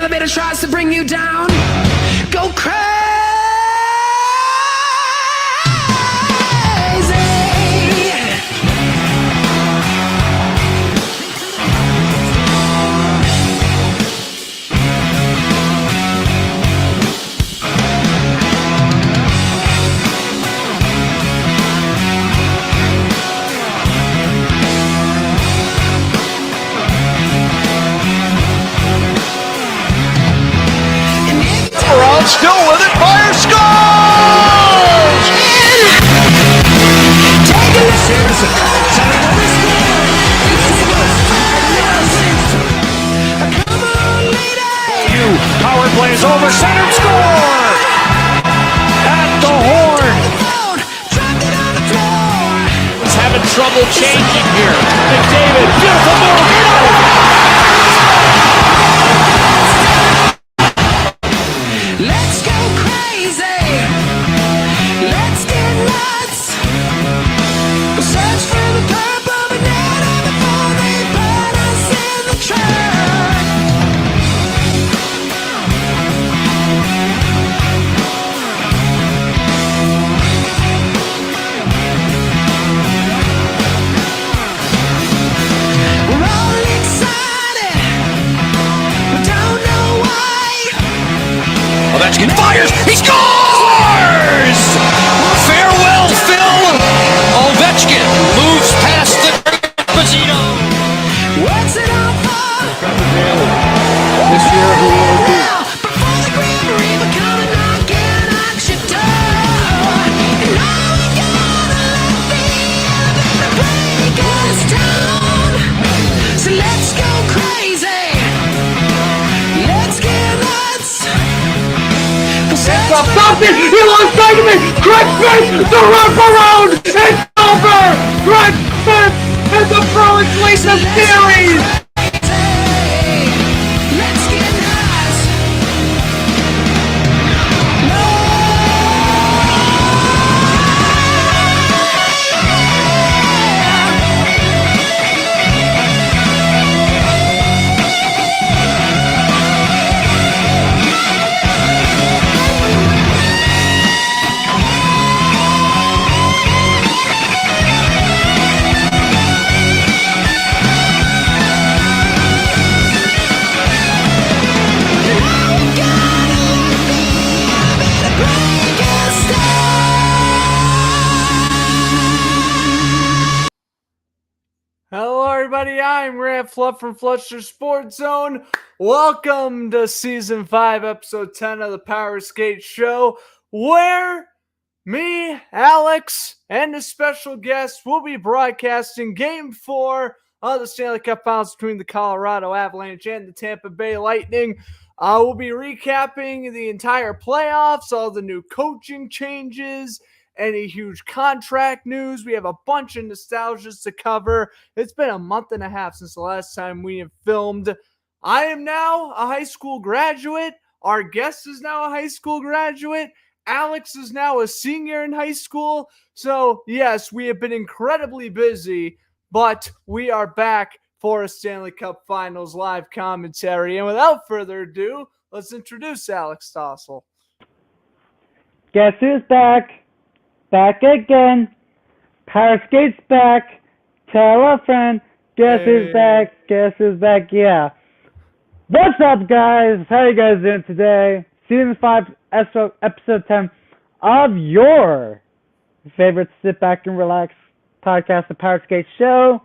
elevator tries to bring you down, go crazy. Still with it, fire scores! Take a listen. Come on, lady. Power plays over, center score! At the horn. Drop it on the floor. He's having trouble changing here. McDavid, beautiful move. Let's go crazy. Let's get nuts. We'll search for the purple banana before they burn us in the truck. We're all excited. We don't know why. Ovechkin fires, he scores! Farewell, Phil! Ovechkin moves past the Casino. What's it all for? This year, who will it be? Before the Grim Reaper come and knocking at your door. And all we gotta let the elevator break us down. So let's go crazy. Let's get nuts. Stop it! He lost sight of it! Greg Smith, the wraparound! It's over! Greg Smith and the Bruins lead the series! Let's get nuts. Hello everybody, I'm Grant Fluff from Fletcher Sports Zone. Welcome to Season 5, Episode 10 of the Power Skate Show, where me, Alex, and a special guest will be broadcasting Game 4 of the Stanley Cup Finals between the Colorado Avalanche and the Tampa Bay Lightning. We'll be recapping the entire playoffs, all the new coaching changes, any huge contract news. We have a bunch of nostalgias to cover. It's been a month and a half since the last time we have filmed. I am now a high school graduate. Our guest is now a high school graduate. Alex is now a senior in high school. So, yes, we have been incredibly busy, but we are back for a Stanley Cup Finals live commentary. And without further ado, let's introduce Alex Stossel. Guess who's back? Back again. Power Skate's back. Tell a friend. Guess who's back? Guess who's back? Yeah. What's up, guys? How you guys doing today? Season 5, episode 10 of your favorite sit back and relax podcast, the Power Skate Show.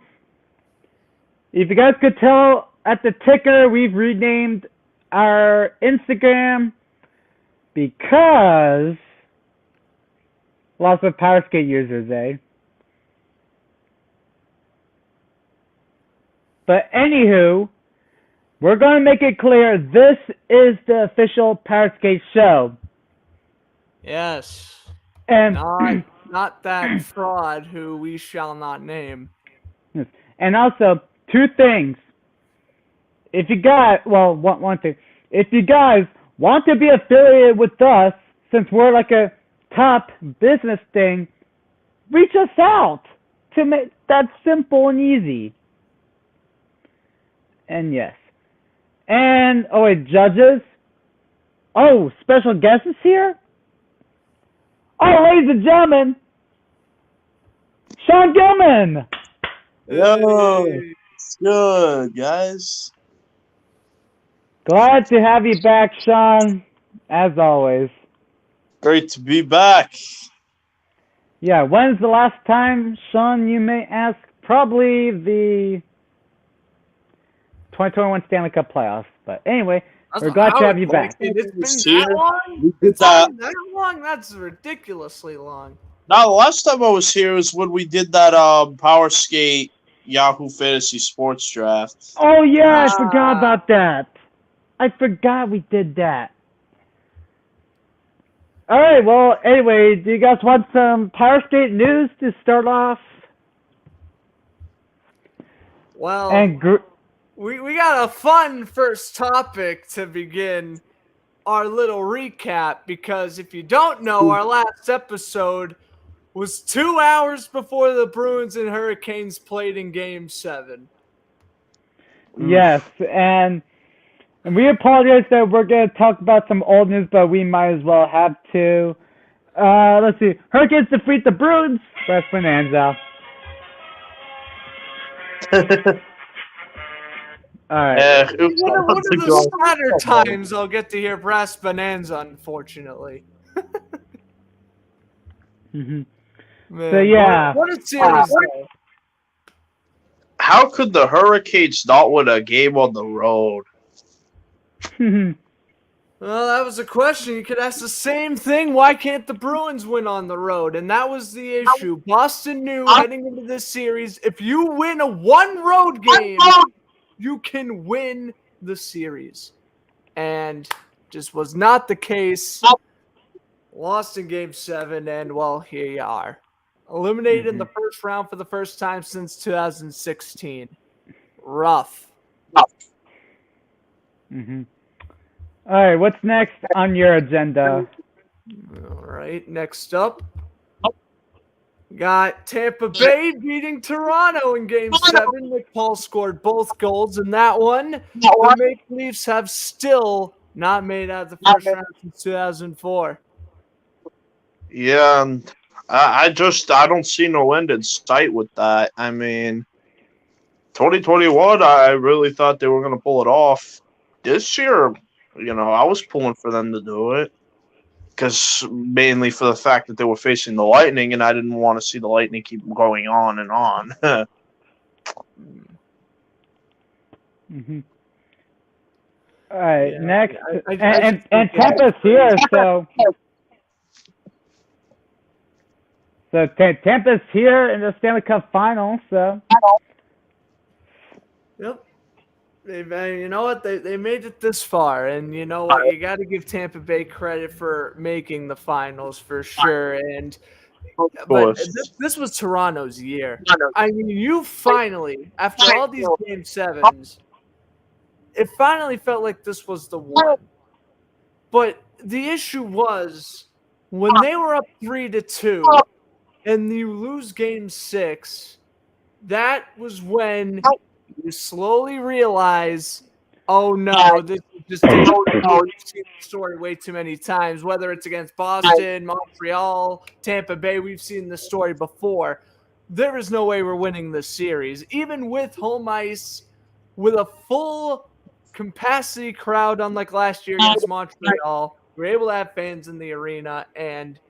If you guys could tell at the ticker, we've renamed our Instagram because lots of Power Skate users, eh? But anywho, we're going to make it clear, this is the official Power Skate Show. Yes. And not that fraud who we shall not name. And also, two things. If you guys, well, one thing. If you guys want to be affiliated with us, since we're like a top business thing, reach us out to make that simple and easy. And yes. And, oh wait, judges? Oh, special guest is here? Oh, ladies and gentlemen, Sean Gilman! Yo, Hey. it's good, guys. Glad to have you back, Sean, as always. Great to be back. Yeah, when's the last time, Sean, you may ask? Probably the 2021 Stanley Cup playoffs. But anyway, we're glad to have you back. It's been that long? We did It's that. been that long? That's ridiculously long. Now, the last time I was here was when we did that Power Skate Yahoo Fantasy Sports Draft. Oh, yeah, I forgot about that. I forgot we did that. All right, well, anyway, do you guys want some Power Skate news to start off? Well, And we got a fun first topic to begin our little recap, because if you don't know, our last episode was 2 hours before the Bruins and Hurricanes played in Game 7. yes, and we apologize that we're going to talk about some old news, but we might as well have to. Let's see. Hurricanes defeat the Bruins. Brass Bonanza. All right. One of the sadder times I'll get to hear Brass Bonanza, unfortunately. Mhm. Man, So, yeah. What a series, though. How could the Hurricanes not win a game on the road? Well, that was a question. You could ask the same thing. Why can't the Bruins win on the road? And that was the issue. Boston knew heading into this series, if you win a one road game, you can win the series. And just was not the case. Lost in Game 7, and, well, here you are. Eliminated in the first round for the first time since 2016. Rough. Mhm. All right, what's next on your agenda? All right, next up, got Tampa Bay beating Toronto in Game 7. Nick Paul scored both goals in that one. The Maple Leafs have still not made out of the first round since 2004. Yeah, and I don't see no end in sight with that. I mean, 2021, I really thought they were going to pull it off. This year, I was pulling for them to do it. Because mainly for the fact that they were facing the Lightning, and I didn't want to see the Lightning keep going on and on. Mhm. All right, Yeah, next, I and just think Tampa's here, so Tampa's here in the Stanley Cup Final, so. Yep. You know what? They made it this far, and you know what? You got to give Tampa Bay credit for making the finals for sure. And but this was Toronto's year. I mean, you finally, after all these Game 7s, it finally felt like this was the one. But the issue was when they were up 3-2, and you lose Game 6. That was when you slowly realize, oh no, this is just we've seen the story way too many times. Whether it's against Boston, Montreal, Tampa Bay, we've seen this story before. There is no way we're winning this series, even with home ice, with a full capacity crowd, unlike last year against Montreal. We're able to have fans in the arena, and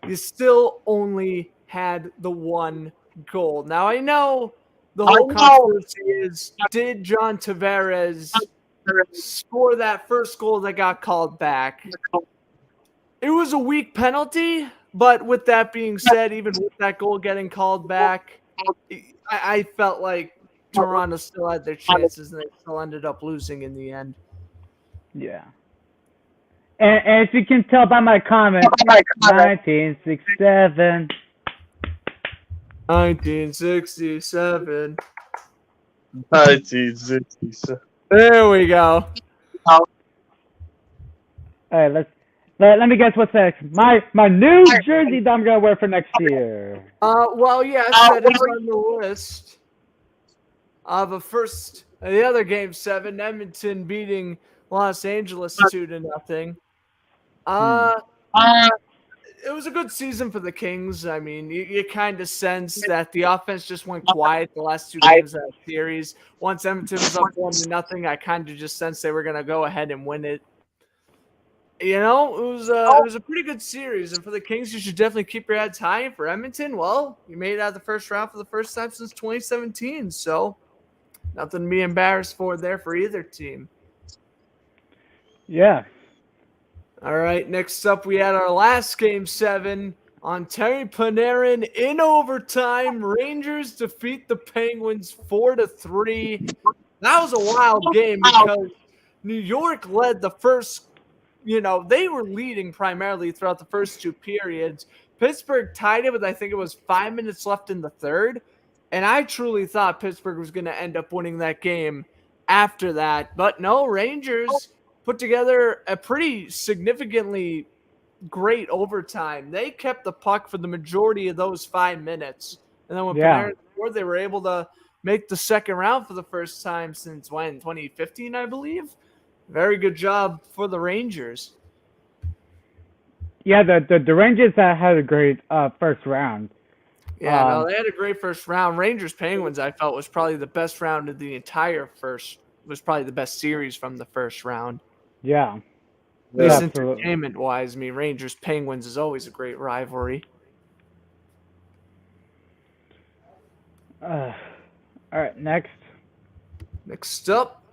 you still only had the one goal. Now I know the whole controversy is, did John Tavares score that first goal that got called back? It was a weak penalty, but with that being said, even with that goal getting called back, I felt like Toronto still had their chances, and they still ended up losing in the end. Yeah. And if you can tell by my comment, 1967. 1967. 1967. There we go. All right, let me guess what's next. My new jersey that I'm gonna wear for next year. Well, yes, that is on the list. But first, the other game 7, Edmonton beating Los Angeles 2-0. It was a good season for the Kings. I mean, you kind of sense that the offense just went quiet the last 2 games of that series. Once Edmonton was up 1-0, I kind of just sensed they were going to go ahead and win it. You know, it was a pretty good series, and for the Kings, you should definitely keep your heads high. And for Edmonton, well, you made it out of the first round for the first time since 2017, so nothing to be embarrassed for there for either team. Yeah. All right, next up, we had our last game 7 on Terry Panarin in overtime. Rangers defeat the Penguins 4-3. That was a wild game because New York led the first. They were leading primarily throughout the first 2 periods. Pittsburgh tied it with, I think it was 5 minutes left in the third. And I truly thought Pittsburgh was going to end up winning that game after that. But no, Rangers put together a pretty significantly great overtime. They kept the puck for the majority of those 5 minutes. And then when Panarin scored, they were able to make the second round for the first time since when? 2015, I believe? Very good job for the Rangers. Yeah, the Rangers had a great first round. Yeah, no, they had a great first round. Rangers Penguins, I felt, was probably the best round of the entire first. Was probably the best series from the first round. Yeah. At least entertainment wise, Rangers Penguins is always a great rivalry. All right, next. Next up.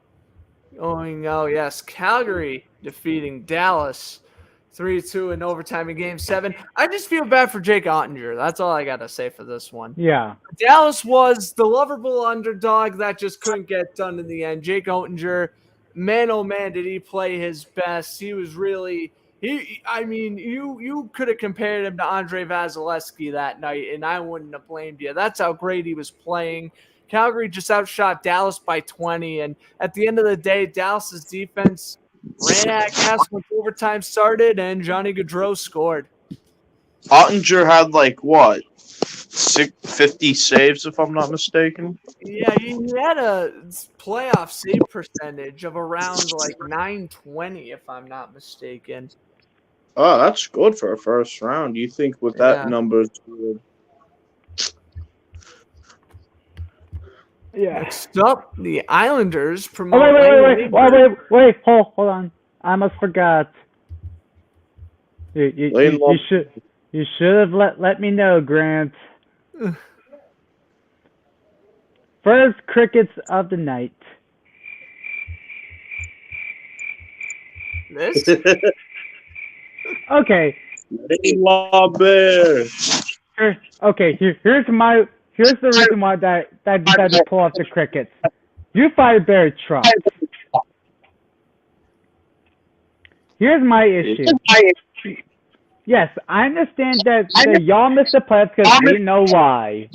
Calgary defeating Dallas 3-2 in overtime in Game 7. I just feel bad for Jake Ottinger. That's all I got to say for this one. Yeah. Dallas was the lovable underdog that just couldn't get done in the end. Jake Ottinger, man, oh man, did he play his best. He was really – you could have compared him to Andre Vasilevsky that night, and I wouldn't have blamed you. That's how great he was playing. Calgary just outshot Dallas by 20, and at the end of the day, Dallas's defense ran out of gas when overtime started, and Johnny Gaudreau scored. Ottinger had 50 saves, if I'm not mistaken. Yeah, he had a playoff save percentage of around 920, if I'm not mistaken. Oh, that's good for a first round. You think with that number is good? Yeah. Next up, the Islanders promote. Wait, hold on. I almost forgot. You should have let me know, Grant. First crickets of the night. This? Okay. Here's the reason why that decided to pull off the crickets. You fired Barry Trotz. Here's my issue. Yes, I understand that y'all missed the playoffs because we know why.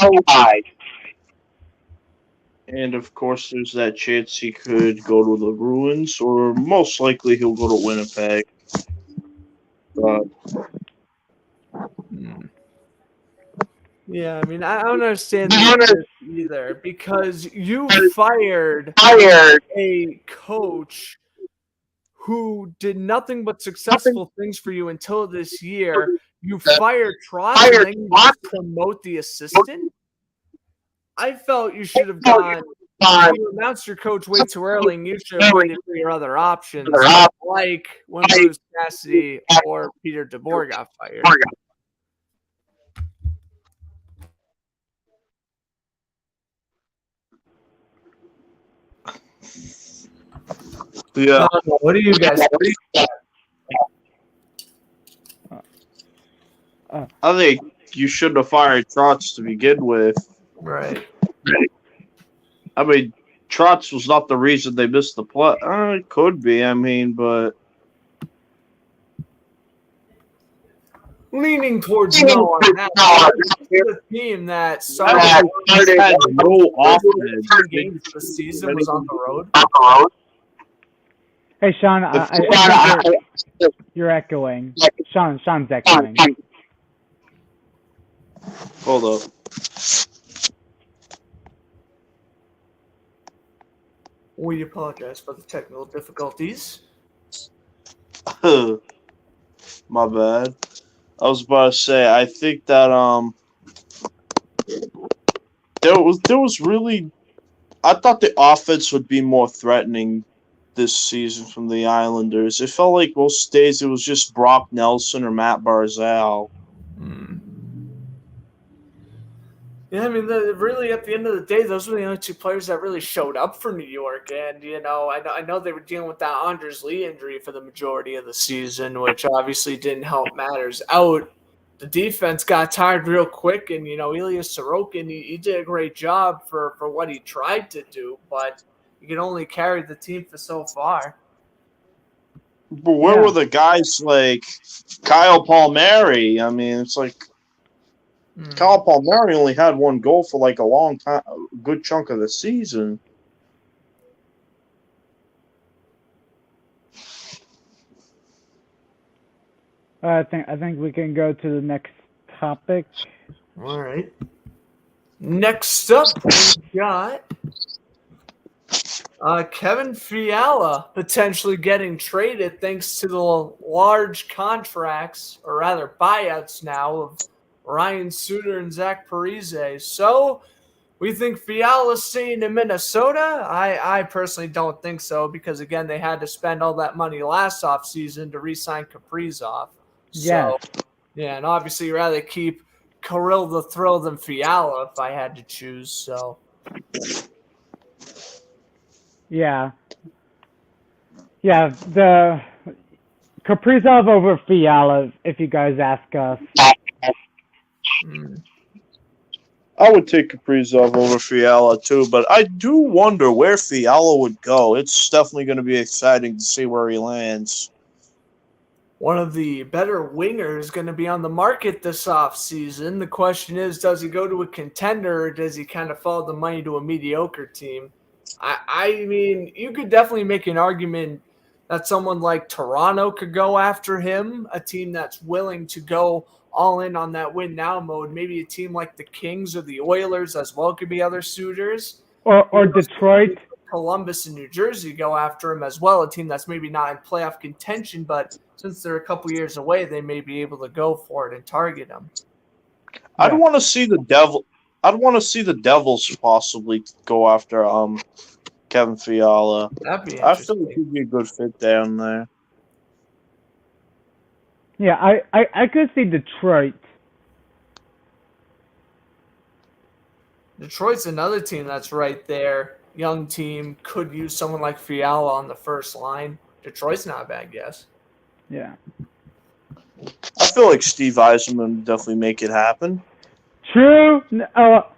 And of course, there's that chance he could go to the Bruins, or most likely he'll go to Winnipeg. Yeah, I don't understand this either, because you fired a coach who did nothing but successful things for you until this year. You fired Trotz and then you just promote the assistant? I felt you should have gone. You announced your coach way too early, and you should have waited for your other options, like when Bruce Cassidy or Peter DeBoer got fired. Yeah. What do you guys think? I think you shouldn't have fired Trotz to begin with. Right. Trotz was not the reason they missed the play. It could be, but leaning towards no on that. The team that started had no offense. 2 games of the season was on the road. Hey, Sean, I think you're echoing. Sean's echoing. Hold up. We apologize for the technical difficulties. My bad. I was about to say, I think that there was really, I thought the offense would be more threatening this season from the Islanders. It felt like most days it was just Brock Nelson or Matt Barzal. Yeah, I mean, really, at the end of the day, those were the only two players that really showed up for New York. And, I know they were dealing with that Anders Lee injury for the majority of the season, which obviously didn't help matters out. The defense got tired real quick, and, Ilya Sorokin, he did a great job for what he tried to do, but he could only carry the team for so far. But where were the guys like Kyle Palmieri? I mean, it's like Kyle Palmieri only had one goal for like a long time, a good chunk of the season. I think we can go to the next topic. All right. Next up, we got Kevin Fiala potentially getting traded thanks to the large contracts, or rather buyouts now, of Ryan Suter and Zach Parise. So we think Fiala's staying in Minnesota. I personally don't think so because, again, they had to spend all that money last offseason to re-sign Kaprizov. Yes. So, yeah, and obviously you'd rather keep Kirill the Thrill than Fiala if I had to choose. So, yeah, the Kaprizov over Fiala, if you guys ask us. I would take Kaprizov over Fiala too, but I do wonder where Fiala would go. It's definitely going to be exciting to see where he lands. one of the better wingers going to be on the market this offseason. The question is, does he go to a contender or does he kind of follow the money to a mediocre team? I mean, you could definitely make an argument that someone like Toronto could go after him, a team that's willing to go all in on that win now mode. Maybe a team like the Kings or the Oilers as well could be other suitors. Or Detroit. Columbus and New Jersey go after him as well, a team that's maybe not in playoff contention, but since they're a couple years away, they may be able to go for it and target him. I'd want to see the Devil. I'd want to see the Devils possibly go after Kevin Fiala. That'd be I interesting. feel like he'd be a good fit down there. Yeah, I could see Detroit. Detroit's another team that's right there. Young team, could use someone like Fiala on the first line. Detroit's not a bad guess. Yeah. I feel like Steve Yzerman would definitely make it happen. True. Our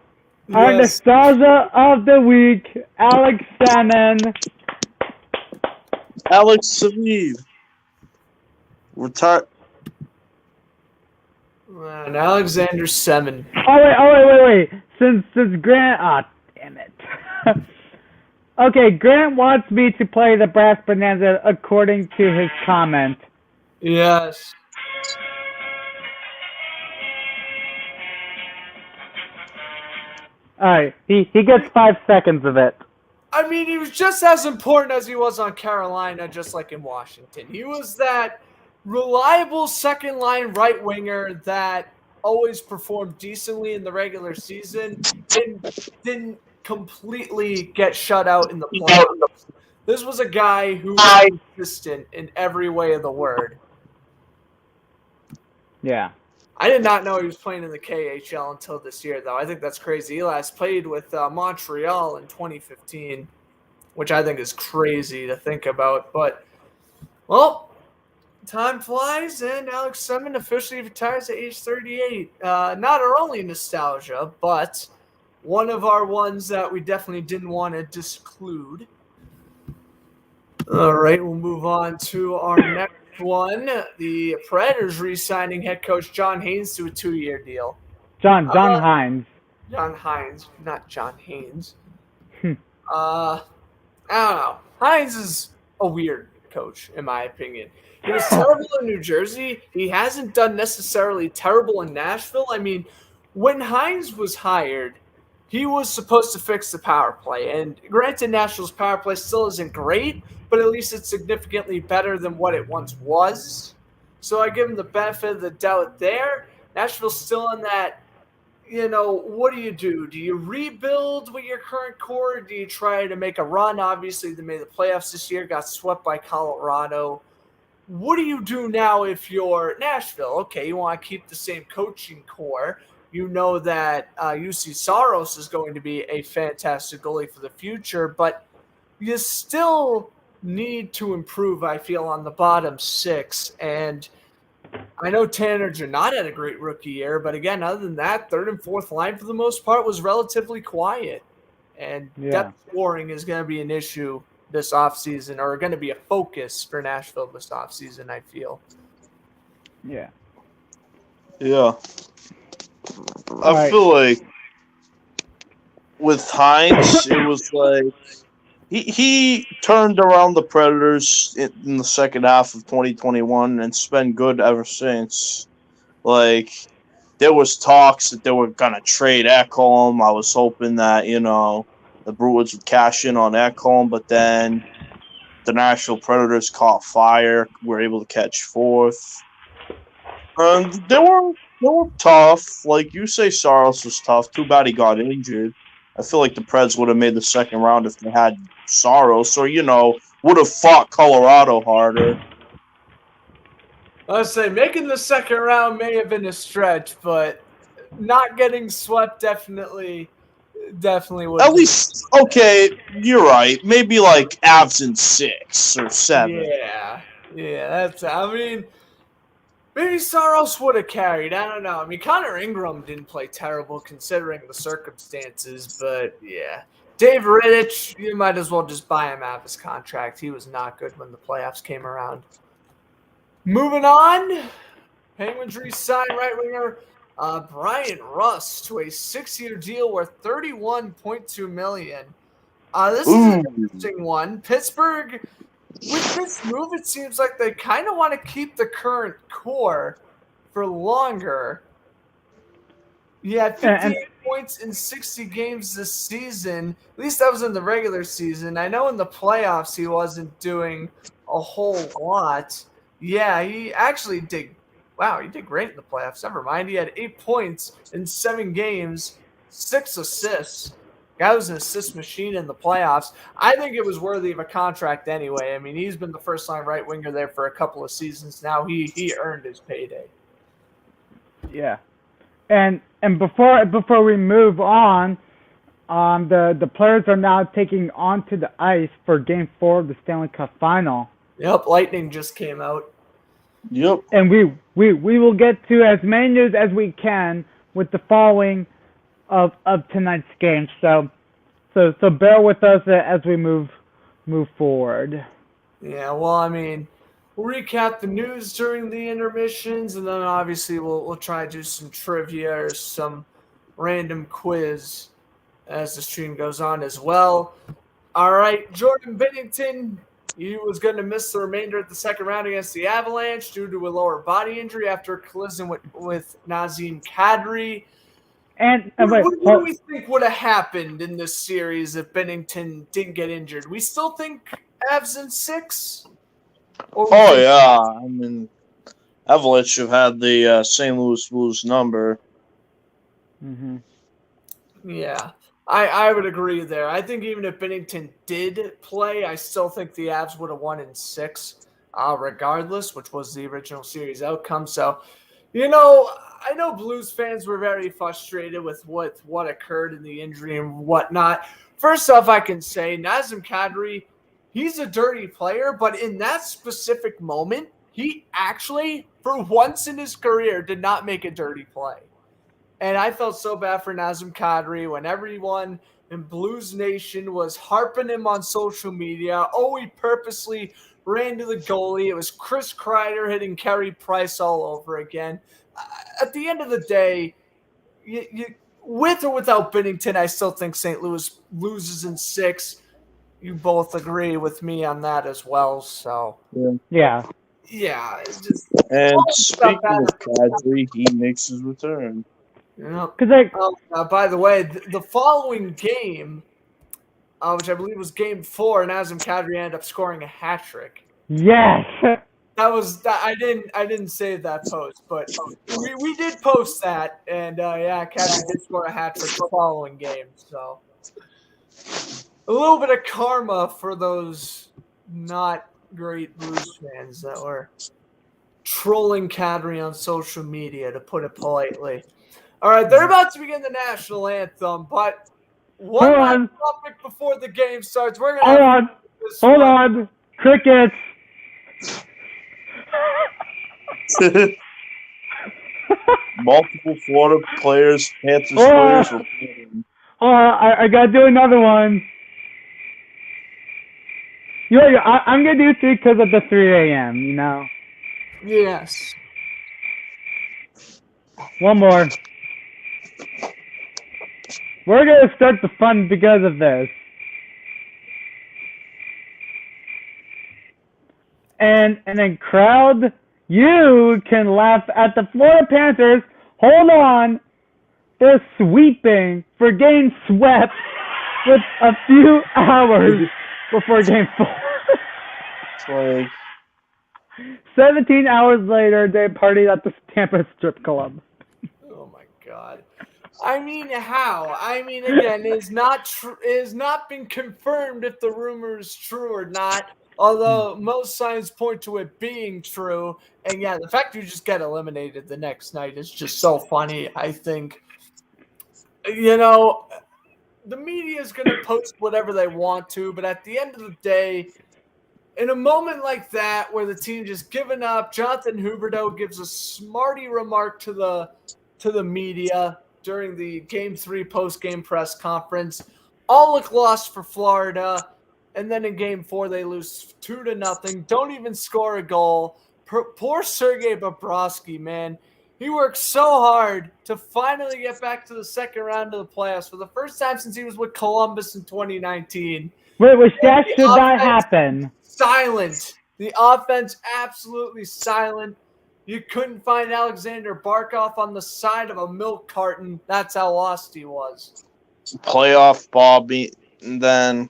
Yes. nostalgia of the week, Alex Salmon. Alex Saviv. Retired. And Alexander Semin. Oh wait. Since Grant, damn it. Okay, Grant wants me to play the Brass Bonanza according to his comment. Yes. Alright, he gets 5 seconds of it. I mean, he was just as important as he was on Carolina, just like in Washington. He was that reliable second-line right winger that always performed decently in the regular season and didn't completely get shut out in the playoffs. This was a guy who was consistent in every way of the word. Yeah. I did not know he was playing in the KHL until this year, though. I think that's crazy. He last played with Montreal in 2015, which I think is crazy to think about. But, well, time flies, and Alex Semin officially retires at age 38. Not our only nostalgia, but one of our ones that we definitely didn't want to disclude. All right, we'll move on to our next one. The Predators re-signing head coach John Haynes to a 2-year deal. John Hines. John Hines, not John Haynes. I don't know. Hines is a weird coach, in my opinion. He was terrible in New Jersey. He hasn't done necessarily terrible in Nashville. I mean, when Hines was hired, he was supposed to fix the power play. And granted, Nashville's power play still isn't great, but at least it's significantly better than what it once was. So I give him the benefit of the doubt there. Nashville's still in that, what do you do? Do you rebuild with your current core? Do you try to make a run? Obviously, they made the playoffs this year, got swept by Colorado. What do you do now if you're Nashville? Okay, you want to keep the same coaching core. You know that UC Saros is going to be a fantastic goalie for the future, but you still need to improve, I feel, on the bottom six. And I know Tanner Janot had a great rookie year, but again, other than that, third and fourth line for the most part was relatively quiet. And depth scoring is going to be an issue this offseason, or going to be a focus for Nashville this offseason, I feel. Yeah. Yeah. I feel like with Hines, it was like he turned around the Predators in the second half of 2021, and it's been good ever since. Like, there was talks that they were going to trade Ekholm. I was hoping that, the Bruins would cash in on Ekholm, but then the Nashville Predators caught fire, were able to catch fourth. And they were tough. Like, you say Saros was tough. Too bad he got injured. I feel like the Preds would have made the second round if they had Saros, or, would have fought Colorado harder. I would say making the second round may have been a stretch, but not getting swept definitely would. At least, okay, you're right. Maybe like Avs in 6 or 7. Yeah. Maybe Saros would have carried. I don't know. Connor Ingram didn't play terrible considering the circumstances, but yeah. Dave Rittich, you might as well just buy him out of his contract. He was not good when the playoffs came around. Moving on, Penguins re-signed right winger Brian Rust to a 6-year deal worth $31.2 million. This is an interesting one. Pittsburgh, with this move, it seems like they kind of want to keep the current core for longer. He had 58 points in 60 games this season. At least that was in the regular season. I know in the playoffs he wasn't doing a whole lot. Yeah, he actually did. Wow, he did great in the playoffs. Never mind. He had 8 points in 7 games, 6 assists. Guy was an assist machine in the playoffs. I think it was worthy of a contract anyway. He's been the first-line right winger there for a couple of seasons now. He earned his payday. Yeah. And before we move on, the players are now taking onto the ice for Game 4 of the Stanley Cup Final. Yep, Lightning just came out. Yep. And we will get to as many news as we can with the following of tonight's game. So bear with us as we move forward. Yeah, well, we'll recap the news during the intermissions, and then obviously we'll try to do some trivia or some random quiz as the stream goes on as well. All right, Jordan Binnington, he was going to miss the remainder of the second round against the Avalanche due to a lower body injury after a collision with Nazem Kadri. And what do we think would have happened in this series if Binnington didn't get injured? We still think Avs in 6? Avalanche have had the St. Louis Blues number. Mm-hmm. Yeah, I would agree there. I think even if Binnington did play, I still think the Avs would have won in 6, regardless, which was the original series outcome. So, I know Blues fans were very frustrated with what occurred in the injury and whatnot. First off, I can say Nazem Kadri, he's a dirty player, but in that specific moment, he actually, for once in his career, did not make a dirty play. And I felt so bad for Nazem Kadri when everyone in Blues Nation was harping him on social media. Oh, he purposely ran to the goalie. It was Chris Kreider hitting Carey Price all over again. At the end of the day, you with or without Binnington, I still think St. Louis loses in 6. You both agree with me on that as well. So yeah. It's just, and speaking of Kadri, he makes his return. Because like, By the way, the following game, which I believe was Game 4, Nazem Kadri ended up scoring a hat trick. yes. I didn't save that post, but we did post that, and Kadri did score a hat trick the following game. So a little bit of karma for those not great Blues fans that were trolling Kadri on social media, to put it politely. All right, they're about to begin the national anthem, but one last topic before the game starts. We're gonna Hold on. Crickets. Multiple Florida players, Panthers players. I gotta do another one. I'm gonna do 3 because of the 3 a.m. You know. Yes. One more. We're gonna start the fun because of this. And then crowd, you can laugh at the Florida Panthers. Hold on. They're sweeping for getting swept with a few hours before Game 4. 17 hours later, they partied at the Tampa strip club. Oh my God. I mean, how? I mean, again, it has not been confirmed if the rumor is true or not. Although most signs point to it being true. And yeah, the fact you just get eliminated the next night is just so funny, I think. You know, the media is going to post whatever they want to, but at the end of the day, in a moment like that where the team just given up, Jonathan Huberdeau gives a smarty remark to the media during the Game 3 post-game press conference. All look lost for Florida. And then in Game 4, they lose 2-0. Don't even score a goal. Poor Sergei Bobrovsky, man. He worked so hard to finally get back to the second round of the playoffs for the first time since he was with Columbus in 2019. Which that should not happen. Silent. The offense absolutely silent. You couldn't find Alexander Barkov on the side of a milk carton. That's how lost he was. Playoff Bobby, and then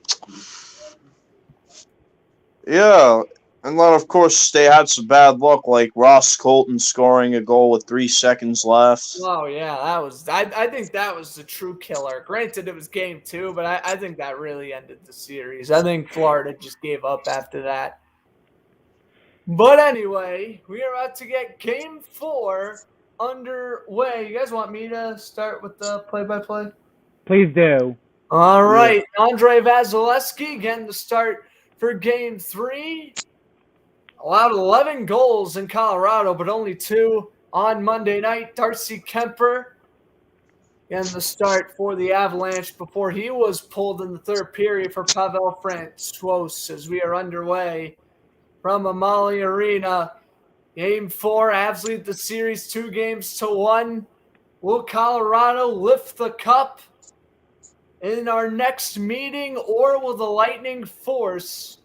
and then of course they had some bad luck, like Ross Colton scoring a goal with 3 seconds left. Oh yeah, that was. I think that was the true killer. Granted, it was Game 2, but I think that really ended the series. I think Florida just gave up after that. But anyway, we are about to get Game 4 underway. You guys want me to start with the play-by-play? Please do. All right, Andrei Vasilevsky getting the start for Game 3. Allowed 11 goals in Colorado, but only 2 on Monday night. Darcy Kemper getting the start for the Avalanche before he was pulled in the third period for Pavel Francouz as we are underway from Amalie Arena. Game 4, Avs lead the series 2-1. Will Colorado lift the cup in our next meeting, or will the Lightning force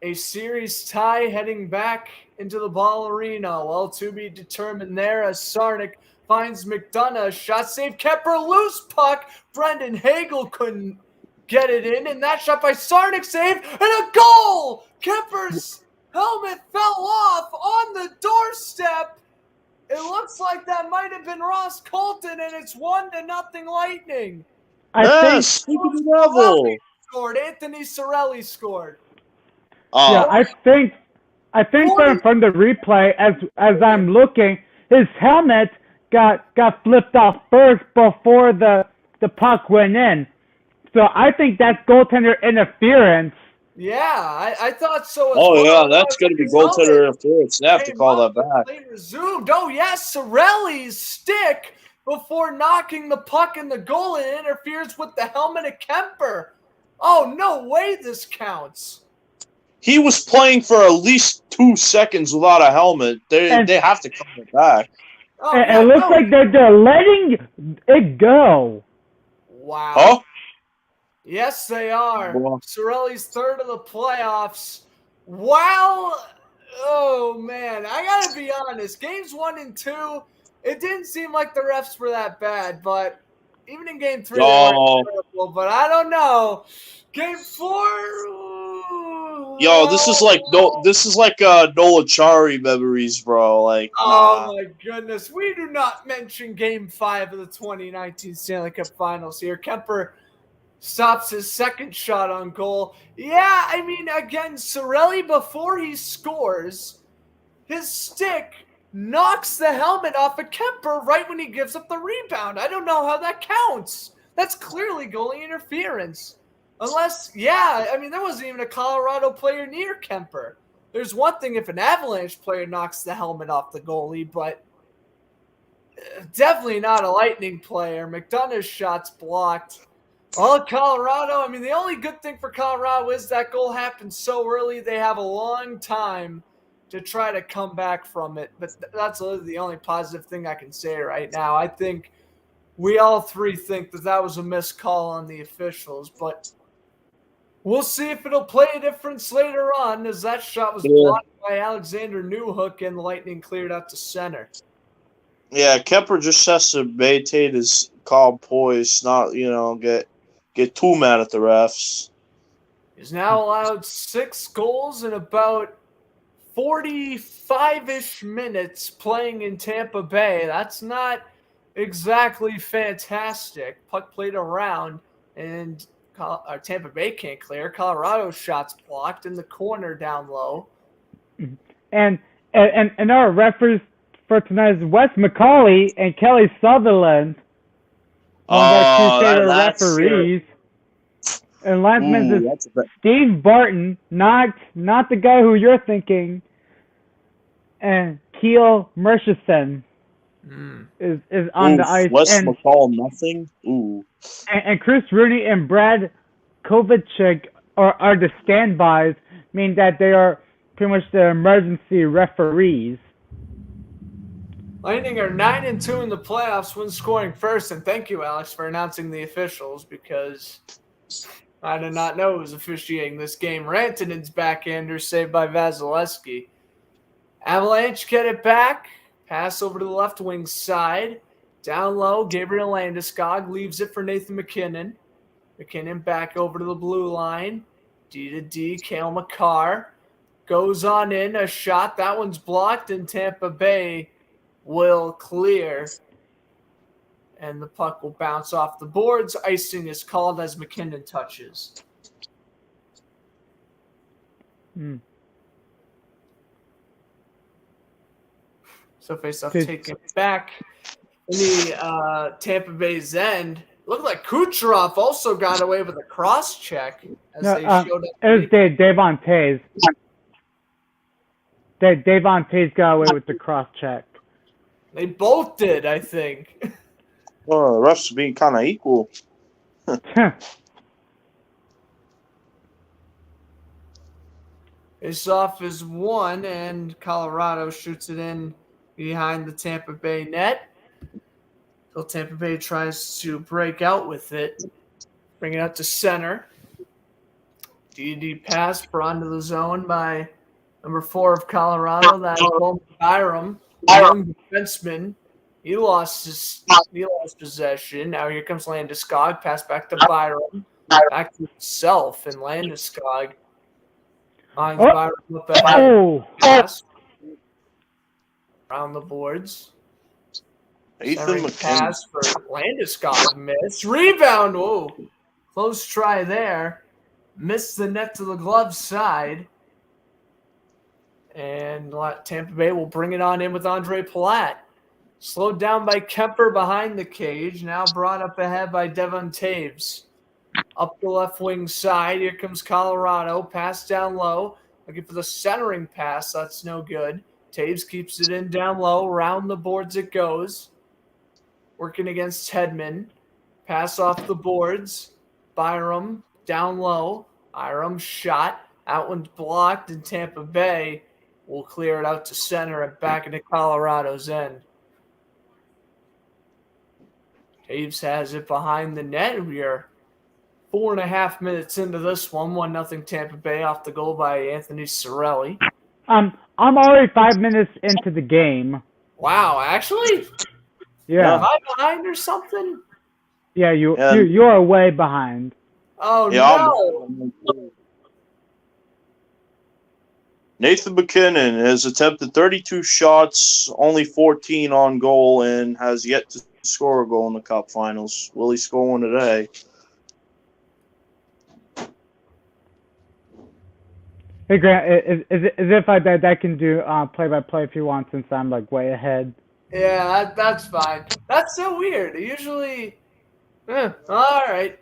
a series tie heading back into the Ball Arena? Well, to be determined there as Sarnik finds McDonough. Shot save, Kemper, loose puck. Brendan Hagel couldn't get it in, and that shot by Sarnik saved, and a goal! Kemper's helmet fell off on the doorstep. It looks like that might have been Ross Colton, and it's 1-0 Lightning. I think Scored. Anthony Cirelli scored. Yeah, I think from the replay, as I'm looking, his helmet got flipped off first before the puck went in. So I think that's goaltender interference. Yeah, I thought so as well. Oh, yeah, that's going to be goaltender interference. They have to call that back. They resumed. Oh, yes, Cirelli's stick before knocking the puck in the goal, and interferes with the helmet of Kemper. Oh, no way this counts. He was playing for at least 2 seconds without a helmet. They have to call it back. Oh, it looks like they're letting it go. Wow. Huh? Yes, they are. Wow. Cirelli's third of the playoffs. Wow. Oh, man. I got to be honest. Games 1 and 2, it didn't seem like the refs were that bad, but even in game 3, they Oh. weren't terrible, but I don't know. Game 4, ooh, Yo, this is like Nola Chari memories, bro. Like, oh my goodness. We do not mention game 5 of the 2019 Stanley Cup Finals here. Kemper stops his second shot on goal. Yeah, I mean, again, Cirelli, before he scores, his stick knocks the helmet off of Kemper right when he gives up the rebound. I don't know how that counts. That's clearly goalie interference. Unless, yeah, I mean, there wasn't even a Colorado player near Kemper. There's one thing if an Avalanche player knocks the helmet off the goalie, but definitely not a Lightning player. McDonough's shot's blocked. Well, Colorado, I mean, the only good thing for Colorado is that goal happened so early. They have a long time to try to come back from it. But that's the only positive thing I can say right now. I think we all three think that was a missed call on the officials. But we'll see if it'll play a difference later on, as that shot was blocked by Alexander Newhook and the Lightning cleared out to center. yeah, Kemper just has to maintain his calm poise, not get too mad at the refs. He's now allowed 6 goals in about 45-ish minutes playing in Tampa Bay. That's not exactly fantastic. Puck played around, and Tampa Bay can't clear. Colorado's shot's blocked in the corner down low. And our referees for tonight is Wes McCauley and Kelly Sutherland. One of our two favorite referees. And linesman is Steve Barton, not the guy who you're thinking, and Keel Murchison is on the ice. Wes and McCall, nothing. Ooh. And Chris Rooney and Brad Kovacic are the standbys, meaning that they are pretty much the emergency referees. Lightning are 9-2 in the playoffs when scoring first, and thank you, Alex, for announcing the officials, because I did not know who was officiating this game. Rantanen's backhander saved by Vasilevsky. Avalanche get it back. Pass over to the left wing side. Down low, Gabriel Landeskog leaves it for Nathan McKinnon. McKinnon back over to the blue line. D to D, Cale Makar. Goes on in, a shot. That one's blocked, and Tampa Bay will clear. And the puck will bounce off the boards. Icing is called as McKinnon touches. So face-off taken back. In the Tampa Bay's end, looked like Kucherov also got away with a cross-check. As they showed up. It was Davon Tays. Davon Tays got away with the cross-check. They both did, I think. Well, the refs being kind of equal. Face-off is won, and Colorado shoots it in behind the Tampa Bay net. So Tampa Bay tries to break out with it. Bring it out to center. D pass brought into the zone by number 4 of Colorado. That's Byram, young defenseman. He lost possession. Now here comes Landeskog. Pass back to Byram. Back to himself, and Landeskog lines Byram up ahead. Pass around the boards. Ethan Pass for Landeskog. Miss. Rebound. Whoa. Close try there. Missed the net to the glove side. And Tampa Bay will bring it on in with Andre Palat. Slowed down by Kemper behind the cage. Now brought up ahead by Devon Taves. Up the left wing side. Here comes Colorado. Pass down low. Looking for the centering pass. That's no good. Taves keeps it in down low. Round the boards it goes. Working against Hedman. Pass off the boards. Byram down low. Byram shot. That one's blocked, and Tampa Bay will clear it out to center and back into Colorado's end. Taves has it behind the net. We are 4.5 minutes into this one. 1-0 Tampa Bay off the goal by Anthony Cirelli. I'm already 5 minutes into the game. Wow, actually? Yeah. Am I behind or something? Yeah, Yeah. you are way behind. Oh Yeah, no! Nathan McKinnon has attempted 32 shots, only 14 on goal, and has yet to score a goal in the Cup Finals. Will he score one today? Hey Grant, is if I can do play-by-play if you want, since I'm like way ahead. Yeah, that's fine. That's so weird. Usually, all right.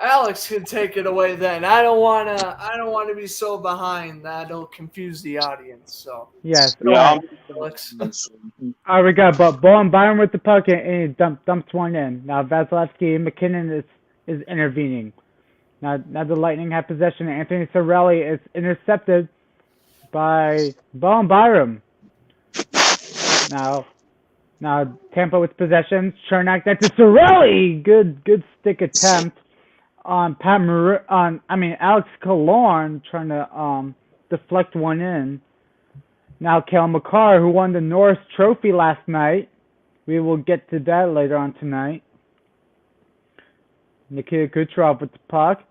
Alex can take it away then. I don't wanna be so behind that it'll confuse the audience. So Yes. go Yeah, ahead, Alex. All right, we got Bowen Byron with the puck, and he dumps one in. Now Vasilevsky and McKinnon is intervening. Now the Lightning have possession. Anthony Cirelli is intercepted by Bowen Byram. Now Tampa with possession. Chernak, that's to Cirelli. Good stick attempt on Alex Killorn trying to deflect one in. Now Cale Makar, who won the Norris Trophy last night. We will get to that later on tonight. Nikita Kucherov with the puck.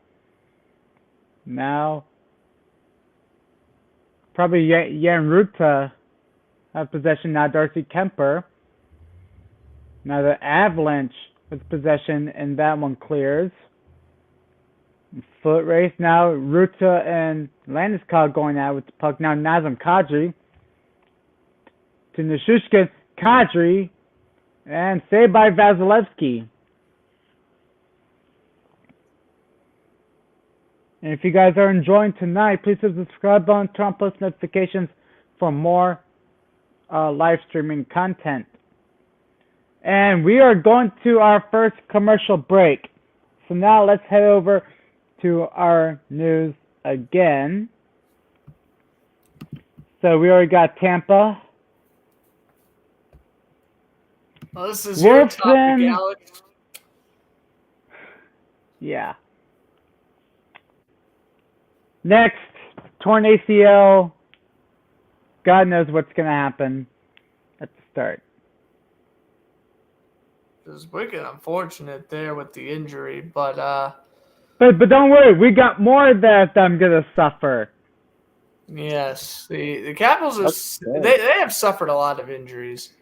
Now, probably Jan Ruta have possession. Now Darcy Kemper. Now the Avalanche with possession, and that one clears. Foot race. Now Ruta and Landeskog going out with the puck. Now Nazem Kadri to Nishushkin. Kadri, and saved by Vasilevsky. And if you guys are enjoying tonight, please hit the subscribe button, turn on post notifications for more live streaming content. And we are going to our first commercial break. So now let's head over to our news again. So we already got Tampa. Well, this is your topic, Alex. Yeah. Next, torn ACL. God knows what's going to happen at the start. It was wicked unfortunate there with the injury, but But don't worry, we got more that I'm going to suffer. yes, the Capitals they have suffered a lot of injuries.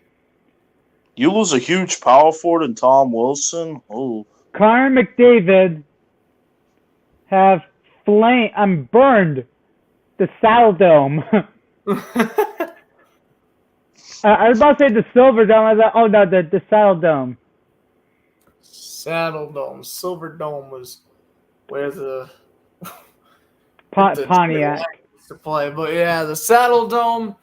You lose a huge power forward in Tom Wilson. Oh, Connor McDavid have burned the Saddle Dome. I was about to say the Silver Dome. I was like, oh no, the Saddle Dome. Saddle Dome, Silver Dome was where the Pontiac. used to play, but yeah, the Saddle Dome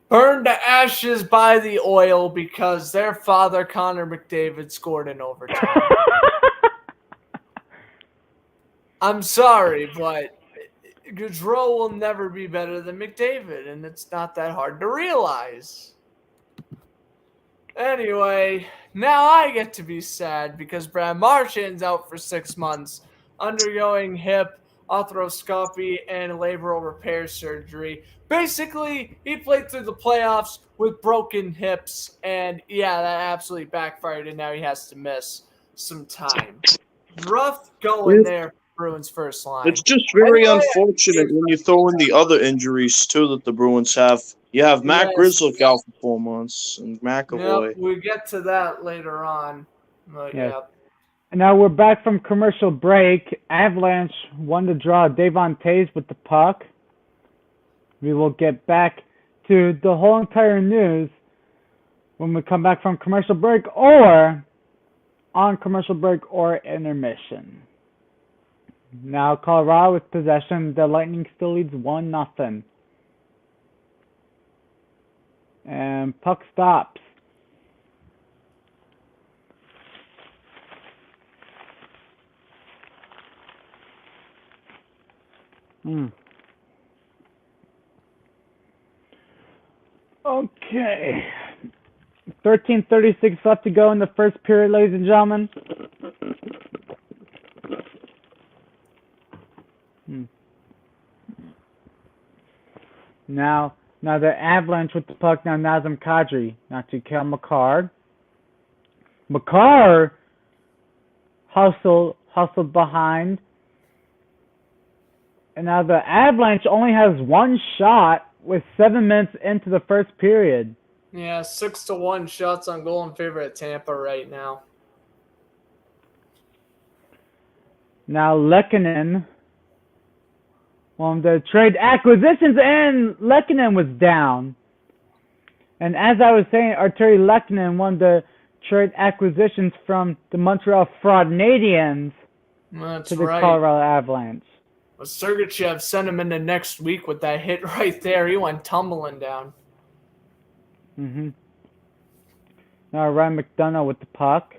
burned to ashes by the oil because their father Connor McDavid scored in overtime. I'm sorry, but Gaudreau will never be better than McDavid, and it's not that hard to realize. Anyway, now I get to be sad because Brad Marchand's out for 6 months, undergoing hip, arthroscopy, and labral repair surgery. Basically, he played through the playoffs with broken hips, and yeah, that absolutely backfired, and now he has to miss some time. Rough going there. Bruins first line. it's just very unfortunate when you throw in the other injuries too that the Bruins have. You have Matt Grzelcyk out for 4 months and McAvoy. Yep, we get to that later on. But Yes. yep. Now we're back from commercial break. Avalanche won the draw. Devon Tays with the puck. We will get back to the whole entire news when we come back from commercial break, or on commercial break or intermission. Now Colorado with possession. The Lightning still leads 1-0. And puck stops. Okay. 13:36 left to go in the first period, ladies and gentlemen. Now the Avalanche with the puck. Now Nazem Kadri. Now to Cale Makar. McCarr hustled behind. And now the Avalanche only has one shot with 7 minutes into the first period. Yeah, 6-1 shots on goal in favor of Tampa right now. Now Lehkonen, the trade acquisitions, and Lehkonen was down. And as I was saying, Arturi Lehkonen won the trade acquisitions from the Montreal Fraudnadians That's to the right. Colorado Avalanche. Well, Sergachev sent him into next week with that hit right there. He went tumbling down. Now Ryan McDonough with the puck.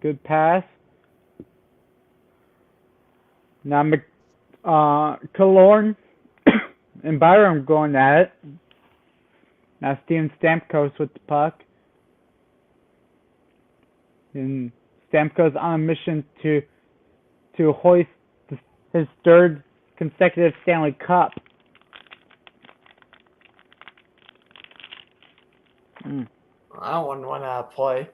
Good pass. Now Killorn and Byram going at it. Now Steven Stamkos with the puck. And Stamkos on a mission to hoist his third consecutive Stanley Cup. I wouldn't want to play.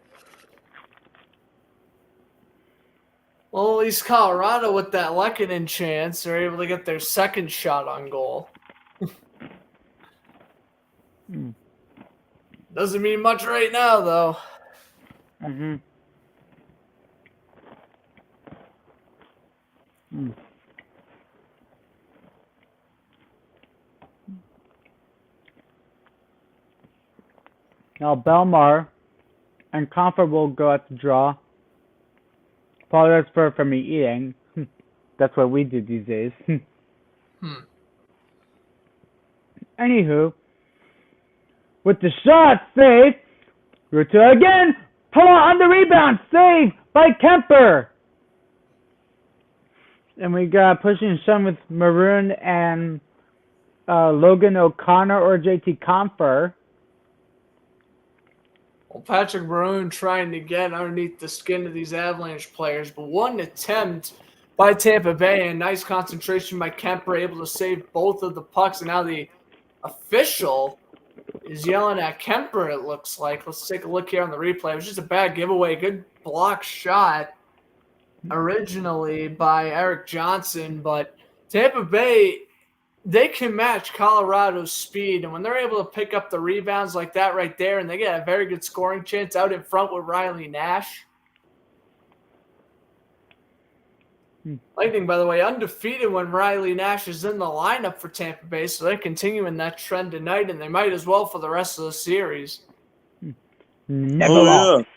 Well, at least Colorado, with that Lehkonen chance, are able to get their second shot on goal. Doesn't mean much right now, though. Now Belmar and Comfort will go at the draw. Apologize for me eating. That's what we do these days. Anywho, with the shot save, Ruta again. Pull on the rebound, save by Kemper. And we got pushing some with Maroon and Logan O'Connor or JT Compher. Well, Patrick Maroon trying to get underneath the skin of these Avalanche players, but one attempt by Tampa Bay and nice concentration by Kemper, able to save both of the pucks. And now the official is yelling at Kemper, it looks like. Let's take a look here on the replay. It was just a bad giveaway. Good block shot originally by Eric Johnson, but Tampa Bay, they can match Colorado's speed, and when they're able to pick up the rebounds like that right there, and they get a very good scoring chance out in front with Riley Nash. Lightning, by the way, undefeated when Riley Nash is in the lineup for Tampa Bay, so they're continuing that trend tonight, and they might as well for the rest of the series. Never Oh, lost. yeah.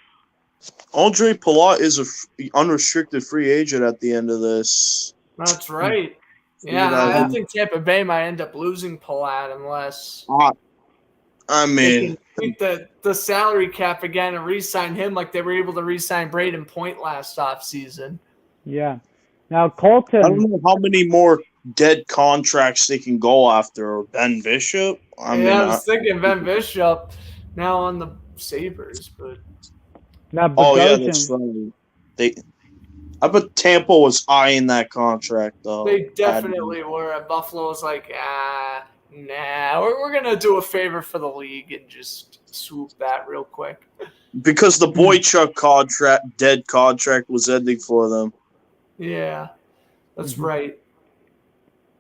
Andre Palat is an unrestricted free agent at the end of this. That's right. Yeah, Yeah, I think Tampa Bay might end up losing Palat unless I they mean, can beat the salary cap again and re-sign him like they were able to re-sign Braden Point last offseason. Yeah. Now I don't Colton. know how many more dead contracts they can go after. Ben Bishop? I was thinking Ben Bishop now on the Sabres, but Now Oh, yeah, Bogosian. that's right. I bet Tampa was eyeing that contract, though. they definitely were. And Buffalo was like, nah, we're going to do a favor for the league and just swoop that real quick. Because the Boychuk dead contract was ending for them. Yeah, that's right.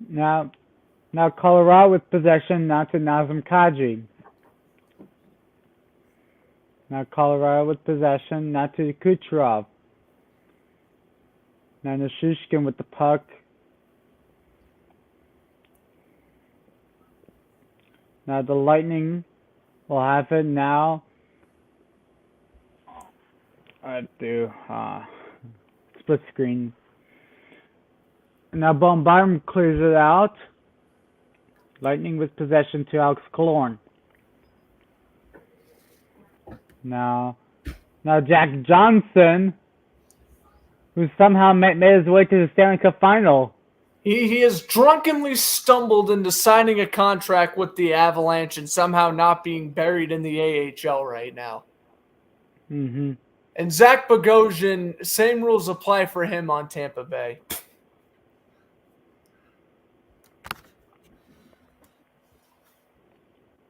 Now Colorado with possession, now to Nazem Kadri. Now Colorado with possession, now to Kucherov. Now Nishushkin with the puck. Now the Lightning will have it now. I do split screen. Now Byram clears it out. Lightning with possession to Alex Killorn. Now Jack Johnson, who somehow made his way to the Stanley Cup final. He has drunkenly stumbled into signing a contract with the Avalanche and somehow not being buried in the AHL right now. Mm-hmm. And Zach Bogosian, same rules apply for him on Tampa Bay.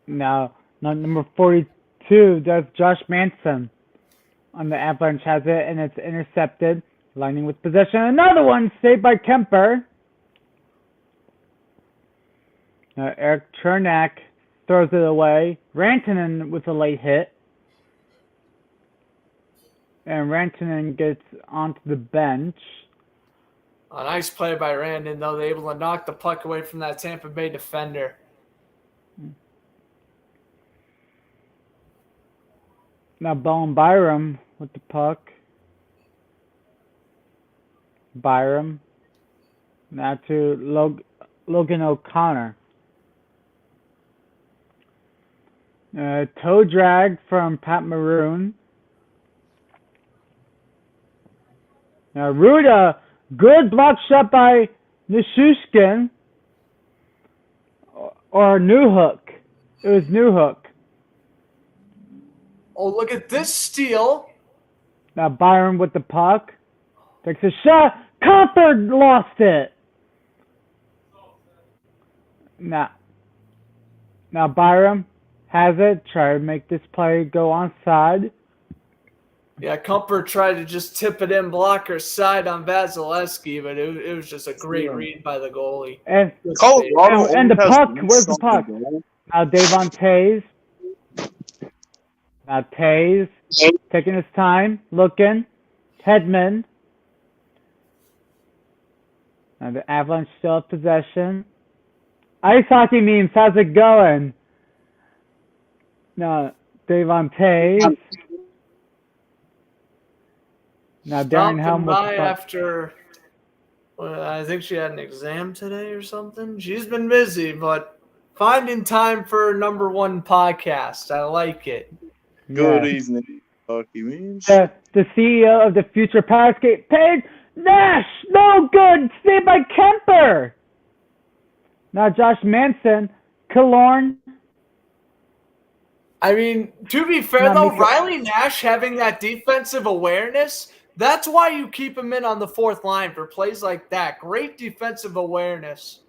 Now number 42, that's Josh Manson. on the Avalanche has it, and it's intercepted. Lightning with possession. Another one saved by Kemper. Eric Chernak throws it away. Rantanen with a late hit. And Rantanen gets onto the bench. A nice play by Randon, though. They're able to knock the puck away from that Tampa Bay defender. Now Bowen Byram with the puck. Byram. Now to Logan O'Connor. Toe drag from Pat Maroon. Now Ruda, good block shot by Nishushkin. Or Newhook. It was Newhook. Oh, look at this steal. Now Byram with the puck. Takes a shot. Copper lost it. Now Byram has it. Try to make this play go onside. Yeah, Comfort tried to just tip it in blocker side on Vasilevsky, but it was just a great read by the goalie. And Colorado and the has puck, done where's the puck? something. Now Davon Tays. Now Tays taking his time, looking. Hedman. Now the Avalanche still have possession. Ice hockey memes, how's it going? Now Davon Tays. Now Darren Helm with by the puck. after, well, I think she had an exam today or something. She's been busy, but finding time for number one podcast. I like it. Good Yeah. evening, hockey memes. The CEO of the future Power Skate, Paige Nash, no good, saved by Kemper. Now Josh Manson, Killorn. I mean, to be fair, Now, though, Mika- Riley Nash having that defensive awareness, that's why you keep him in on the fourth line for plays like that. Great defensive awareness.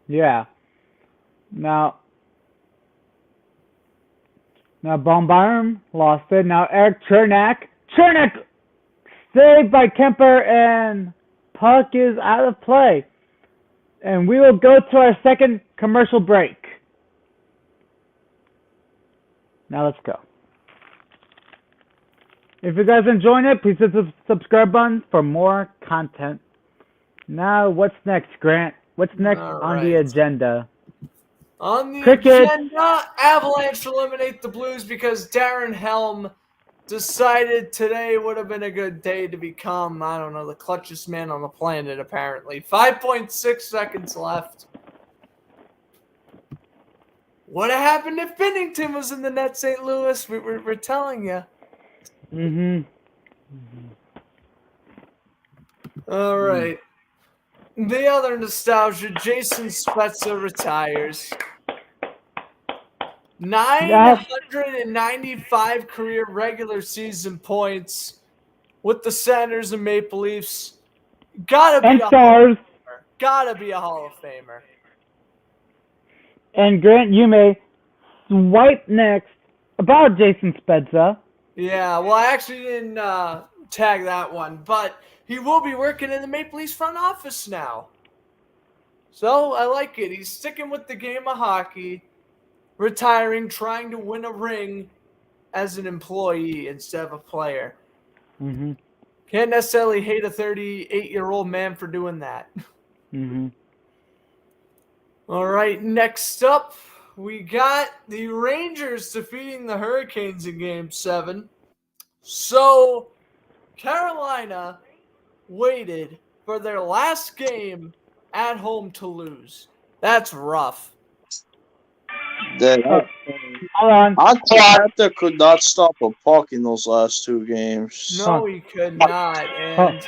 Yeah. Now Bombarm lost it. Now Eric Chernak. Chernak saved by Kemper, and puck is out of play. And we will go to our second commercial break. Now let's go. If you guys enjoying it, please hit the subscribe button for more content. Now, what's next, Grant? What's next All on the right. agenda? On the Cricket. agenda, Avalanche eliminate the Blues because Darren Helm decided today would have been a good day to become, I don't know, the clutchest man on the planet, apparently. 5.6 seconds left. What happened if Binnington was in the net, St. Louis? We're telling you. All right. The other nostalgia, Jason Spezza retires. 995 career regular season points with the Senators and Maple Leafs. Gotta be And a stars. Gotta be a Hall of Famer. And Grant, you may swipe next about Jason Spezza. Yeah, well, I actually didn't tag that one, but he will be working in the Maple Leafs front office now. So I like it. He's sticking with the game of hockey, retiring, trying to win a ring as an employee instead of a player. Mm-hmm. Can't necessarily hate a 38-year-old man for doing that. Mm-hmm. All right, next up, we got the Rangers defeating the Hurricanes in Game 7. So, Carolina waited for their last game at home to lose. That's rough. Hold Hold on. Atlanta could not stop a puck in those last two games. No, he could not. And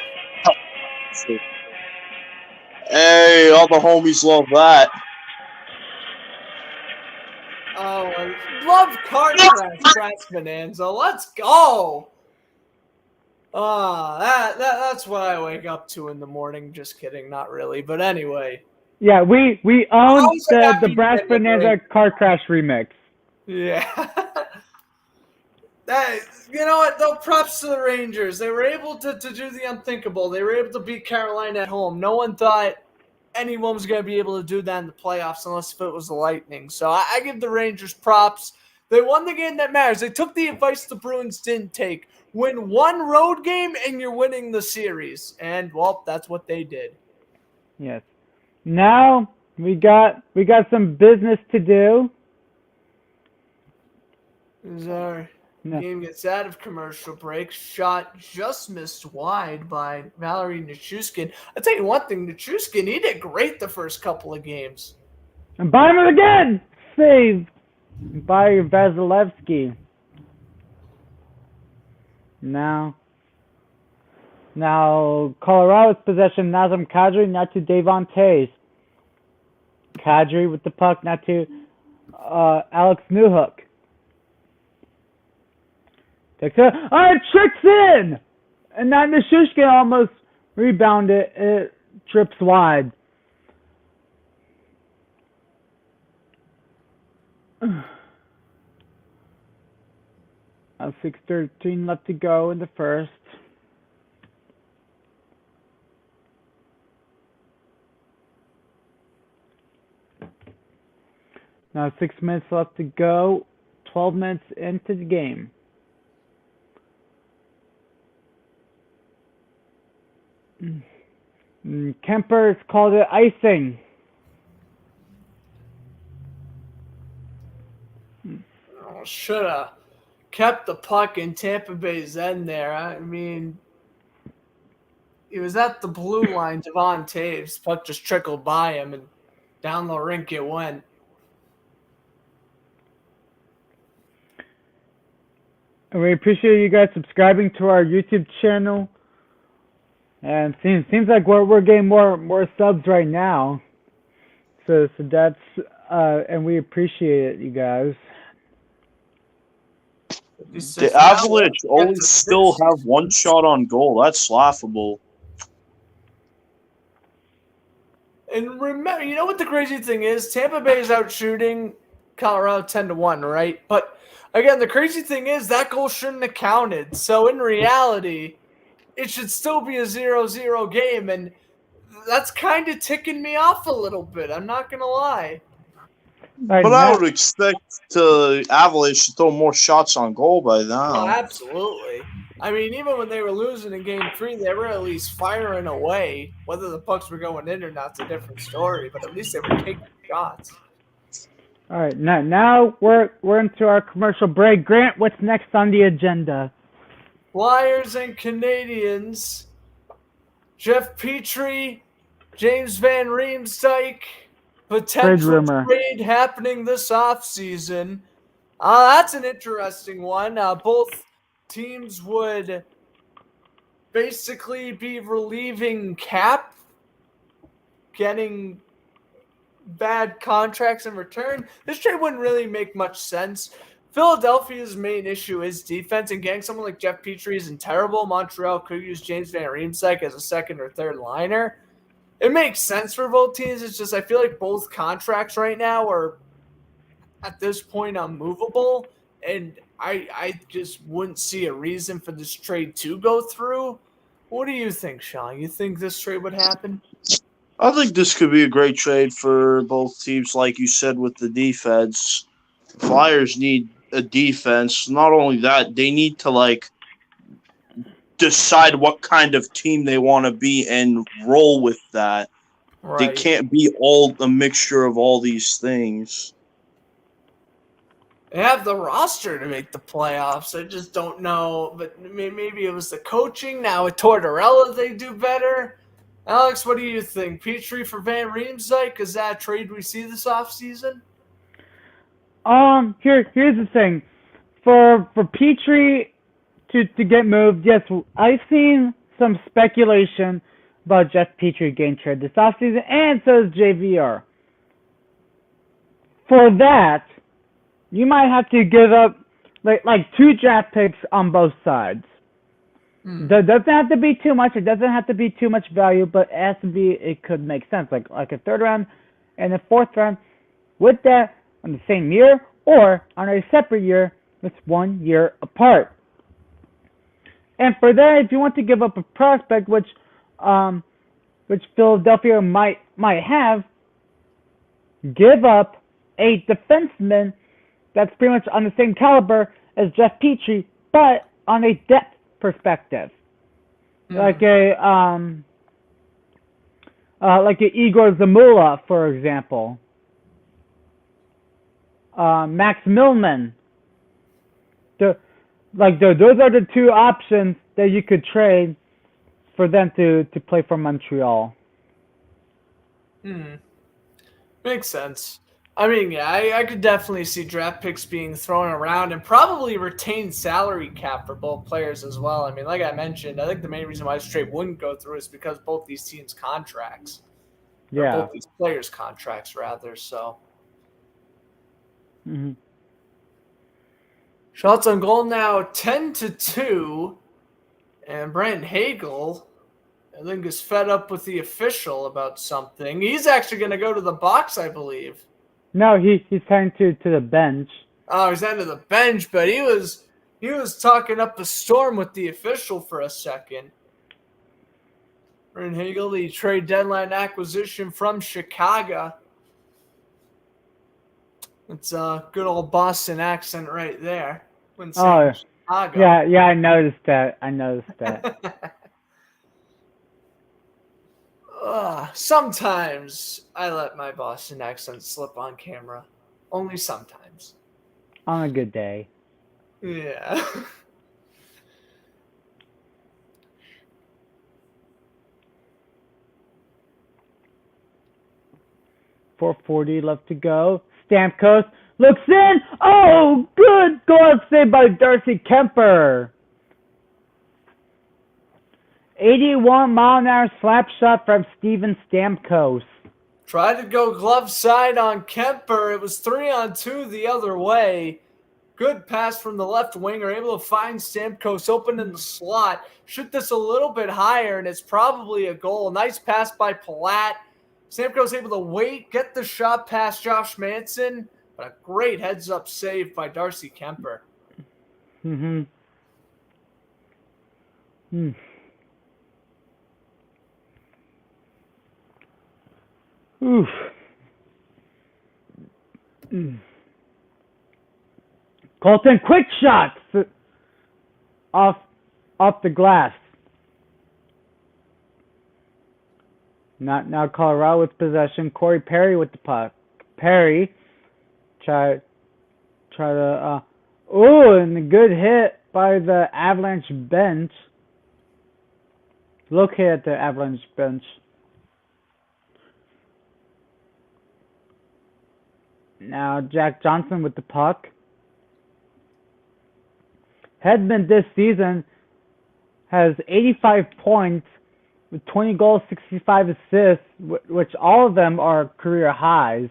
Hey, all the homies love that. oh, I love car crash bonanza. Let's go. That's what I wake up to in the morning. Just kidding, not really. But anyway. Yeah, we own Always a the happy Brass minute, Bonanza right? Car Crash remix. Yeah. You know what, though? Props to the Rangers. They were able to do the unthinkable. They were able to beat Carolina at home. No one thought anyone was going to be able to do that in the playoffs unless if it was the Lightning. So I give the Rangers props. They won the game that matters. They took the advice the Bruins didn't take. Win one road game and you're winning the series. And, well, that's what they did. Yes. Now we got some business to do. As our No. game gets out of commercial break, shot just missed wide by Valerie Nichushkin. I'll tell you one thing, Nichushkin, he did great the first couple of games. And Byron again! Saved by Vasilevsky. Now Colorado's possession, Nazem Kadri, now to Devon Tays. Kadri with the puck, now to Alex Newhook. Takes it. It tricks in! And now Nichushkin almost rebounded. It trips wide. Now 6:13 left to go in the first. Now 6 minutes left to go. 12 minutes into the game. Kemper's called it icing. Should have kept the puck in Tampa Bay's end there. I mean, he was at the blue line, Devon Taves. Puck just trickled by him, and down the rink it went. And we appreciate you guys subscribing to our YouTube channel. And seems like we're getting more subs right now. So that's and we appreciate it, you guys. The Avalanche only still have one shot on goal. That's laughable. And remember, you know what the crazy thing is? Tampa Bay is out shooting Colorado 10-1, right? But again, the crazy thing is that goal shouldn't have counted. So in reality, it should still be a 0-0 game, and that's kind of ticking me off a little bit. I'm not going to lie. Right, But I would expect Avalanche to throw more shots on goal by Oh, now. absolutely. I mean, even when they were losing in Game 3, they were at least firing away. Whether the pucks were going in or not's a different story, but at least they were taking shots. all right, now we're into our commercial break. Grant, what's next on the agenda? Flyers and Canadians. Jeff Petrie, James Van Riemsdyk, potential rumor. trade happening this offseason. That's an interesting one. Both teams would basically be relieving cap, getting bad contracts in return. This trade wouldn't really make much sense. Philadelphia's main issue is defense, and getting someone like Jeff Petrie isn't terrible. Montreal could use James Van Riemsdyk as a second or third liner. It makes sense for both teams. It's just I feel like both contracts right now are at this point unmovable, and I just wouldn't see a reason for this trade to go through. What do you think, Sean? You think this trade would happen? I think this could be a great trade for both teams, like you said, with the defense. Flyers need a defense. Not only that, they need to decide what kind of team they want to be and roll with that. Right. They can't be all a mixture of all these things. They have the roster to make the playoffs. I just don't know. But maybe it was the coaching. Now with Tortorella, they do better. Alex, what do you think? Petrie for Van Riemsdyk? Is that a trade we see this offseason? Here's the thing. For Petrie to get moved, yes, I've seen some speculation about Jeff Petrie getting traded this offseason, and so is JVR. For that, you might have to give up like 2 draft picks on both sides. It doesn't have to be too much. It doesn't have to be too much value, but it has to be. It could make sense, like a 3rd round and a 4th round. With that, on the same year or on a separate year, It's 1 year apart. And for that, if you want to give up a prospect, which Philadelphia might have, give up a defenseman that's pretty much on the same caliber as Jeff Petrie, but on a depth perspective, like a Igor Zamula, for example, Max Millman. Those are the two options that you could trade for them to play for Montreal. Makes sense. I mean, yeah, I could definitely see draft picks being thrown around and probably retained salary cap for both players as well. I mean, like I mentioned, I think the main reason why this trade wouldn't go through is because both these teams' contracts. Or both these players' contracts, rather, so. Mm-hmm. Shots on goal now 10-2. And Brent Hagel, I think, is fed up with the official about something. He's actually going to go to the box, I believe. No, he's heading to the bench. Oh, he's heading to the bench, but he was talking up a storm with the official for a second. Brent Hagel, the trade deadline acquisition from Chicago. It's a good old Boston accent right there. When saying Chicago. Yeah, I noticed that. Sometimes I let my Boston accent slip on camera. Only sometimes. On a good day. Yeah. .440 left to go. Stamkos looks in. Oh, good glove save by Darcy Kemper. 81-mile-an-hour slap shot from Steven Stamkos. Tried to go glove side on Kemper. It was 3-on-2 the other way. Good pass from the left winger. Able to find Stamkos open in the slot. Shoot this a little bit higher, and it's probably a goal. Nice pass by Palat. Stamkos able to wait, get the shot past Josh Manson. But a great heads-up save by Darcy Kemper. Oof. Colton, quick shots off the glass. Now Colorado with possession. Corey Perry with the puck. Perry try to and a good hit by the Avalanche bench. Located at the Avalanche bench. Now Jack Johnson with the puck. Hedman this season has 85 points with 20 goals, 65 assists, which all of them are career highs.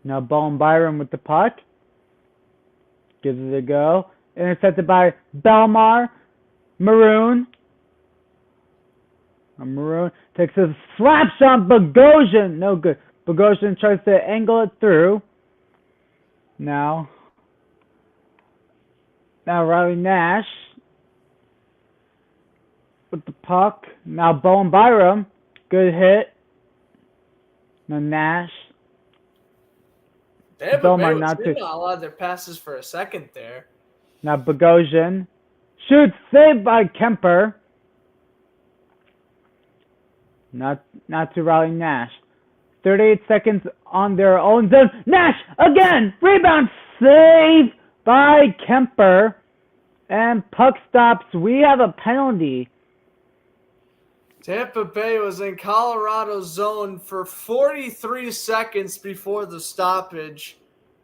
Now Bowen Byram with the puck. Gives it a go. Intercepted by Belmar. Maroon takes a slap shot. Bogosian. No good. Bogosian tries to angle it through. Now Riley Nash with the puck. Now Bowen Byram. Good hit. Now Nash. Tampa Bay was hitting a lot of their passes for a second there. Now Bogosian shoots, saved by Kemper. Not to Riley Nash. 38 seconds on their own zone. Nash again! Rebound save by Kemper. And puck stops. We have a penalty. Tampa Bay was in Colorado's zone for 43 seconds before the stoppage.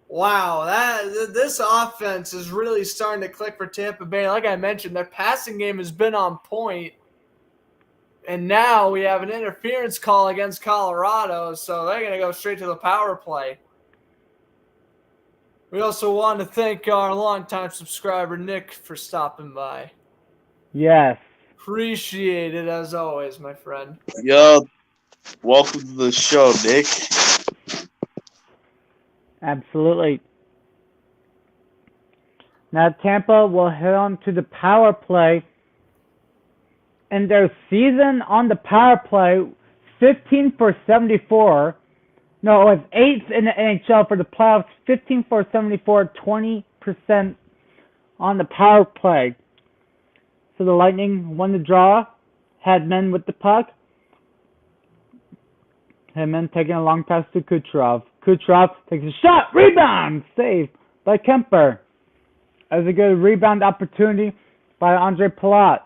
Wow, this offense is really starting to click for Tampa Bay. Like I mentioned, their passing game has been on point. And now we have an interference call against Colorado, so they're going to go straight to the power play. We also want to thank our longtime subscriber, Nick, for stopping by. Yes. Appreciate it, as always, my friend. Yo, welcome to the show, Nick. Absolutely. Now Tampa will head on to the power play. And their season on the power play, 15 for 74. No, it was 8th in the NHL for the playoffs, 15 for 74, 20% on the power play. So the Lightning won the draw, had men with the puck. Hedman taking a long pass to Kucherov. Kucherov takes a shot, rebound, save by Kemper. As a good rebound opportunity by Andre Palat.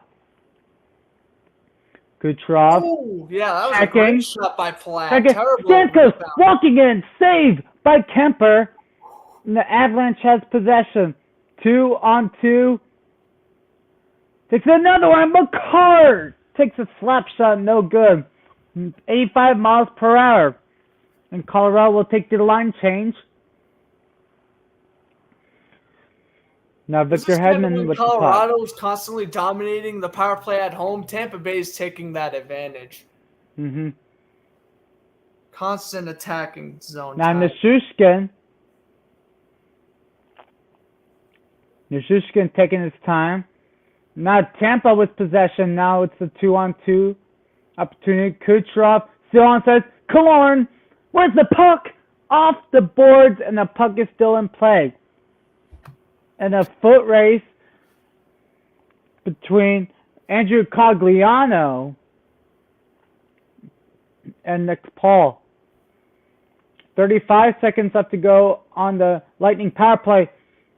Kucherov. Oh, yeah, that was Checking. a great shot by Platt. Second, Terrible. Stamkos rebound. walking in, save by Kemper. And the Avalanche has possession. 2-on-2. Takes another one, McCarr takes a slap shot, no good. 85 miles per hour. And Colorado will take the line change. Now This Victor is kind of Hedman when with the puck. Colorado is constantly dominating the power play at home. Tampa Bay is taking that advantage. Mm-hmm. Constant attacking zone. Now time. Nishushkin taking his time. Now Tampa with possession. Now it's a 2-on-2 opportunity. Kucherov still onside. Killorn, where's the puck? Off the boards, and the puck is still in play. And a foot race between Andrew Cogliano and Nick Paul. 35 seconds left to go on the Lightning power play.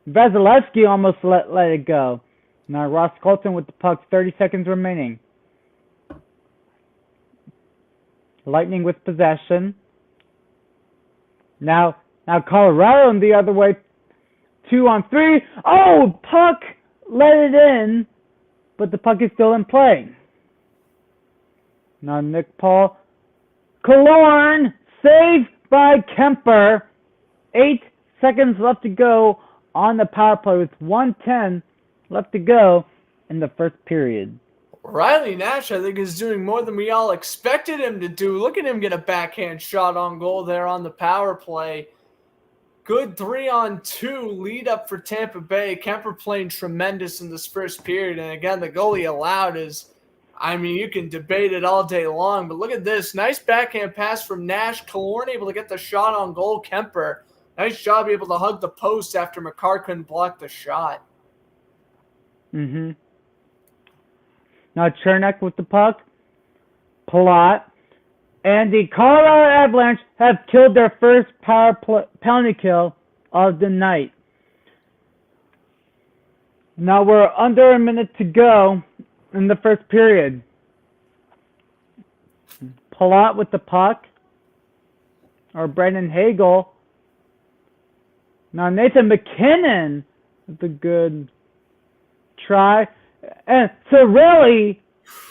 Vasilevsky almost let it go. Now Ross Colton with the puck, 30 seconds remaining. Lightning with possession. Now Colorado in the other way. 2-on-3. Oh, puck let it in, but the puck is still in play. Now Nick Paul. Killorn, saved by Kemper. 8 seconds left to go on the power play with 1:10 left to go in the first period. Riley Nash, I think, is doing more than we all expected him to do. Look at him get a backhand shot on goal there on the power play. Good 3-on-2 lead up for Tampa Bay. Kemper playing tremendous in this first period. And again, the goal he allowed is, I mean, you can debate it all day long, but look at this. Nice backhand pass from Nash. Killorn able to get the shot on goal. Kemper, nice job able to hug the post after McCarr couldn't block the shot. Mm-hmm. Now Chernak with the puck. Palat. And the Colorado Avalanche have killed their first penalty kill of the night. Now we're under a minute to go in the first period. Palat with the puck. Or Brendan Hagel. Now Nathan McKinnon with a good try. And Cirelli,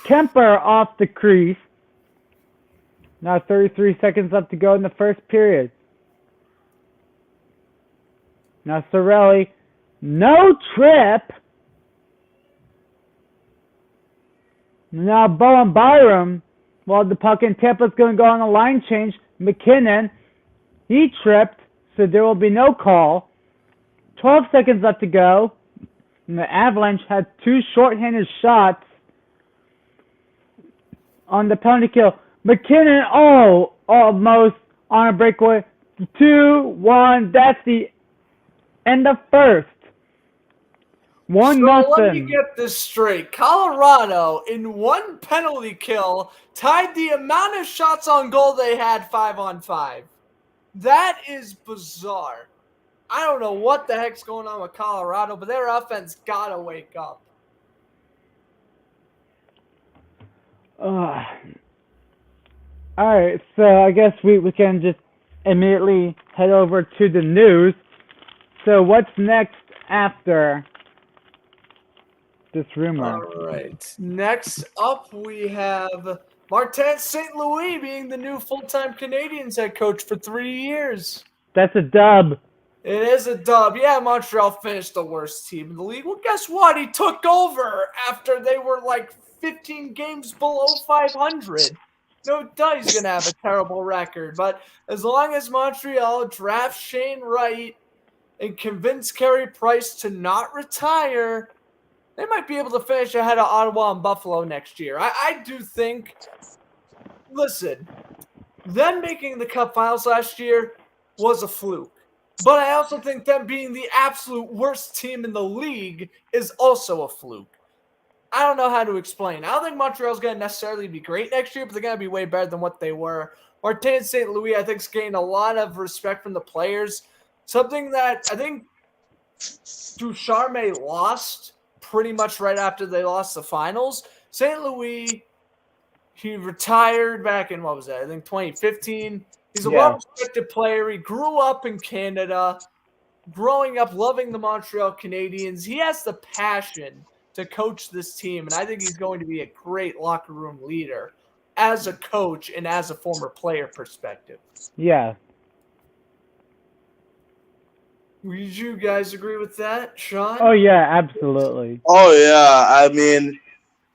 Kemper off the crease. Now 33 seconds left to go in the first period. Now Cirelli, no trip. Now Bowen Byram, while the puck in Tampa's going to go on a line change. McKinnon, he tripped, so there will be no call. 12 seconds left to go. And the Avalanche had 2 shorthanded shots on the penalty kill. McKinnon, almost on a breakaway. 2-1. That's the end of first. 1-0. Let me get this straight. Colorado, in one penalty kill, tied the amount of shots on goal they had 5-on-5. That is bizarre. I don't know what the heck's going on with Colorado, but their offense gotta wake up. All right, so I guess we can just immediately head over to the news. So what's next after this rumor? All right. Next up, we have Martin St. Louis being the new full-time Canadiens head coach for 3 years. That's a dub. It is a dub. Yeah, Montreal finished the worst team in the league. Well, guess what? He took over after they were like 15 games below 500. No doubt he's going to have a terrible record. But as long as Montreal drafts Shane Wright and convince Carey Price to not retire, they might be able to finish ahead of Ottawa and Buffalo next year. I do think, listen, them making the Cup Finals last year was a fluke. But I also think them being the absolute worst team in the league is also a fluke. I don't know how to explain. I don't think Montreal's going to necessarily be great next year, but they're going to be way better than what they were. Martin St. Louis, I think, has gained a lot of respect from the players. Something that I think Ducharme lost pretty much right after they lost the finals. St. Louis, he retired back in, what was that? I think 2015. He's a well-respected player. He grew up in Canada, growing up loving the Montreal Canadiens. He has the passion to coach this team, and I think he's going to be a great locker room leader as a coach and as a former player perspective. Yeah. Would you guys agree with that, Sean? Oh, yeah, absolutely. Oh, yeah. I mean,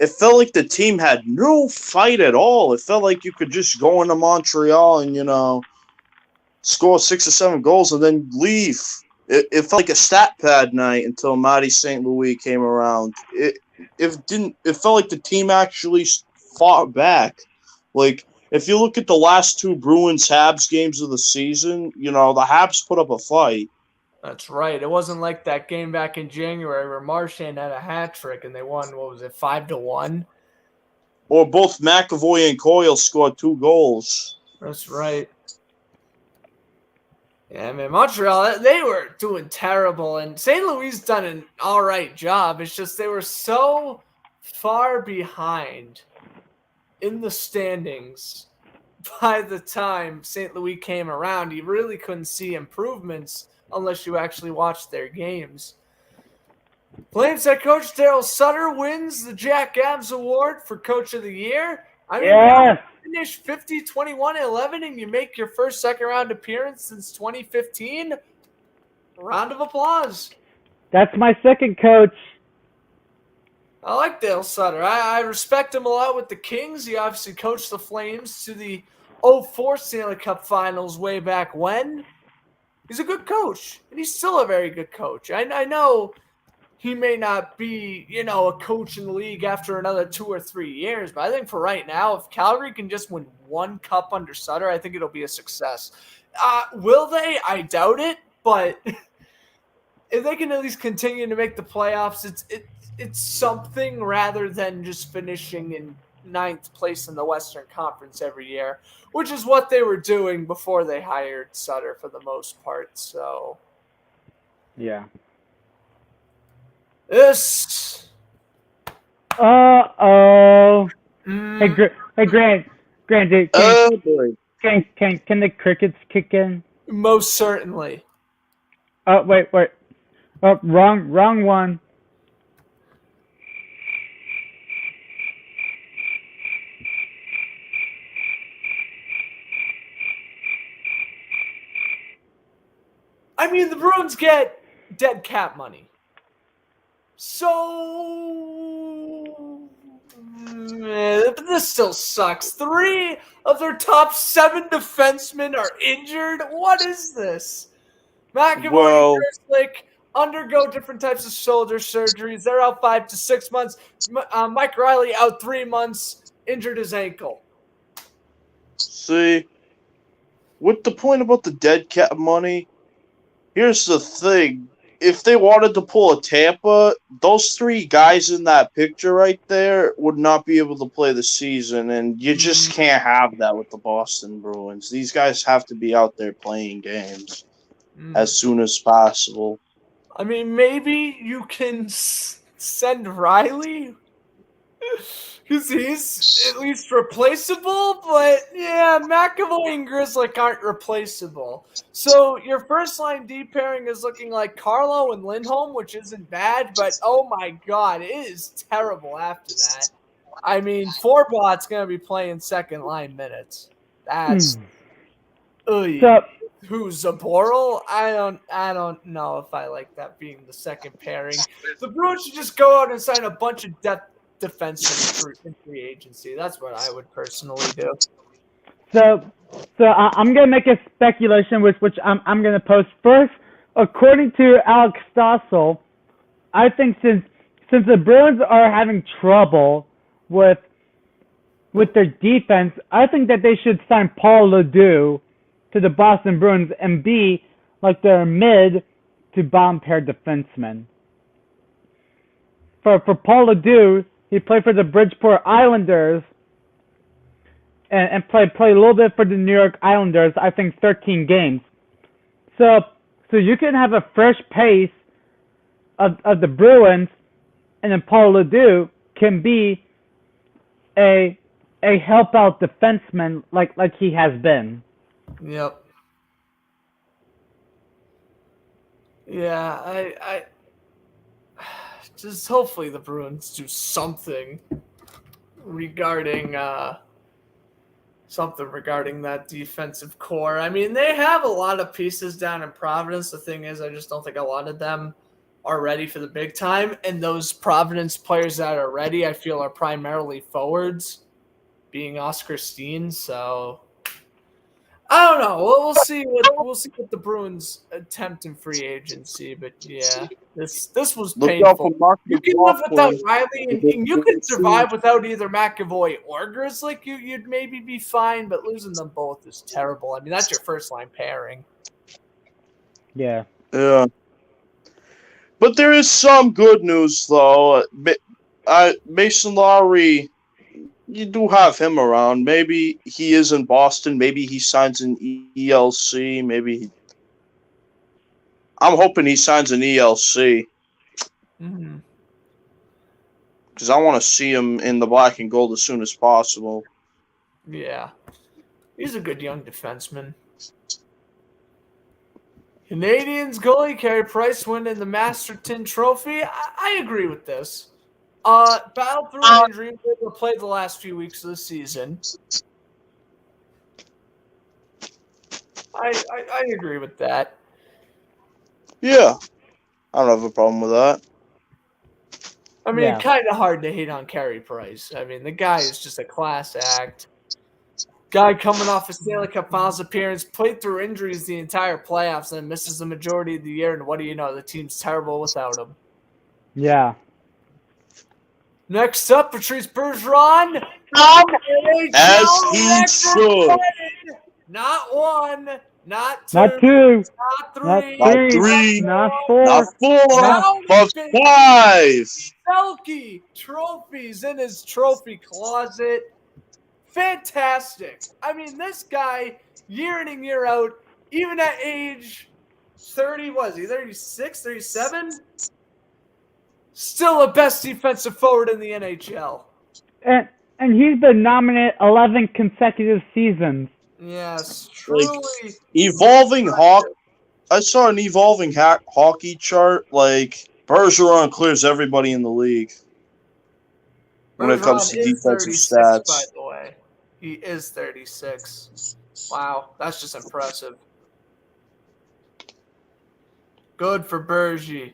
it felt like the team had no fight at all. It felt like you could just go into Montreal and, score 6 or 7 goals and then leave. It felt like a stat pad night until Marty St. Louis came around. It felt like the team actually fought back. Like, if you look at the last 2 Bruins-Habs games of the season, the Habs put up a fight. That's right. It wasn't like that game back in January where Marchand had a hat trick and they won, 5-1? Or both McAvoy and Coyle scored 2 goals. That's right. Yeah, I mean, Montreal, they were doing terrible, and St. Louis done an all right job. It's just they were so far behind in the standings by the time St. Louis came around. You really couldn't see improvements unless you actually watched their games. Flames head coach Daryl Sutter wins the Jack Adams Award for Coach of the Year. I mean, Yes. you finish 50-21-11 and you make your first second-round appearance since 2015. Round of applause. That's my second coach. I like Dale Sutter. I respect him a lot with the Kings. He obviously coached the Flames to the 2004 Stanley Cup Finals way back when. He's a good coach, and he's still a very good coach. I know he may not be, a coach in the league after another 2 or 3 years, but I think for right now, if Calgary can just win 1 cup under Sutter, I think it'll be a success. Will they? I doubt it, but if they can at least continue to make the playoffs, it's something rather than just finishing in 9th place in the Western Conference every year, which is what they were doing before they hired Sutter for the most part. So, Yeah. this. Uh-oh. Hey, Grant, dude, Oh, boy. can the crickets kick in? Most certainly. Oh, wait. Oh, wrong one. I mean, the Bruins get dead cap money. So, this still sucks. 3 of their top 7 defensemen are injured. What is this? McAvoy and Grzelcyk undergo different types of shoulder surgeries. They're out 5 to 6 months. Mike Riley out 3 months, injured his ankle. See, with the point about the dead cap money, here's the thing. If they wanted to pull a Tampa, those 3 guys in that picture right there would not be able to play the season, and you just can't have that with the Boston Bruins. These guys have to be out there playing games as soon as possible. I mean, maybe you can send Riley because he's at least replaceable, but yeah, McAvoy and Grzelcyk aren't replaceable. So your first line D pairing is looking like Carlo and Lindholm, which isn't bad, but oh my god, it is terrible after that. I mean, Forbot's going to be playing second line minutes. That's who's Zaboral? I don't know if I like that being the second pairing. The Bruins should just go out and sign a bunch of depth defensemen in free agency. That's what I would personally do. I'm gonna make a speculation, which I'm gonna post first. According to Alex Stossel, I think since the Bruins are having trouble with their defense, I think that they should sign Paul LeDuc to the Boston Bruins and be like their mid to bottom pair defenseman. For Paul LeDuc, he played for the Bridgeport Islanders and played a little bit for the New York Islanders, I think 13 games. So you can have a fresh pace of the Bruins, and then Paul LeDuc can be a help out defenseman like he has been. Yep. Yeah, I just hopefully the Bruins do something regarding that defensive core. I mean, they have a lot of pieces down in Providence. The thing is, I just don't think a lot of them are ready for the big time. And those Providence players that are ready, I feel, are primarily forwards, being Oscar Steen. So I don't know. We'll see what the Bruins attempt in free agency. But yeah, this was Look out for painful. Mark You can live without McLaughlin. Riley, and you can survive without either McAvoy or Grizzly. You'd maybe be fine, but losing them both is terrible. I mean, that's your first line pairing. Yeah. Yeah. But there is some good news, though. Mason Lowry, you do have him around. Maybe he is in Boston. Maybe he signs an ELC. I'm hoping he signs an ELC Mm-hmm. because I want to see him in the black and gold as soon as possible. Yeah, he's a good young defenseman. Canadians goalie Carey Price winning the Masterton Trophy. I agree with this. Battled through injury, but played the last few weeks of the season. I agree with that. Yeah, I don't have a problem with that. I mean, Yeah. kind of hard to hate on Carey Price. I mean, the guy is just a class act. Guy coming off a Stanley Cup Finals appearance, played through injuries the entire playoffs, and misses the majority of the year. And what do you know? The team's terrible without him. Yeah. Next up, Patrice Bergeron. As he should. Not one, not two, Not two. not three, Not three, Not four. Not four, Now but he's 5. Selke trophies in his trophy closet. Fantastic. I mean, this guy, year in and year out, even at age 30, was he 36, 37? Still the best defensive forward in the NHL. And he's been nominated 11 consecutive seasons. Yes, truly. Evolving I saw an evolving hockey chart. Like Bergeron clears everybody in the league when it comes to Bergeron is defensive 36, stats. by the way. He is 36. Wow, that's just impressive. Good for Bergie.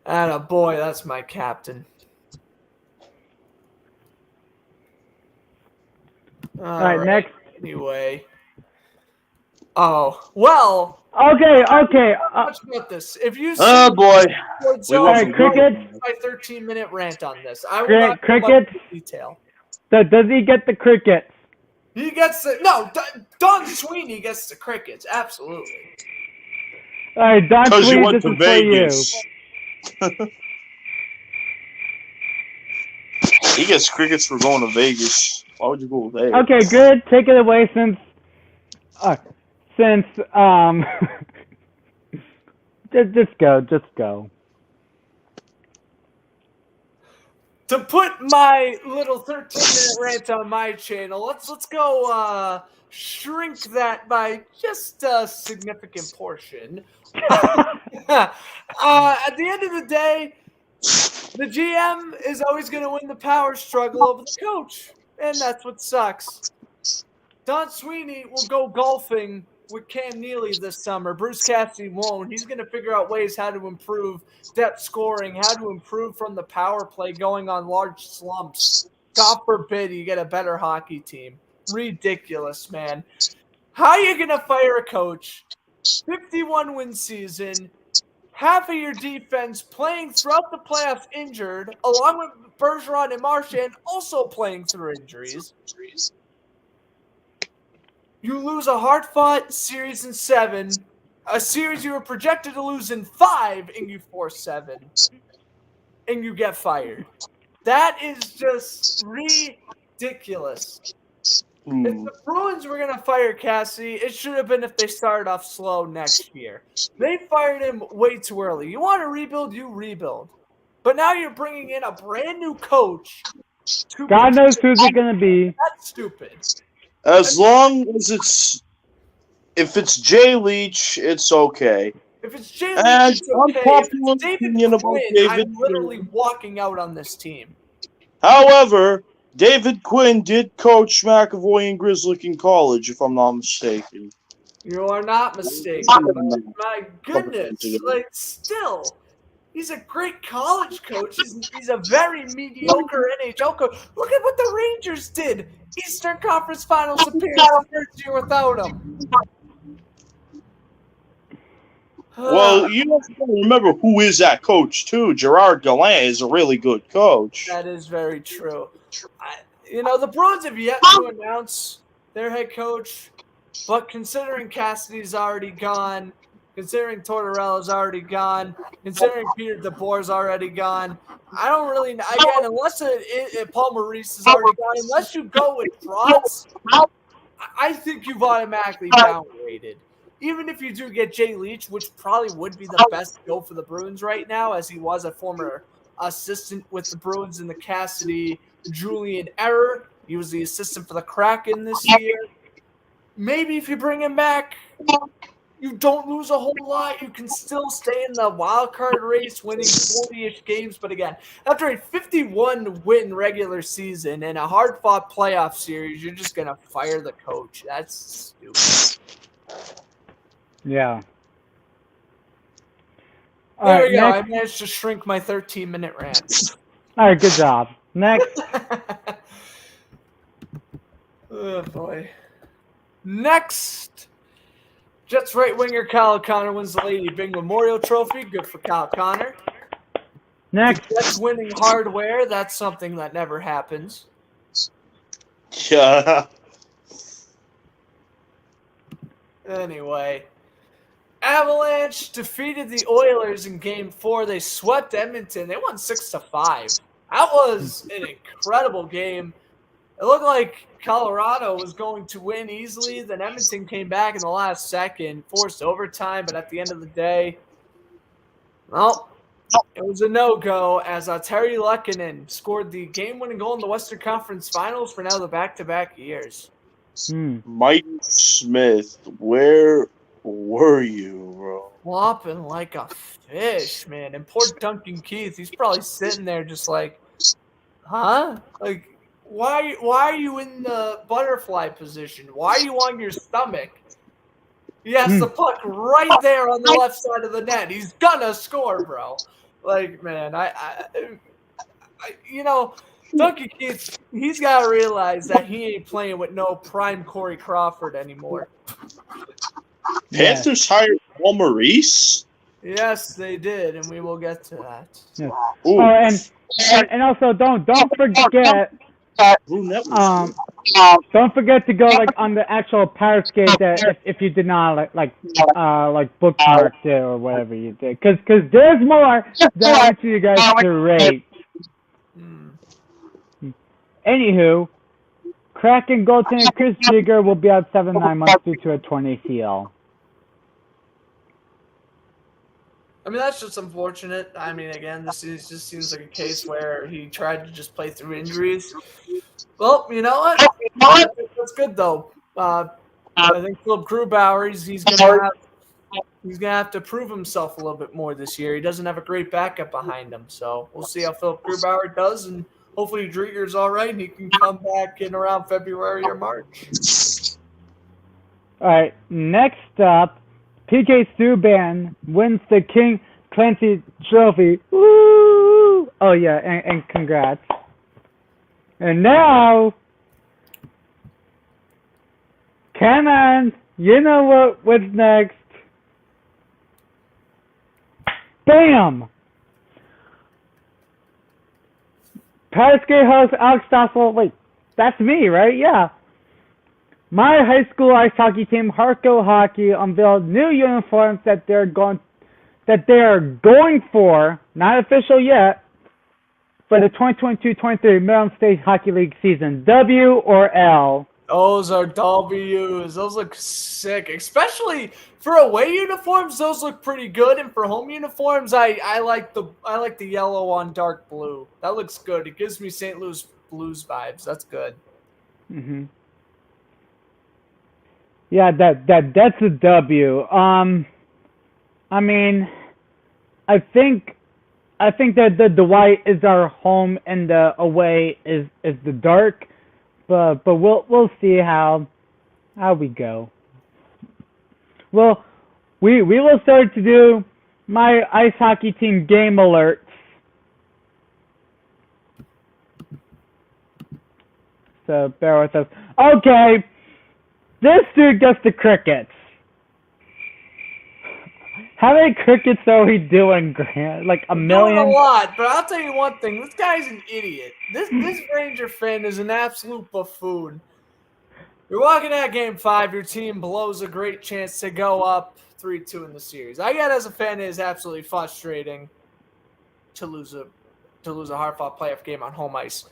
And boy, that's my captain. All right, next. Anyway. Oh, well. Okay. Much about this. If you Oh boy. Sports We Zone, want All right, Crickets. my 13-minute rant on this. I will not go Crickets. into detail. Does he get the crickets? He gets the Don Sweeney gets the crickets. Absolutely. All right, Don Because you Sweeney, went this to is for you. Vegas. He gets crickets for going to Vegas. Why would you go with Vegas? Okay, good. Take it away since just go. To put my little 13-minute rant on my channel, let's go shrink that by just a significant portion. At the end of the day, the GM is always going to win the power struggle over the coach, and that's what sucks. Don Sweeney will go golfing with Cam Neely this summer. Bruce Cassidy won't. He's going to figure out ways how to improve depth scoring, how to improve from the power play going on large slumps. God forbid you get a better hockey team. ridiculous, man. How are you going to fire a coach, 51-win season, half of your defense playing throughout the playoffs injured, along with Bergeron and Marchand also playing through injuries? You lose a hard-fought series in 7, a series you were projected to lose in 5, and you force 7, and you get fired. That is just ridiculous. If the Bruins were going to fire Cassidy, it should have been if they started off slow next year. They fired him way too early. You want to rebuild, you rebuild. But now you're bringing in a brand new coach. God knows who's it going to be. That's stupid. As long as if it's Jay Leach, it's okay. If it's Jay And Leach, it's okay. If unpopular it's David opinion about Quinn, David I'm literally walking out on this team. However, David Quinn did coach McAvoy and Grizzlick in college, if I'm not mistaken. You are not mistaken. My goodness. Like, still, he's a great college coach. He's a very mediocre NHL coach. Look at what the Rangers did. Eastern Conference Finals appearance the first year without him. Well, you have to remember who is that coach, too. Gerard Gallant is a really good coach. That is very true. The Bruins have yet to announce their head coach, but considering Cassidy's already gone, considering Tortorella's already gone, considering Peter DeBoer's already gone, I don't really – again, unless Paul Maurice is already gone, unless you go with Trotz, I think you've automatically downgraded. Even if you do get Jay Leach, which probably would be the best go for the Bruins right now, as he was a former assistant with the Bruins in the Cassidy-Julian era. He was the assistant for the Kraken this year. Maybe if you bring him back, you don't lose a whole lot. You can still stay in the wild card race, winning 40-ish games. But again, after a 51-win regular season and a hard-fought playoff series, you're just going to fire the coach. That's stupid. Yeah. There we go. Next. I managed to shrink my 13-minute rant. All right, good job. Next. Oh, boy. Next, Jets right winger Kyle Connor wins the Lady Byng Memorial Trophy. Good for Kyle Connor. Next. Jets winning hardware. That's something that never happens. Yeah. Anyway, Avalanche defeated the Oilers in Game 4. They swept Edmonton. They won 6-5. That was an incredible game. It looked like Colorado was going to win easily. Then Edmonton came back in the last second, forced overtime. But at the end of the day, well, it was a no-go as Terry Lehkonen scored the game-winning goal in the Western Conference Finals for now the back-to-back years. Mike Smith, where were you, bro? Flopping like a fish, man. And poor Duncan Keith, he's probably sitting there just like, huh? Like, why are you in the butterfly position? Why are you on your stomach? He has the puck right there on the left side of the net. He's gonna score, bro. Like, man, Duncan Keith, he's got to realize that he ain't playing with no prime Corey Crawford anymore. Panthers hired Paul Maurice? Yes, they did, and we will get to that. Yeah. Oh, and also don't forget. Don't forget to go on the actual Powerskate that if you did not like bookmark it or whatever you did, because there's more that I want you guys to rate. Anywho, Kraken goaltender Chris Jigger will be out 7-9 months due to a torn ACL. I mean, that's just unfortunate. I mean, again, just seems like a case where he tried to just play through injuries. Well, you know what? That's good though. I think Philip Grubauer, he's gonna have to prove himself a little bit more this year. He doesn't have a great backup behind him, so we'll see how Philip Grubauer does, and hopefully Drieger's all right and he can come back in around February or March. All right, next up, PK Subban wins the King Clancy Trophy. Woo! Oh yeah, and congrats. And now Come on. You know what's next. Bam! Powder skate host Alex Stossel. Wait, that's me, right? Yeah. My high school ice hockey team, Harco Hockey, unveiled new uniforms that they are going for, not official yet, for the 2022-23 Maryland State Hockey League season. W or L? Those are W's. Those look sick, especially for away uniforms. Those look pretty good, and for home uniforms, I like the yellow on dark blue. That looks good. It gives me St. Louis Blues vibes. That's good. Mhm. Yeah, that's a W. I mean, I think that the white is our home and the away is the dark. But we'll see how we go. Well, we will start to do my ice hockey team game alerts. So bear with us. Okay, this dude gets the crickets. How many crickets are we doing, Grant? Like a million? Doing a lot, but I'll tell you one thing. This guy's an idiot. This Ranger fan is an absolute buffoon. You're walking out Game 5, your team blows a great chance to go up 3-2 in the series. I get as a fan it is absolutely frustrating to lose a hard-fought playoff game on home ice.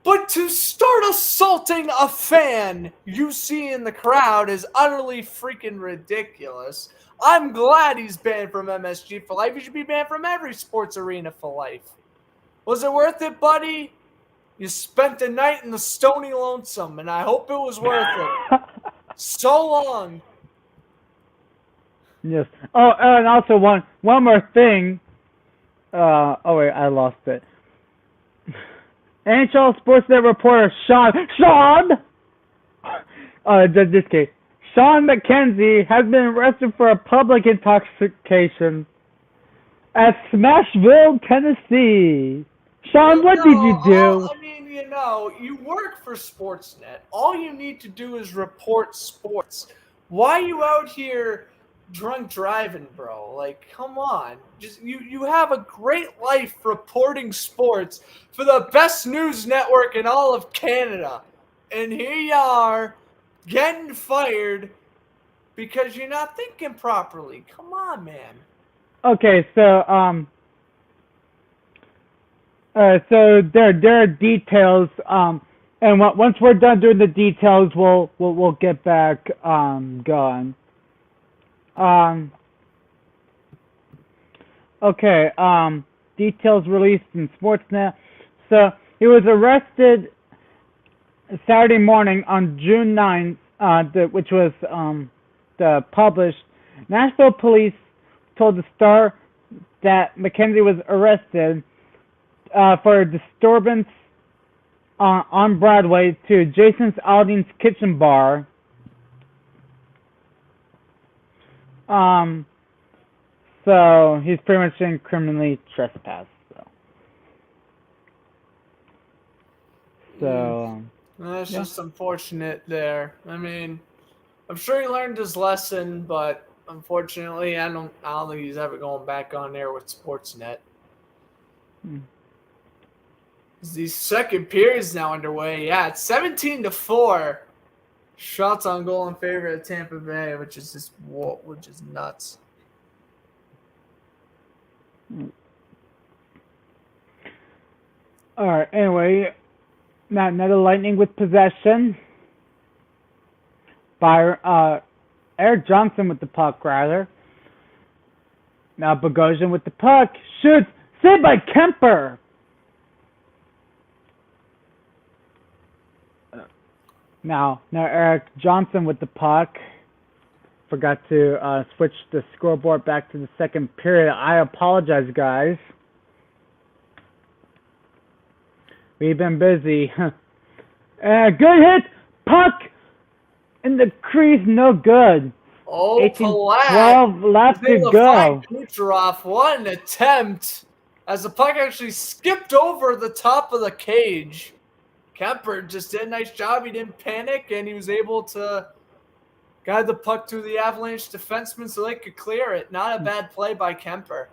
But to start assaulting a fan you see in the crowd is utterly freaking ridiculous. I'm glad he's banned from MSG for life. He should be banned from every sports arena for life. Was it worth it, buddy? You spent a night in the Stony Lonesome, and I hope it was worth it. So long. Yes. Oh, and also one more thing. Oh wait, I lost it. NHL Sportsnet reporter Sean. Just kidding. Sean McKenzie has been arrested for a public intoxication at Smashville, Tennessee. Sean, what did you do? I mean, you work for Sportsnet. All you need to do is report sports. Why are you out here drunk driving, bro? Like, come on. Just you have a great life reporting sports for the best news network in all of Canada. And here you are getting fired because you're not thinking properly. Come on, man. Okay, so so there are details. And once we're done doing the details, we'll get back going. Okay. Details released in Sportsnet. So he was arrested Saturday morning on June 9th, which was published. Nashville police told the Star that McKenzie was arrested for a disturbance on Broadway to Jason's Aldine's Kitchen Bar. So he's pretty much in criminally trespassed. So That's just unfortunate there. I mean, I'm sure he learned his lesson, but unfortunately, I don't think he's ever going back on there with Sportsnet. The second period is now underway. Yeah, it's 17-4. Shots on goal in favor of Tampa Bay, which is nuts. All right. Anyway, now the Lightning with possession. By Eric Johnson with the puck, rather. Now Bogosian with the puck. Shoots. Saved by Kemper. Now Eric Johnson with the puck. Forgot to switch the scoreboard back to the second period. I apologize, guys. We've been busy. Good hit. Puck in the crease. No good. Oh, 12 left to go. Kucherov, what an attempt. As the puck actually skipped over the top of the cage. Kemper just did a nice job. He didn't panic, and he was able to Guided the puck to the Avalanche defenseman so they could clear it. Not a bad play by Kemper.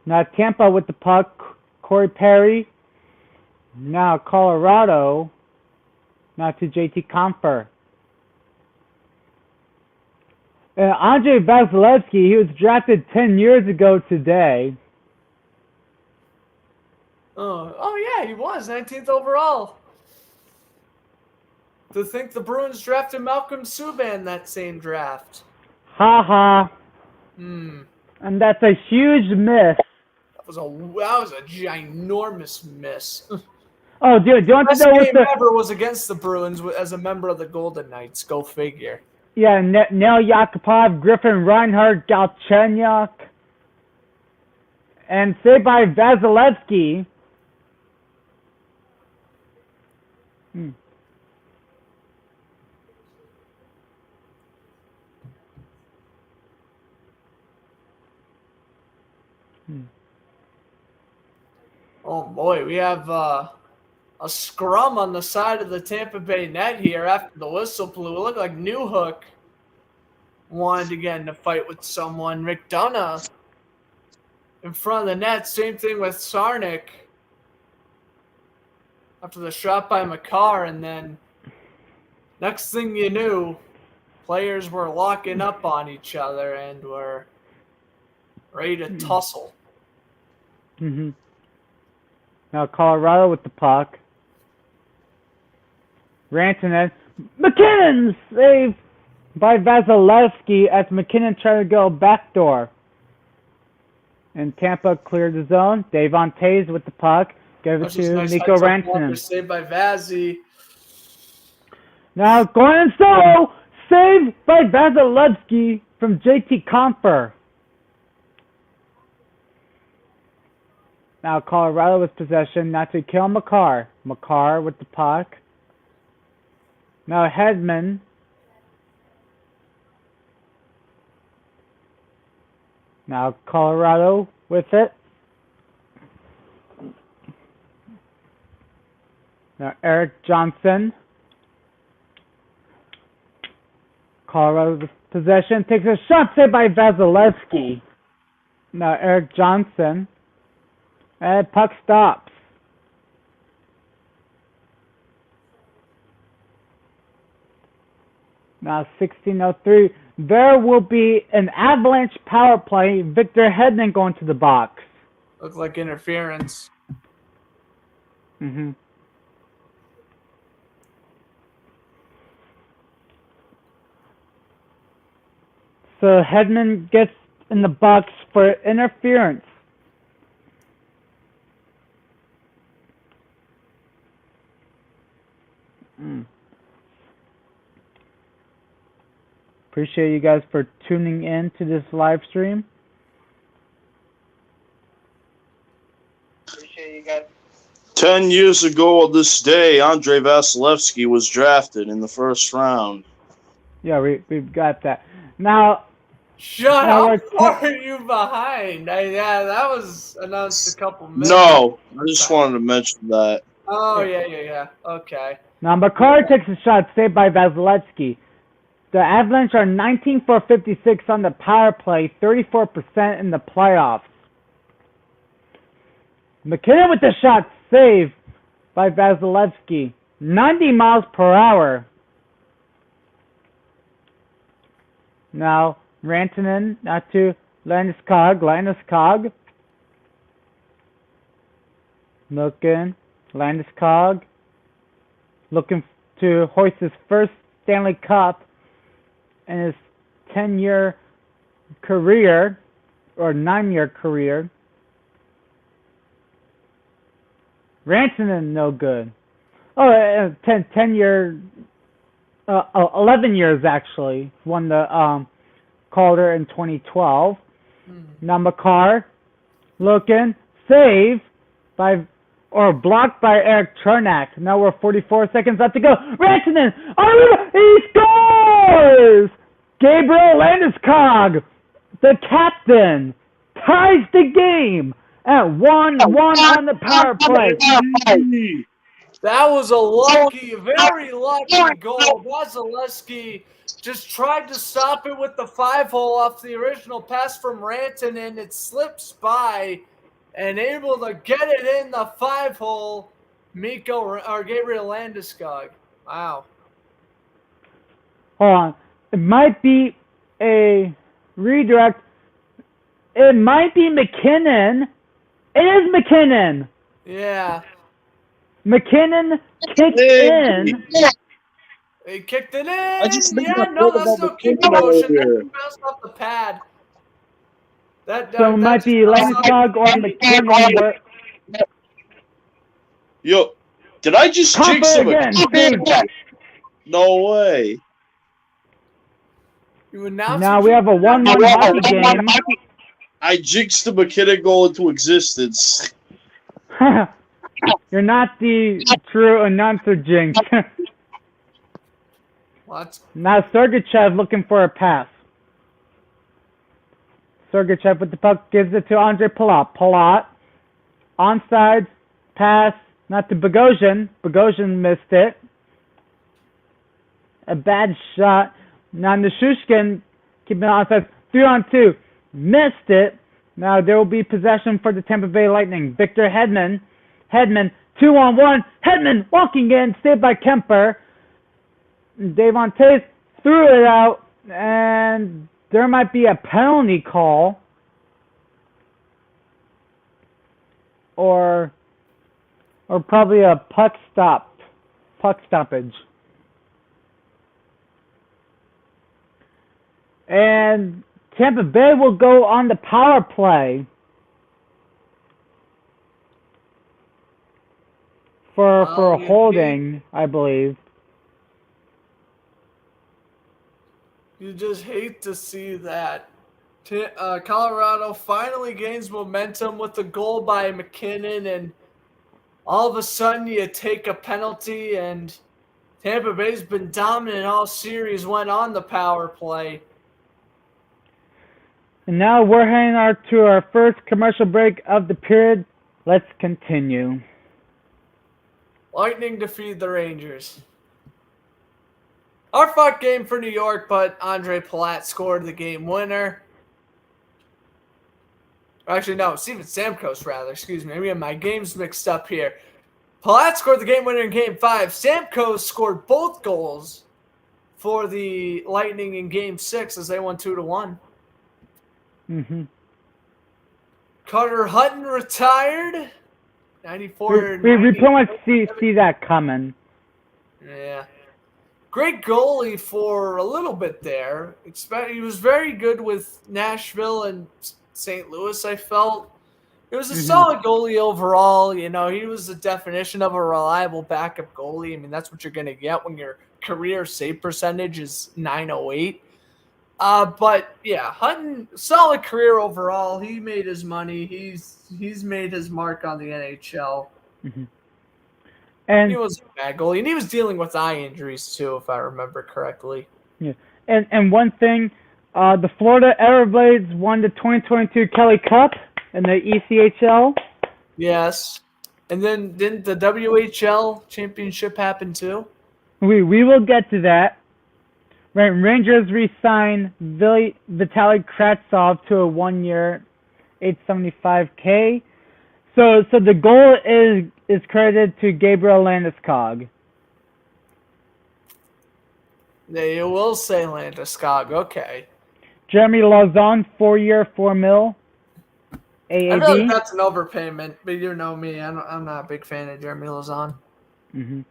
Now Tampa with the puck, Corey Perry. Now Colorado. Now to JT Compher. Andrei Vasilevsky, he was drafted 10 years ago today. Oh yeah, he was 19th overall. To think the Bruins drafted Malcolm Subban that same draft. Ha ha. Hmm. And that's a huge miss. That was a ginormous miss. Oh, do you want to Best know what game the... ever was against the Bruins as a member of the Golden Knights. Go figure. Yeah, Neil Yakupov, Griffin Reinhardt, Galchenyuk. And saved by Vasilevsky. Oh boy, we have a scrum on the side of the Tampa Bay net here after the whistle blew. It looked like Newhook wanted to get in a fight with someone. McDonough in front of the net. Same thing with Sarnik after the shot by Makar. And then next thing you knew, players were locking up on each other and were ready to tussle. Mm-hmm. Now Colorado with the puck. Rantanen. McKinnon saved by Vasilevsky as McKinnon tried to go backdoor. And Tampa cleared the zone. Davon Tays with the puck. Gave it to Nico Rantanen. Saved by Vazzy. Now going in solo. Saved by Vasilevsky from JT Compher. Now Colorado with possession, not to kill Makar. Makar with the puck. Now Hedman. Now Colorado with it. Now Eric Johnson. Colorado with possession, takes a shot saved by Vasilevsky. Now Eric Johnson. And puck stops. Now 16:03. There will be an Avalanche power play. Victor Hedman going to the box. Looked like interference. Mm-hmm. So Hedman gets in the box for interference. Appreciate you guys for tuning in to this live stream. 10 years ago on this day, Andrei Vasilevsky was drafted in the first round. Yeah, we've got that. Now, Shut now up! How are you behind? Yeah, that was announced a couple minutes. No, I just wanted to mention that. Oh yeah. Okay. Now Makar takes a shot saved by Vasilevsky. The Avalanche are 19 for 56 on the power play, 34% in the playoffs. McKinnon with the shot saved by Vasilevsky. 90 miles per hour. Now Rantanen, not to Landeskog. Landeskog. Looking. Landeskog. Looking to hoist his first Stanley Cup in his 10-year career, or 9-year career. Rantanen, no good. 10 year, 11 years actually. Won the Calder in 2012. Now Makar, looking, save by, or blocked by Eric Chernak. Now we're 44 seconds left to go. Rantanen, he scores! Gabriel Landeskog, the captain, ties the game at 1-1 on the power play. That was a lucky, very lucky goal. Vasilevsky just tried to stop it with the 5-hole off the original pass from Rantanen. It slips by and able to get it in the 5-hole. Gabriel Landeskog. Wow. Hold on. It might be a redirect. It might be McKinnon. It is McKinnon. Yeah. McKinnon kicked in. He kicked it in. just think Yeah, that's no, what that's about no kick McKinnon motion. over That here. thing bounced off the pad. So it might be Landeskog or McKinnon. Yo, did I just jinx Tampa him? again. Save. No way. Now we have a 1-1 hockey game. I jinxed the McKinnon goal into existence. You're not the true announcer, Jinx. What? Now Sergachev looking for a pass. Sergachev with the puck gives it to Andre Palat. Palat, onside, pass, not to Bogosian. Bogosian missed it. A bad shot. Now Nishushkin keeping it onside. 3-on-2. Missed it. Now there will be possession for the Tampa Bay Lightning. Victor Hedman. Hedman, 2-on-1. Hedman walking in, saved by Kemper. Davon Tays threw it out, and there might be a penalty call. Or probably a puck stoppage. And Tampa Bay will go on the power play for holding, I believe. You just hate to see that. Colorado finally gains momentum with the goal by McKinnon, and all of a sudden you take a penalty, and Tampa Bay's been dominant all series, went on the power play. And now we're heading to our first commercial break of the period. Let's continue. Lightning defeat the Rangers. Hard fought game for New York, but Andre Palat scored the game winner. Actually, no, Steven Stamkos, rather. Excuse me. I have my games mixed up here. Palat scored the game winner in Game 5. Stamkos scored both goals for the Lightning in Game 6 as they won 2-1. Mm-hmm. Carter Hutton retired. 94. We pretty much see that coming. Yeah. Great goalie for a little bit there. He was very good with Nashville and St. Louis, I felt. It was a solid goalie overall. You know, he was the definition of a reliable backup goalie. I mean, that's what you're going to get when your career save percentage is .908. But, yeah, Hutton, solid career overall. He made his money. He's made his mark on the NHL. Mm-hmm. And he was a bad goalie, and he was dealing with eye injuries too, if I remember correctly. Yeah, and one thing, the Florida Everblades won the 2022 Kelly Cup in the ECHL. Yes, and then didn't the WHL championship happen too? We will get to that. Rangers re-signed Vitaly Kravtsov to a 1-year, $875K. So the goal is credited to Gabriel Landeskog. You will say Landeskog, okay. Jeremy Lauzon, 4-year, $4 million. AAB. I feel like that's an overpayment, but you know me, I'm not a big fan of Jeremy Lauzon. Mm-hmm.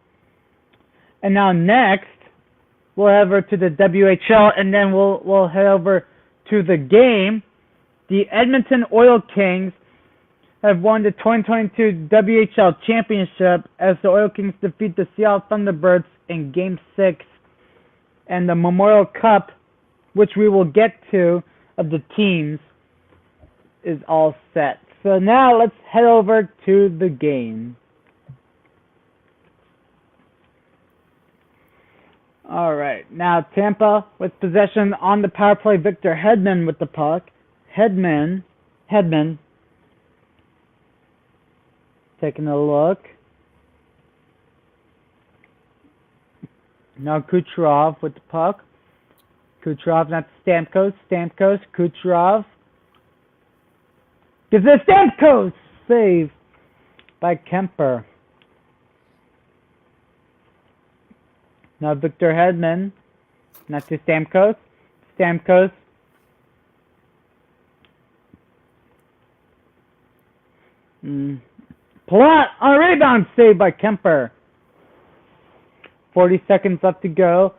And now next, we'll head over to the WHL, and then we'll head over to the game. The Edmonton Oil Kings have won the 2022 WHL Championship as the Oil Kings defeat the Seattle Thunderbirds in Game 6. And the Memorial Cup, which we will get to, of the teams, is all set. So now let's head over to the game. All right, now Tampa with possession on the power play. Victor Hedman with the puck. Hedman. Taking a look. Now Kucherov with the puck. Kucherov, not Stamkos. Stamkos, Kucherov. Gives it Stamkos! Save by Kemper. Now Victor Hedman. Not to Stamkos. Stamkos. Plot on a rebound, saved by Kemper. 40 seconds left to go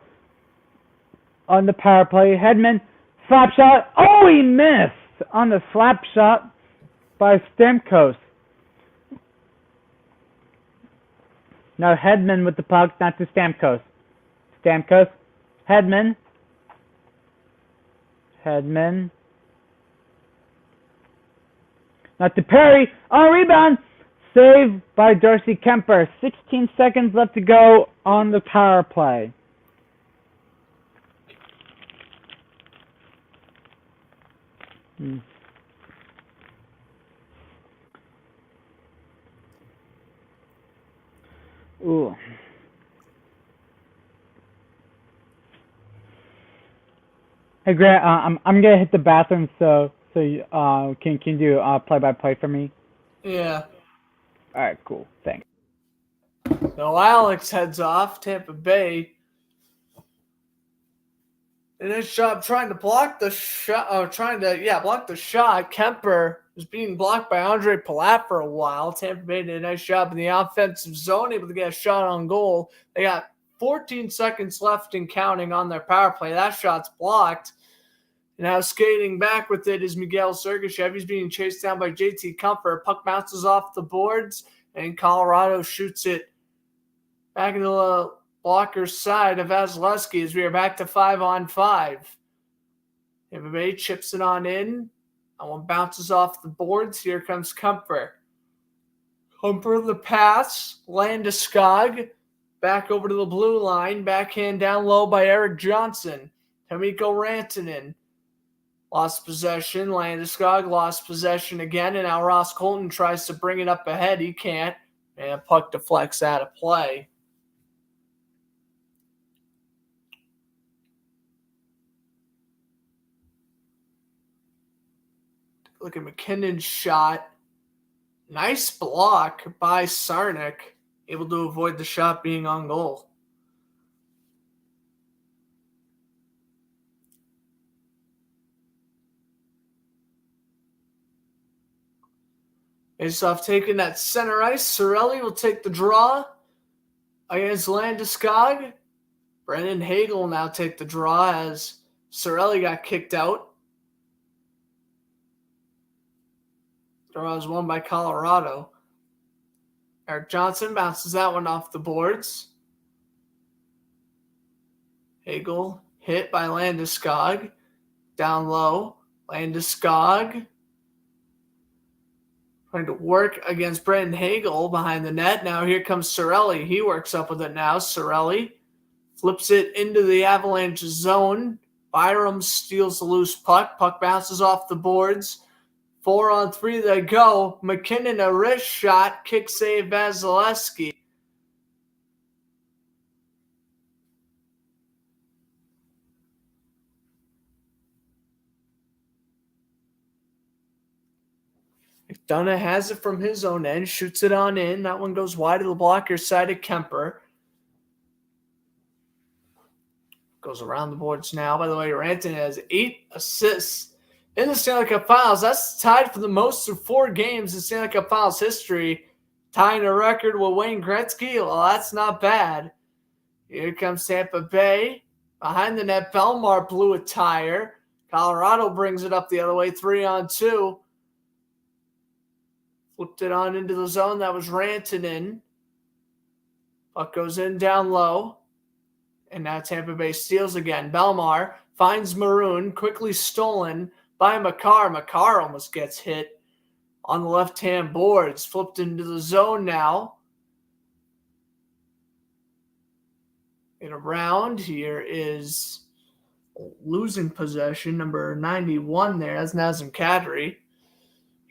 on the power play. Hedman, slap shot. Oh, he missed on the slap shot by Stamkos. Now Hedman with the puck, not to Stamkos. Stamkos, Hedman. Hedman. Not to Perry. On rebound. Saved by Darcy Kemper. 16 seconds left to go on the power play. Ooh. Hey Grant, I'm gonna hit the bathroom, so you can do play-by-play for me? Yeah. All right, cool. Thanks. So Alex heads off, Tampa Bay. And his shot trying to block the shot, block the shot. Kemper was being blocked by Andre Palat for a while. Tampa Bay did a nice job in the offensive zone, able to get a shot on goal. They got 14 seconds left and counting on their power play. That shot's blocked. And now skating back with it is Miguel Sergachev. He's being chased down by JT Comfort. Puck bounces off the boards, and Colorado shoots it back into the blocker's side of Vasilevsky as we are back to 5-on-5. Tampa Bay chips it on in. That one bounces off the boards. Here comes Comfort. Comfort the pass. Landeskog back over to the blue line. Backhand down low by Eric Johnson. Tomiko Rantanen lost possession. Landeskog lost possession again. And now Ross Colton tries to bring it up ahead. He can't. And puck deflects out of play. Look at McKinnon's shot. Nice block by Sarnik. Able to avoid the shot being on goal. Faceoff taken at center ice. Cirelli will take the draw against Landeskog. Brendan Hagel will now take the draw as Cirelli got kicked out. Draw is won by Colorado. Eric Johnson bounces that one off the boards. Hagel hit by Landeskog. Down low. Landeskog trying to work against Brendan Hagel behind the net. Now here comes Cirelli. He works up with it now. Cirelli flips it into the Avalanche zone. Byram steals the loose puck. Puck bounces off the boards. 4-on-3 they go. McKinnon a wrist shot. Kick save Vasilevsky. McDonough has it from his own end. Shoots it on in. That one goes wide to the blocker's side of Kemper. Goes around the boards now. By the way, Rantanen has 8 assists in the Stanley Cup Finals. That's tied for the most through 4 games in Stanley Cup Finals history. Tying a record with Wayne Gretzky. Well, that's not bad. Here comes Tampa Bay. Behind the net, Belmar blew a tire. Colorado brings it up the other way, 3-on-2. Flipped it on into the zone. That was Rantanen. Puck goes in down low. And now Tampa Bay steals again. Belmar finds Maroon. Quickly stolen by Makar. Makar almost gets hit on the left-hand boards. Flipped into the zone now. And around here is losing possession. Number 91 there. That's Nazem Kadri.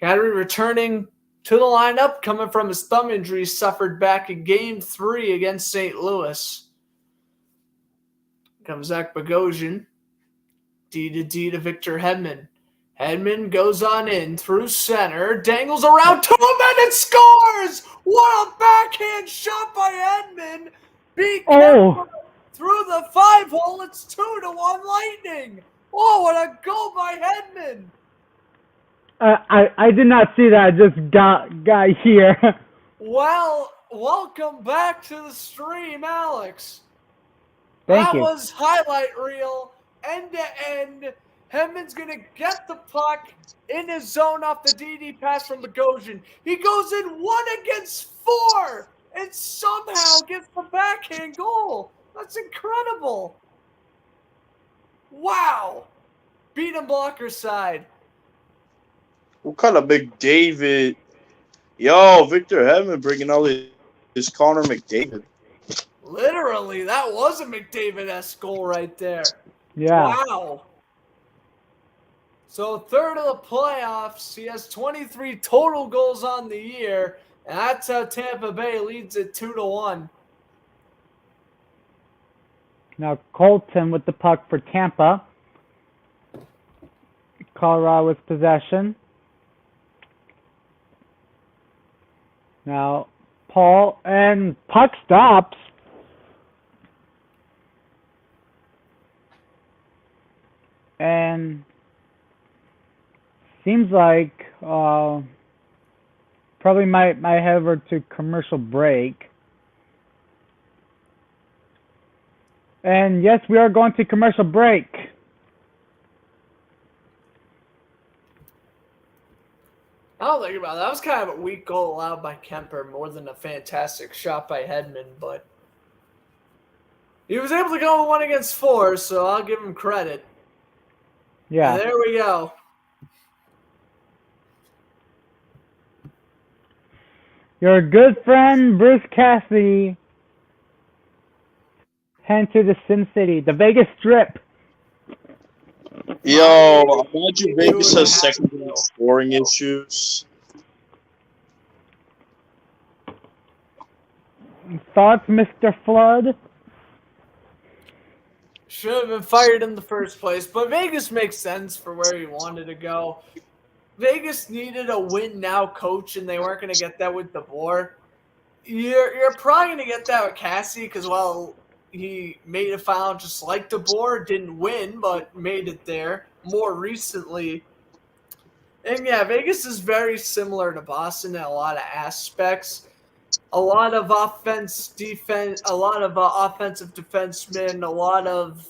Kadri returning to the lineup, coming from his thumb injury suffered back in Game 3 against St. Louis. Comes Zach Bogosian. D to Victor Hedman. Hedman goes on in through center, dangles around 2 minutes, scores! What a backhand shot by Hedman! Beat Kemper through the 5-hole. It's 2-1 Lightning. Oh, what a goal by Hedman! I did not see that. I just got here. Well, welcome back to the stream, Alex. Thank that you. was highlight reel, end to end. Hedman's going to get the puck in his zone off the DD pass from Bogosian. He goes in 1 against 4 and somehow gets the backhand goal. That's incredible. Wow. Beat him blocker side. What kind of McDavid? Yo, Victor Hedman bringing all his Connor McDavid. Literally, that was a McDavid-esque goal right there. Yeah. Wow. So third of the playoffs, he has 23 total goals on the year, and that's how Tampa Bay leads it 2-1. Now Colton with the puck for Tampa. Colorado with possession. Now Paul, and puck stops. And seems like probably might head over to commercial break. And yes, we are going to commercial break. I don't think about it. That was kind of a weak goal allowed by Kemper, more than a fantastic shot by Hedman, but he was able to go 1 against 4, so I'll give him credit. Yeah. And there we go. Your good friend Bruce Cassidy heading to the Sin City, the Vegas Strip. Yo, imagine Vegas has secondary scoring issues. Thoughts, Mr. Flood? Should have been fired in the first place, but Vegas makes sense for where he wanted to go. Vegas needed a win-now coach, and they weren't going to get that with DeBoer. You're probably going to get that with Cassie because, well, he made a final just like DeBoer, didn't win, but made it there more recently. And, yeah, Vegas is very similar to Boston in a lot of aspects. A lot of defense, a lot of offensive defensemen, a lot of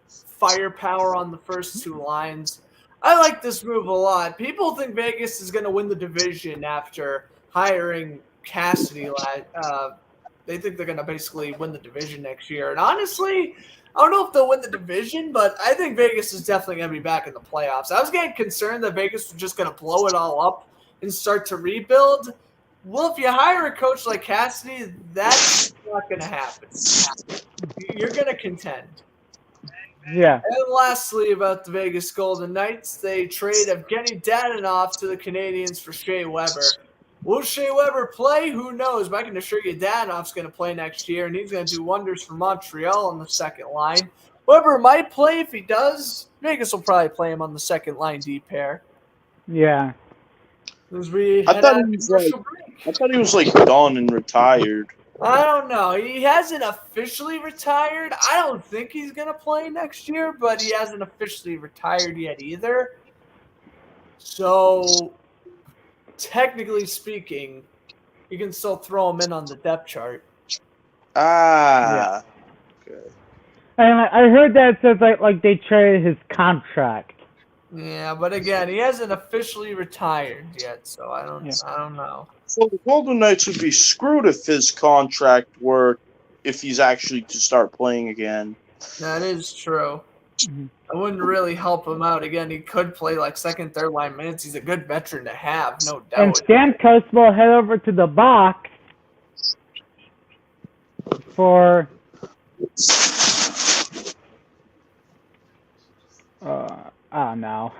firepower on the first 2 lines. I like this move a lot. People think Vegas is going to win the division after hiring Cassidy. They think they're going to basically win the division next year. And honestly, I don't know if they'll win the division, but I think Vegas is definitely going to be back in the playoffs. I was getting concerned that Vegas was just going to blow it all up and start to rebuild. Well, if you hire a coach like Cassidy, that's not going to happen. You're going to contend. Yeah. And lastly, about the Vegas Golden Knights, they trade Evgeny Dadonov to the Canadiens for Shea Weber. Will Shea Weber play? Who knows? But I can assure you Dadonov's going to play next year, and he's going to do wonders for Montreal on the second line. Weber might play. If he does, Vegas will probably play him on the second line D pair. Yeah. As we I head thought out he to was commercial like- break. I thought he was like done and retired. I don't know. He hasn't officially retired. I don't think he's going to play next year, but he hasn't officially retired yet either. So, technically speaking, you can still throw him in on the depth chart. Ah. Okay. And I heard that it says like they traded his contract. Yeah, but again, he hasn't officially retired yet, so I don't know. So the Golden Knights would be screwed if his contract were, if he's actually to start playing again. That is true. Mhm. I wouldn't really help him out. Again, he could play like second, third line minutes. He's a good veteran to have, no doubt. And Stamkos will head over to the box for oh no.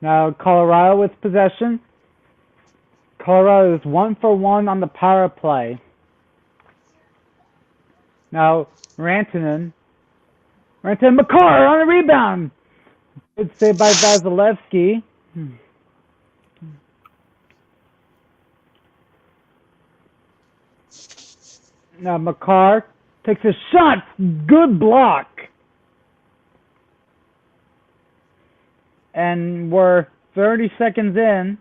Now Colorado with possession. Colorado is 1-for-1 on the power play. Now Rantanen McCarr on a rebound. Good save by Vasilevsky. Now McCarr takes a shot. Good block. And we're 30 seconds in.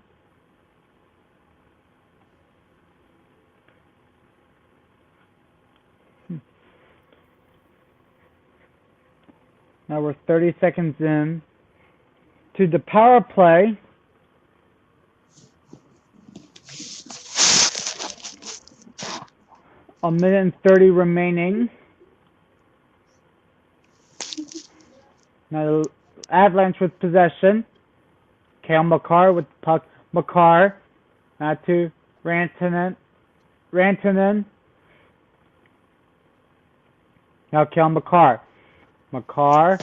Now we're 30 seconds in to the power play. A minute and 30 remaining. Now the Avalanche with possession. Cale Makar with the puck. Makar. Now to Rantanen. Now Cale Makar. Makar.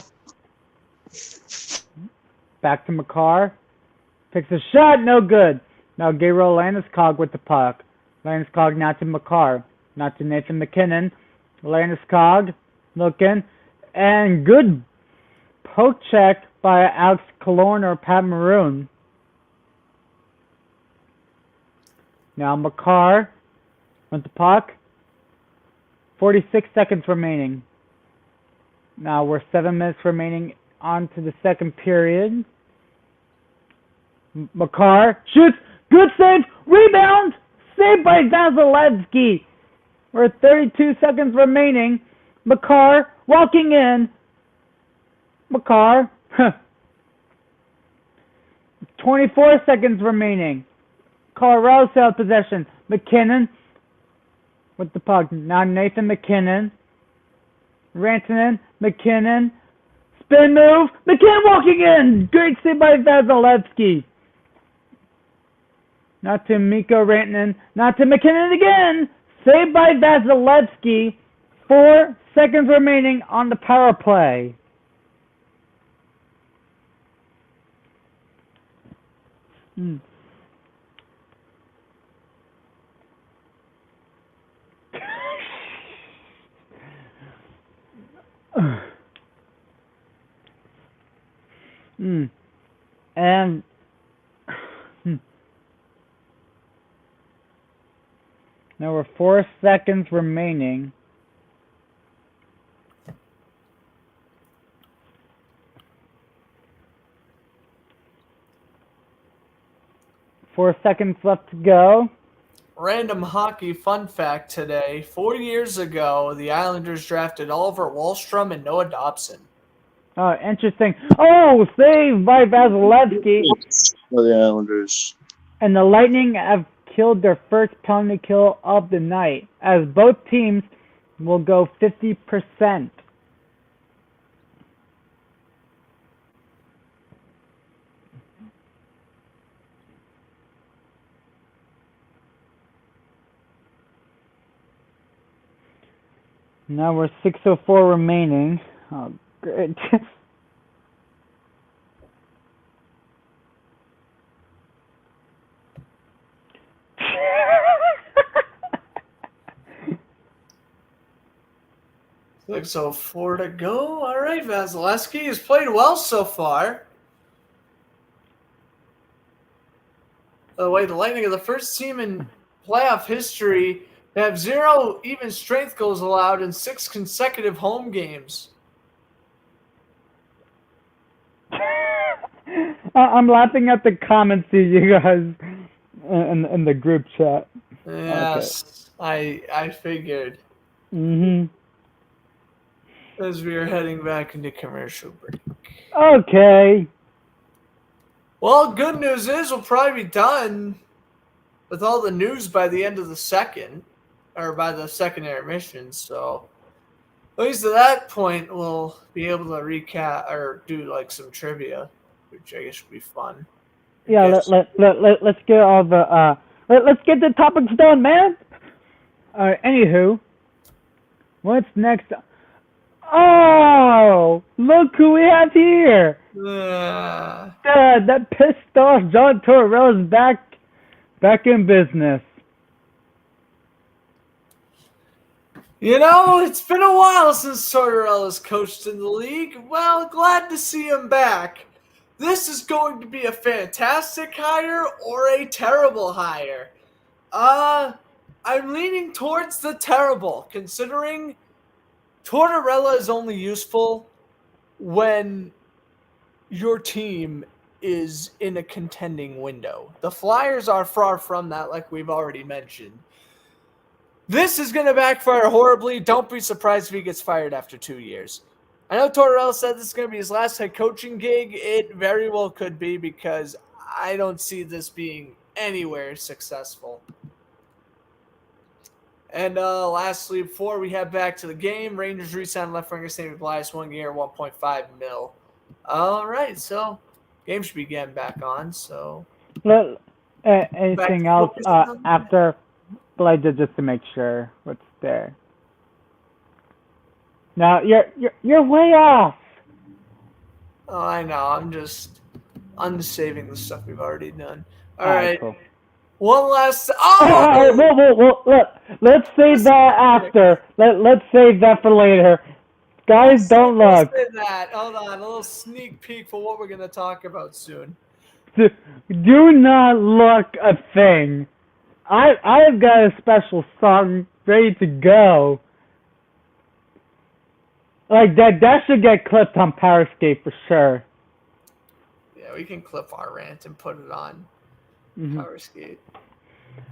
Back to Makar. Takes a shot. No good. Now Gabriel Landeskog with the puck. Landeskog now to Makar. Now to Nathan McKinnon. Landeskog looking. And good poke check by Alex Killorn or Pat Maroon. Now Makar with the puck. 46 seconds remaining. Now we're 7 minutes remaining on to the second period. Makar shoots. Good save. Rebound. Saved by Vasilevsky. We're 32 seconds remaining. Makar walking in. Makar. 24 seconds remaining. Colorado still have possession. McKinnon with the puck. Now Nathan McKinnon. Rantanen. McKinnon. Spin move. McKinnon walking in. Great save by Vasilevsky. Now to Mikko Rantanen. Now to McKinnon again. Saved by Vasilevsky. 4 seconds remaining on the power play. And now we're 4 seconds remaining. Four seconds left to go. Random hockey fun fact today. 4 years ago, the Islanders drafted Oliver Wahlstrom and Noah Dobson. Oh, interesting. Oh, saved by Vasilevsky. For the Islanders. And the Lightning have killed their first penalty kill of the night, as both teams will go 50%. Now we're 6:04 remaining. Oh, great. Looks so 4 to go. All right, Vasilevsky has played well so far. By the way, the Lightning are the first team in playoff history to have 0 even strength goals allowed in 6 consecutive home games. I'm laughing at the comments to you guys in the group chat. Yes, okay. I figured. As we are heading back into commercial break. Okay. Well, good news is we'll probably be done with all the news by the end of the second, or by the second intermission. So at least at that point, we'll be able to recap or do like some trivia, which I guess would be fun. Yeah, let's get all the let's get the topics done, man. Anywho, what's next Oh, look who we have here. Uh, That pissed off John Tortorella's back in business. it's been a while since Tortorella's coached in the league. Well, glad to see him back. This is going to be a fantastic hire or a terrible hire. I'm leaning towards the terrible, considering Tortorella is only useful when your team is in a contending window. The Flyers are far from that, like we've already mentioned. This is going to backfire horribly. Don't be surprised if he gets fired after 2 years. I know Tortorella said this is going to be his last head coaching gig. It very well could be, because I don't see this being anywhere successful. And lastly, before we head back to the game, Rangers re-signed left winger Stanley 1 year, $1.5 million. All right, so game should be getting back on. So Anything else after? But just to make sure what's there. Now you're way off. Oh, I know. I'm just unsaving the stuff we've already done. All All right. cool. One last. Whoa! Look, let's save that after. Let's save that for later. Guys, don't look. Let's say that. Hold on, a little sneak peek for what we're gonna talk about soon. Do not look a thing. I've got a special song ready to go. Like that should get clipped on Powerscape for sure. Yeah, we can clip our rant and put it on Powerscape.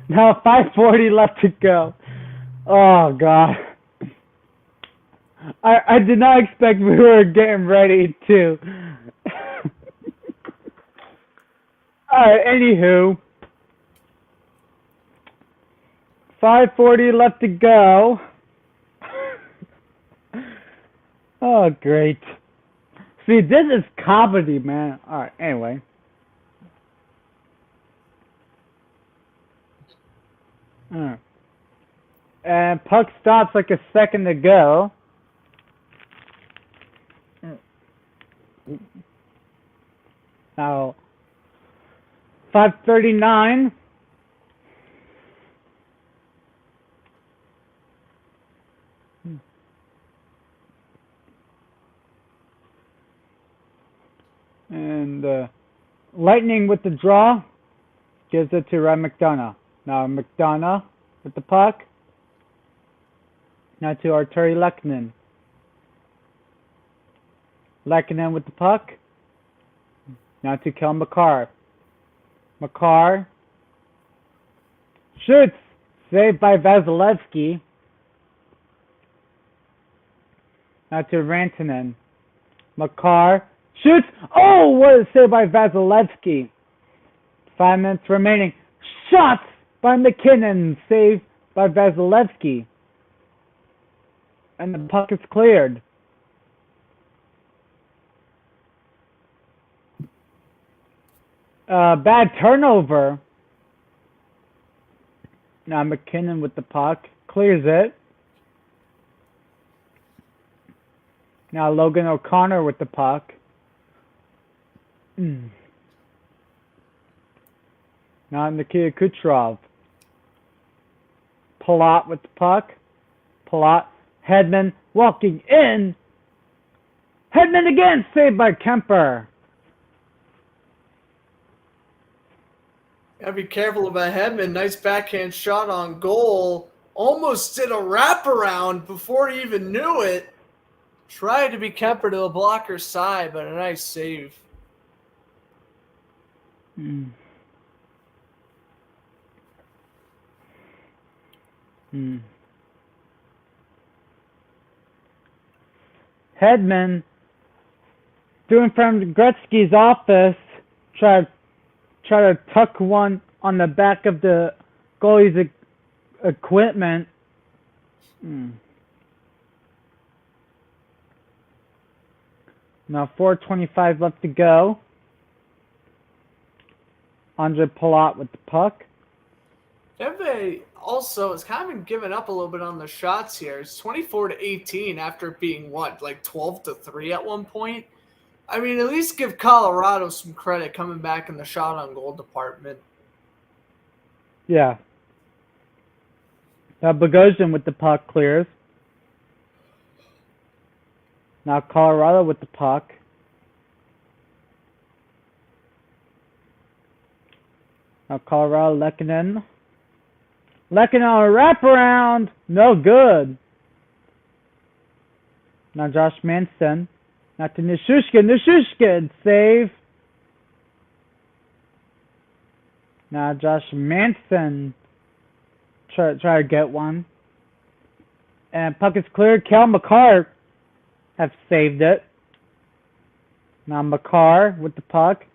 Now 5:40 left to go. Oh god. I did not expect we were getting ready to. Alright, anywho. 5:40 left to go. Oh, great. See, this is comedy, man. Alright, anyway. And puck stops like a second to go. Now, 5:39. And Lightning with the draw gives it to Ryan McDonough. Now McDonough with the puck. Now to Arturi Lehkonen. Lehkonen with the puck. Now to Kel McCarr. McCarr shoots. Saved by Vasilevsky. Now to Rantanen. McCarr shoots. Oh, what a save by Vasilevsky. 5 minutes remaining. Shots by McKinnon. Saved by Vasilevsky. And the puck is cleared. Bad turnover. Now McKinnon with the puck. Clears it. Now Logan O'Connor with the puck. Now Nikita Kucherov. Palat with the puck. Palat. Hedman walking in. Hedman again. Saved by Kemper. Gotta be careful about Hedman. Nice backhand shot on goal. Almost did a wraparound before he even knew it. Tried to be Kemper to the blocker's side, but a nice save. Hedman doing from Gretzky's office. Try to tuck one on the back of the goalie's equipment. Now 4:25 left to go. Andre Palat with the puck. They have a also has kind of been giving up a little bit on the shots here. It's 24-18 after being like 12-3 at one point. I mean, at least give Colorado some credit coming back in the shot on goal department. Yeah. Now Bogosian with the puck clears. Now Colorado with the puck. Now Colorado Lehkonen. Lehkonen on a wraparound. No good. Now Josh Manson. Now to Nishushkin. Nishushkin save. Now Josh Manson try to get one. And puck is cleared. Cal McCarr have saved it. Now McCarr with the puck.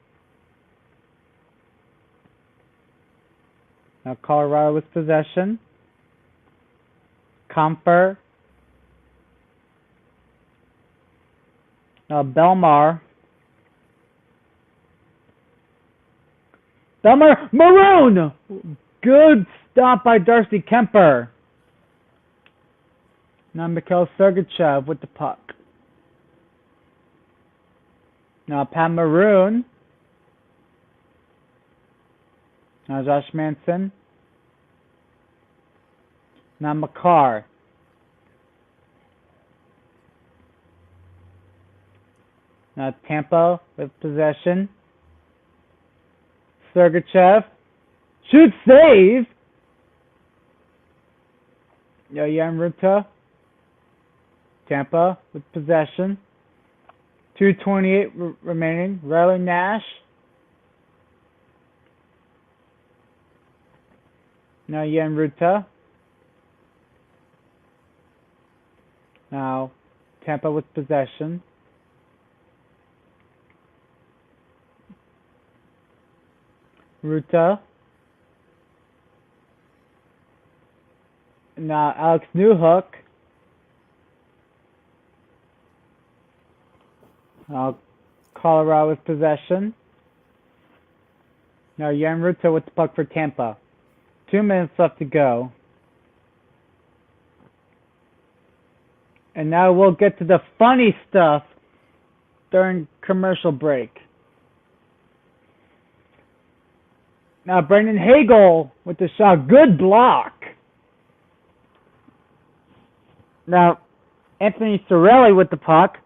Now Colorado with possession. Comfer. Now Belmar. Belmar Maroon! Good stop by Darcy Kemper. Now Mikhail Sergachev with the puck. Now Pat Maroon. Now Josh Manson. Now McCarr. Now Tampa with possession. Sergachev. Shoot save! Jan Ruta. Tampa with possession. 2:28 remaining. Riley Nash. Now Jan Ruta. Now Tampa with possession. Ruta. Now Alex Newhook. Now Colorado with possession. Now Jan Ruta with the puck for Tampa. 2 minutes left to go. And now we'll get to the funny stuff during commercial break. Now Brendan Hagel with the shot. Good block. Now Anthony Cirelli with the puck.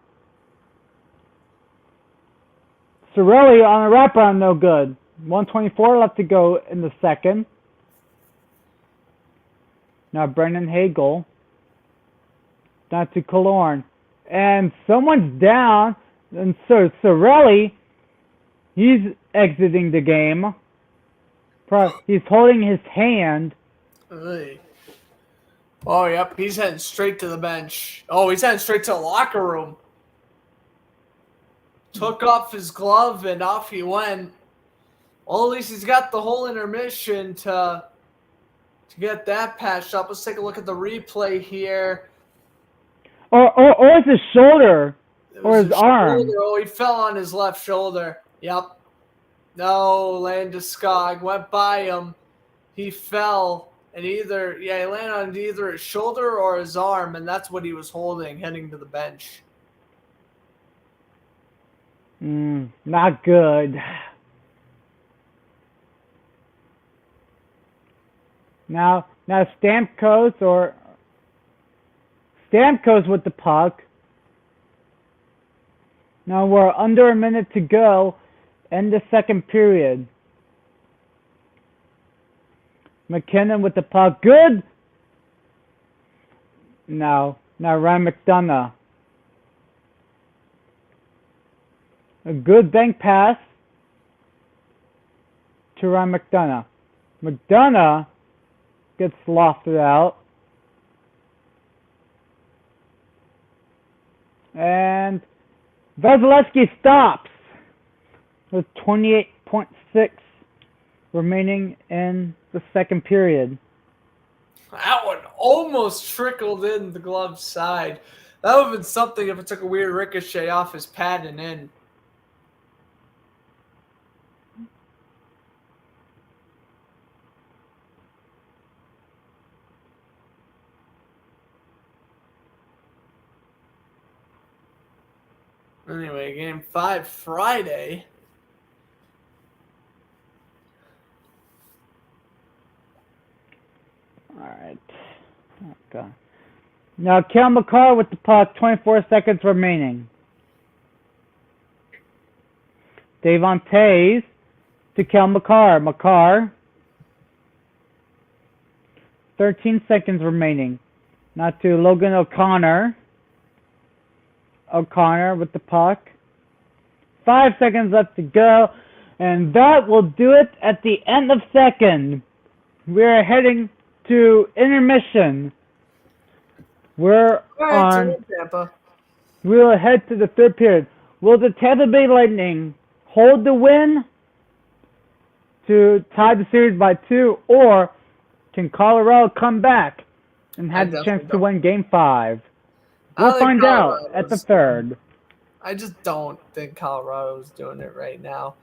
Cirelli on a wraparound, no good. 1:24 left to go in the second. Now Brendan Hagel. Down to Killorn. And someone's down. And so Cirelli, he's exiting the game. He's holding his hand. Hey. Oh, yep. He's heading straight to the bench. Oh, he's heading straight to the locker room. Took off his glove and off he went. Well, at least he's got the whole intermission to get that patched up. Let's take a look at the replay here. Or it's his shoulder. Or his arm. Shoulder. Oh, he fell on his left shoulder. Yep. No, Landeskog went by him. He fell. And he landed on either his shoulder or his arm, and that's what he was holding heading to the bench. Not good. Now Stamkos with the puck. Now we're under a minute to go in the second period. McKinnon with the puck. Good. Now Ryan McDonough. A good bank pass to Ryan McDonough. McDonough gets lofted out. And Vasilevsky stops with 28.6 remaining in the second period. That one almost trickled in the glove side. That would have been something if it took a weird ricochet off his pad and in. Anyway, game 5 Friday. All right. Okay. Now, Kel McCarr with the puck, 24 seconds remaining. Davon Tays to Kel McCarr. McCarr, 13 seconds remaining. Now to Logan O'Connor. O'Connor with the puck. 5 seconds left to go. And that will do it at the end of second. We're heading to intermission. We're on. Tampa. We'll head to the third period. Will the Tampa Bay Lightning hold the win to tie the series by 2, or can Colorado come back and have the chance to win Game 5? We'll find out at the third. I just don't think Colorado's doing it right now.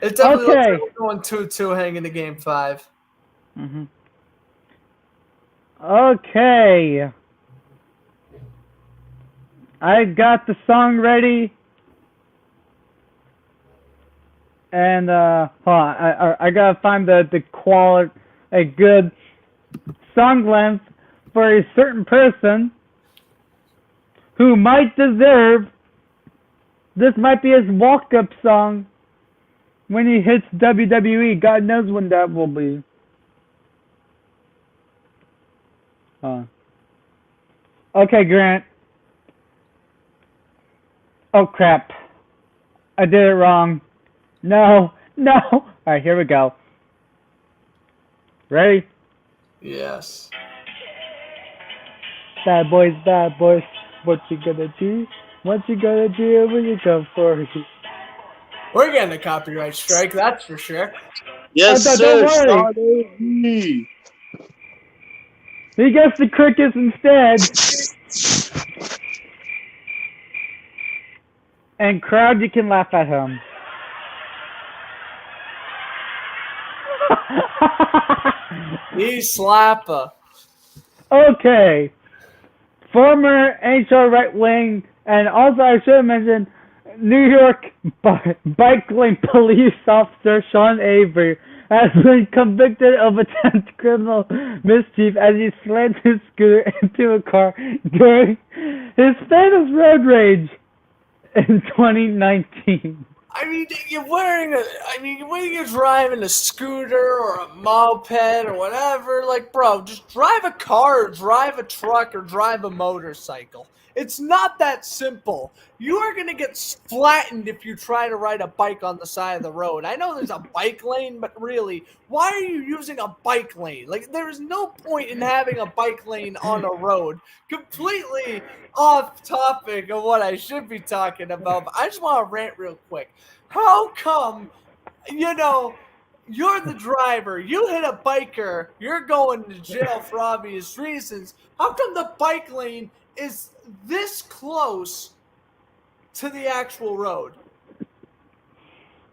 It definitely looks like we're going 2-2 hanging to Game 5. Mm-hmm. Okay. I got the song ready. And hold on, I gotta find the quality, a good song length for a certain person who might deserve. This might be his walk-up song when he hits WWE. God knows when that will be. Okay, Grant. Oh crap! I did it wrong. No. All right, here we go. Ready? Yes. Bad boys, what you gonna do? What you gonna do when you come for it? We're getting a copyright strike, that's for sure. Yes, Oh, sir. don't worry. Sean Avery. He gets the crickets instead. And crowd, you can laugh at him. He slapper. Okay. Former NHL right wing, and also I should have mentioned New York bike lane police officer Sean Avery has been convicted of attempted criminal mischief as he slammed his scooter into a car during his famous road rage in 2019. I mean, when you're driving a scooter or a moped or whatever, like, bro, just drive a car or drive a truck or drive a motorcycle. It's not that simple. You are going to get flattened if you try to ride a bike on the side of the road. I know there's a bike lane, but really, why are you using a bike lane? Like, there is no point in having a bike lane on a road. Completely off topic of what I should be talking about, but I just want to rant real quick. How come, you're the driver, you hit a biker, you're going to jail for obvious reasons. How come the bike lane is this close to the actual road?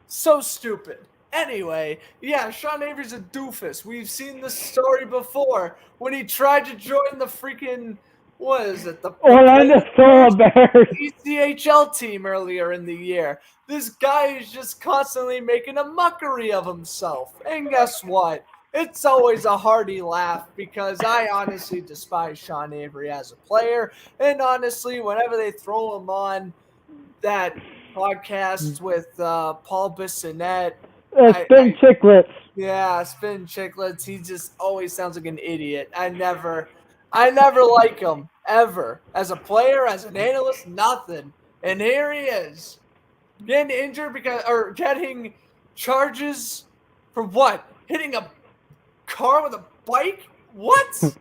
So stupid. Anyway, yeah, Sean Avery's a doofus. We've seen this story before when he tried to join the freaking, what is it? The Orlando Solar Bears. ECHL team earlier in the year. This guy is just constantly making a mockery of himself. And guess what? It's always a hearty laugh because I honestly despise Sean Avery as a player. And honestly, whenever they throw him on that podcast with Paul Bissonnette, Spin Chicklets. Yeah, Spin Chicklets. He just always sounds like an idiot. I never like him, ever. As a player, as an analyst, nothing. And here he is. Getting injured getting charges for what? Hitting a car with a bike? What?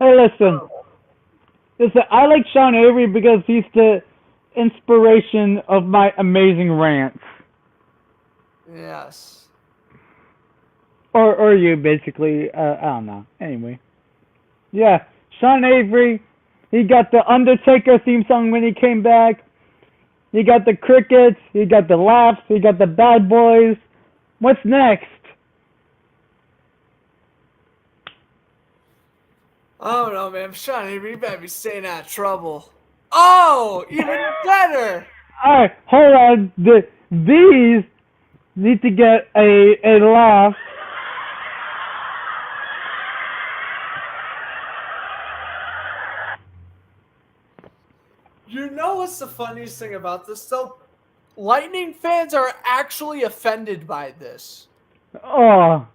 Hey, listen. I like Sean Avery because he's the inspiration of my amazing rants. Yes. Or you, basically. I don't know. Anyway. Yeah, Sean Avery, he got the Undertaker theme song when he came back. He got the crickets. He got the laughs. He got the bad boys. What's next? I don't know, man. Sean Avery, you better be staying out of trouble. Oh, even better. Alright, hold on. These need to get a laugh. You know what's the funniest thing about this, though? Lightning fans are actually offended by this. Oh.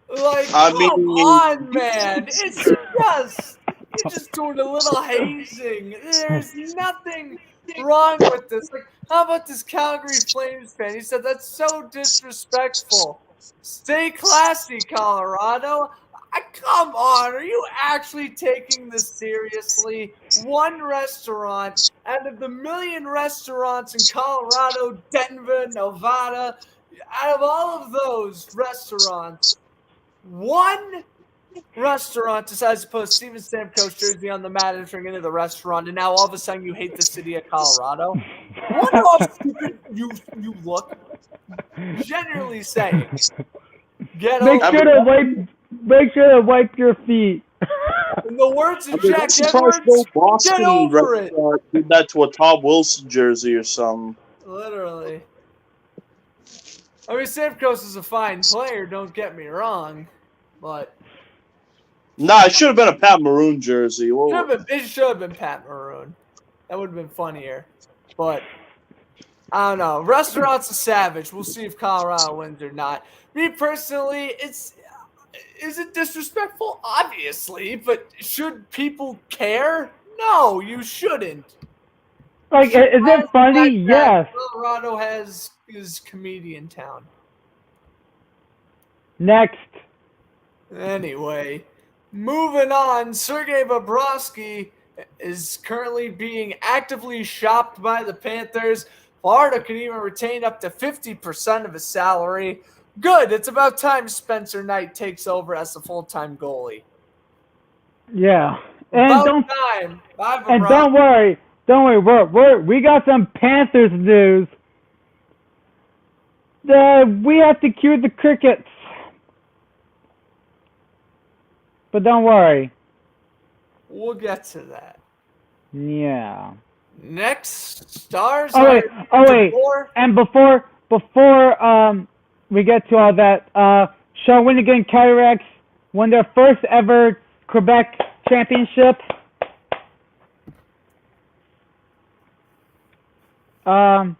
Like, I come mean- on, man. It's just, you're just doing a little hazing. There's nothing wrong with this. Like, how about this Calgary Flames fan? He said, that's so disrespectful. Stay classy, Colorado. Come on, are you actually taking this seriously? One restaurant out of the million restaurants in Colorado, Denver, Nevada, out of all of those restaurants, one restaurant decides to put a Steven Stamkos jersey on the mat entering into the restaurant, and now all of a sudden you hate the city of Colorado. Wonder how stupid you look. Generally saying, get Make over sure it. to wipe your feet. In the words of I mean, Jack I'm surprised Edwards, no Boston get over it. restaurant did that to a Tom Wilson jersey or something. Literally. I mean, Stamkos is a fine player, don't get me wrong, but Nah, it should have been a Pat Maroon jersey. Well, it should have been Pat Maroon. That would have been funnier. But I don't know. Restaurants are savage. We'll see if Colorado wins or not. Me personally, is it disrespectful? Obviously, but should people care? No, you shouldn't. Like, is it funny? Yes. Colorado is comedian town. Next. Anyway, moving on. Sergei Bobrovsky is currently being actively shopped by the Panthers. Florida could even retain up to 50% of his salary. Good. It's about time Spencer Knight takes over as the full-time goalie. Yeah. And About don't time. Bye, and Bobrovsky. don't worry. We got some Panthers news. We have to cure the crickets. But don't worry. We'll get to that. Yeah. Next, Stars. Oh wait. DeBoer. And before we get to all that, Shawinigan Cataracts won their first ever Quebec championship. And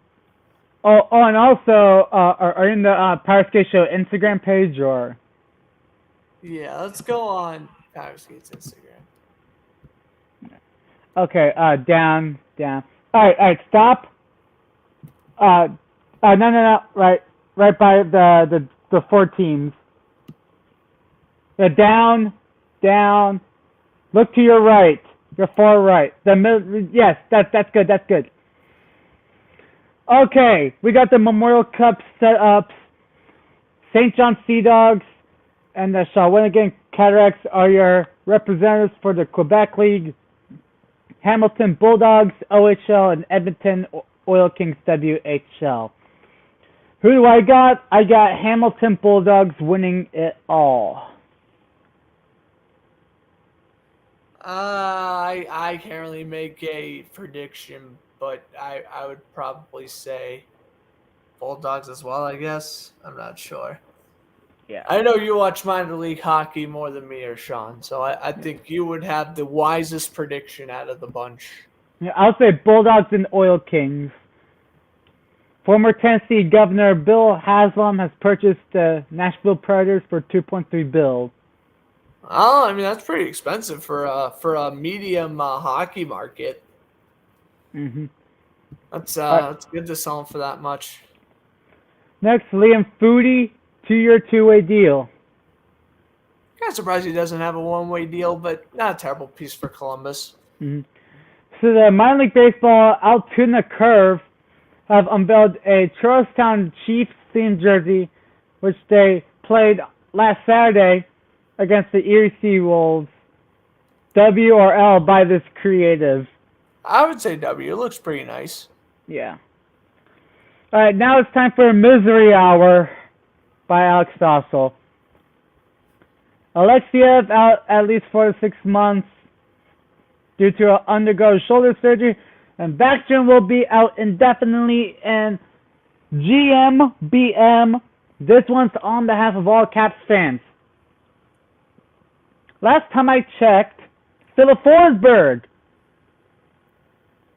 also, are in the Power Skate Show Instagram page or? Yeah, let's go on Power Skate's Instagram. Okay, down. All right, stop. No, right by the four teams. Yeah, down. Look to your right, your far right. The middle. Yes, that's good. Okay, we got the Memorial Cup setups. St. John Sea Dogs and the Shawinigan Cataracts are your representatives for the Quebec League. Hamilton Bulldogs, OHL, and Edmonton Oil Kings, WHL. Who do I got? I got Hamilton Bulldogs winning it all. I can't really make a prediction, but I would probably say Bulldogs as well, I guess. I'm not sure. Yeah. I know you watch minor league hockey more than me or Sean, so I think you would have the wisest prediction out of the bunch. Yeah, I'll say Bulldogs and Oil Kings. Former Tennessee Governor Bill Haslam has purchased the Nashville Predators for $2.3 billion. Oh, I mean that's pretty expensive for a medium hockey market. Mm-hmm. That's good to sell them for that much. Next, Liam Foodie, 2-year, two-way deal. Kind of surprised he doesn't have a one-way deal, but not a terrible piece for Columbus. Mm-hmm. So the minor league baseball Altoona Curve have unveiled a Charlestown Chiefs themed jersey, which they played last Saturday against the Erie Seawolves. W or L by this creative? I would say W. It looks pretty nice. Yeah. All right, now it's time for a Misery Hour by Alex Stossel. Alexiev out at least 4 to 6 months due to undergo shoulder surgery. And Backstrom will be out indefinitely, and GMBM, this one's on behalf of all Caps fans. Last time I checked, Philip Forsberg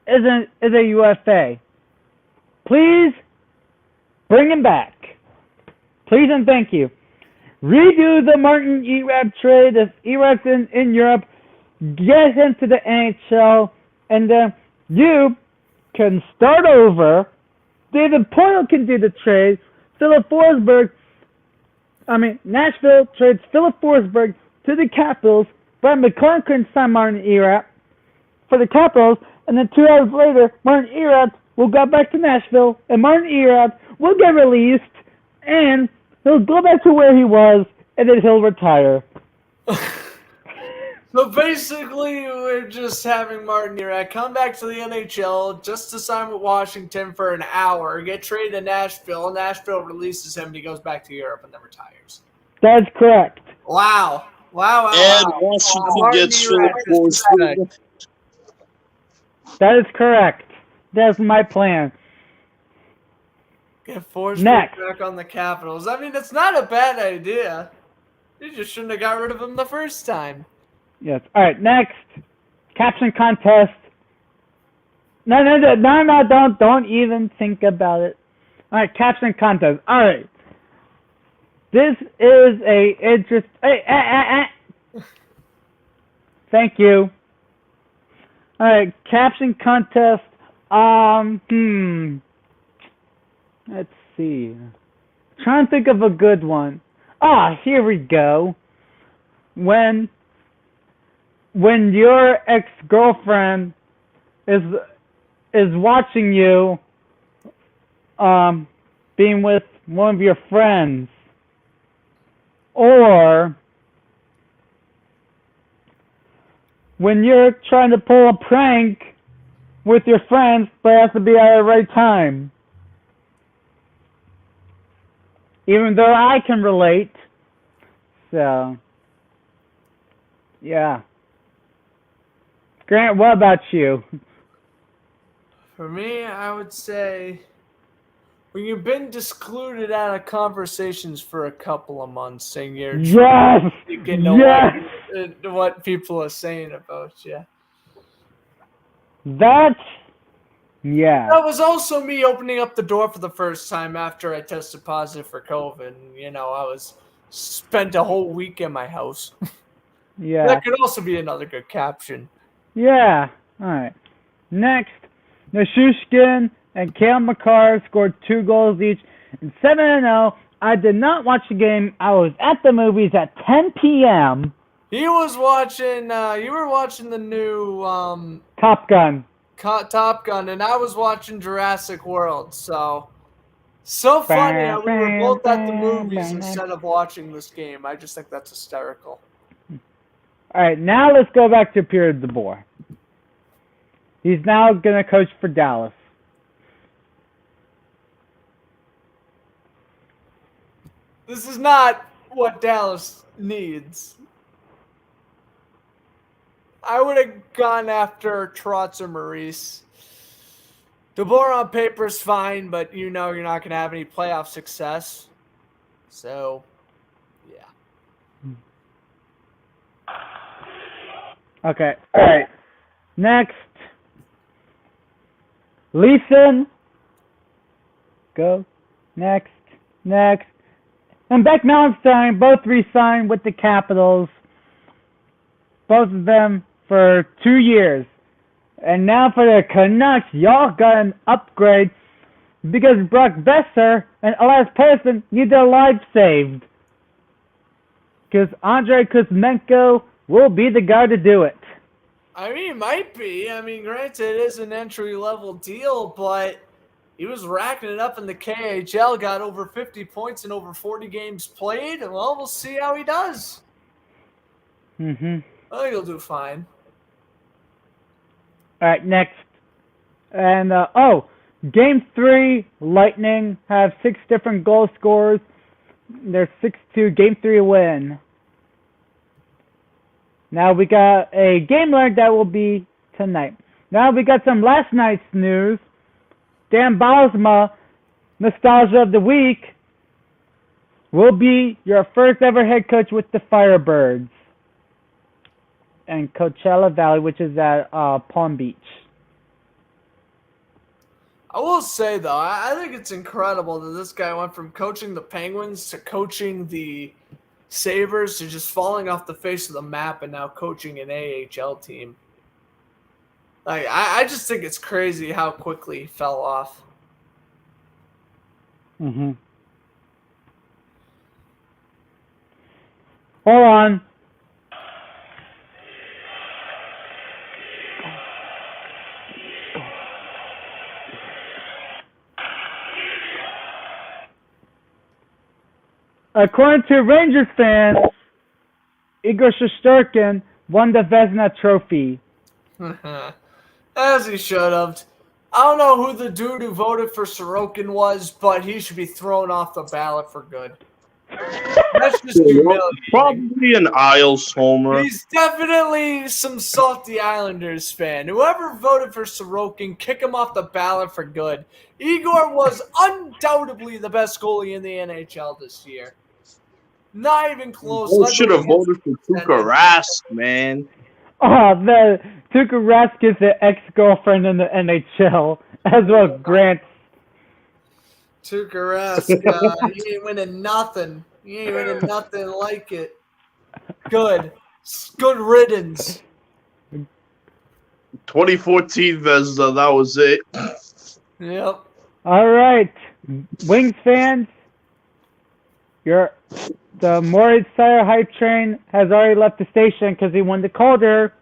is a UFA. Please bring him back. Please and thank you. Redo the Martin Erat trade if Erat's in Europe. Get him to the NHL, and then you can start over. David Poyle can do the trade. Nashville trades Philip Forsberg to the Capitals. Brad McClellan can sign Martin Erat for the Capitals, and then 2 hours later, Martin Erat will go back to Nashville, and Martin Erat will get released, and he'll go back to where he was, and then he'll retire. So basically, we're just having Martin Erat come back to the NHL just to sign with Washington for an hour, get traded to Nashville. Nashville releases him, and he goes back to Europe and then retires. That's correct. Wow. And Washington gets Philip Forsberg. That is correct. That's my plan. Get Forsberg Next. back on the Capitals. I mean, it's not a bad idea. You just shouldn't have got rid of him the first time. Yes. All right. Next, caption contest. No, don't even think about it. All right, caption contest. All right. This is a interest. Thank you. All right, caption contest. Let's see. Trying to think of a good one. Here we go. When your ex-girlfriend is watching you being with one of your friends, or when you're trying to pull a prank with your friends, but it has to be at the right time. Even though I can relate. So, yeah. Grant, what about you? For me, I would say when you've been excluded out of conversations for a couple of months and you're Yes! you get know what people are saying about you. That's... Yeah. That was also me opening up the door for the first time after I tested positive for COVID. You know, I was spent a whole week in my house. Yeah. That could also be another good caption. Yeah. All right. Next, Nishushkin and Kale McCarr scored 2 goals each and 7-0. I did not watch the game. I was at the movies at 10 p.m. He was watching. You were watching the new Top Gun. Top Gun, and I was watching Jurassic World. So funny how we were both at the movies instead of watching this game. I just think that's hysterical. All right, now let's go back to Pierre DeBoer. He's now going to coach for Dallas. This is not what Dallas needs. I would have gone after Trotz or Maurice. DeBoer on paper is fine, but you know you're not going to have any playoff success. So, yeah. Okay, all right. Next, Leeson. Go. Next. And Beck Malmstein both re-signed with the Capitals. Both of them for 2 years. And now for the Canucks, y'all got an upgrade because Brock Besser and Elias Pettersson need their lives saved. Because Andrei Kuzmenko will be the guy to do it. I mean, it might be. I mean, granted, it is an entry-level deal, but he was racking it up in the KHL, got over 50 points in over 40 games played. And, well, we'll see how he does. Mm-hmm. I think he'll do fine. All right, next. And, Game 3, Lightning have 6 different goal scorers. They're 6-2, Game 3 win. Now we got a game learned that will be tonight. Now we got some last night's news. Dan Bosma, Nostalgia of the Week, will be your first ever head coach with the Firebirds and Coachella Valley, which is at Palm Beach. I will say, though, I think it's incredible that this guy went from coaching the Penguins to coaching the Sabres to just falling off the face of the map and now coaching an AHL team. Like, I just think it's crazy how quickly he fell off. Mm-hmm. Hold on. According to Rangers fans, Igor Shesterkin won the Vezina Trophy. As he should have. I don't know who the dude who voted for Sorokin was, but he should be thrown off the ballot for good. That's just humiliating. Probably an Isles homer. He's definitely some salty Islanders fan. Whoever voted for Sorokin, kick him off the ballot for good. Igor was undoubtedly the best goalie in the NHL this year. Not even close. They should have voted for Tuukka Rask, man. Oh, the Tuukka Rask is the ex-girlfriend in the NHL, as well as Grant. Tuukka Rask, he ain't winning nothing. He ain't winning nothing like it. Good. Good riddance. 2014 Vezina, that was it. Yep. All right, Wings fans, the Moritz Seider hype train has already left the station because he won the Calder.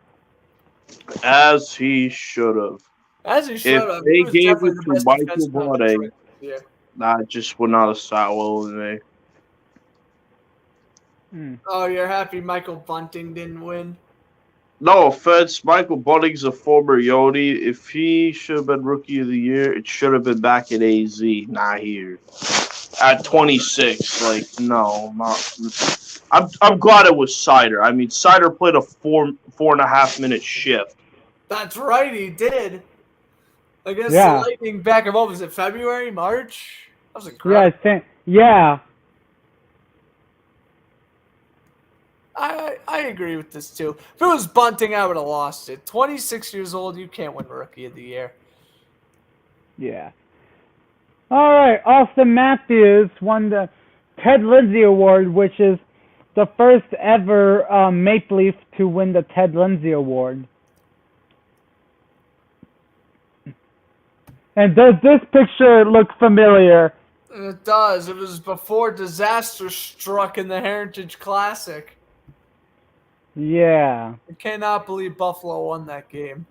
As he should have. As he should have. If they gave it to Michael Brodé, that just would not have sat well with me. Oh, you're happy Michael Bunting didn't win? No offense, Michael Bunting's a former Yodi. If he should have been Rookie of the Year, it should have been back at AZ, not here. At 26, like, no, not. I'm glad it was Seider. I mean, Seider played a 4.5 minute shift. That's right, he did. Against the Lightning back in, what was it, February, March? That was incredible. Yeah. I agree with this, too. If it was Bunting, I would have lost it. 26 years old, you can't win Rookie of the Year. Yeah. All right, Austin Matthews won the Ted Lindsay Award, which is the first ever Maple Leaf to win the Ted Lindsay Award. And does this picture look familiar? It does. It was before disaster struck in the Heritage Classic. Yeah. I cannot believe Buffalo won that game.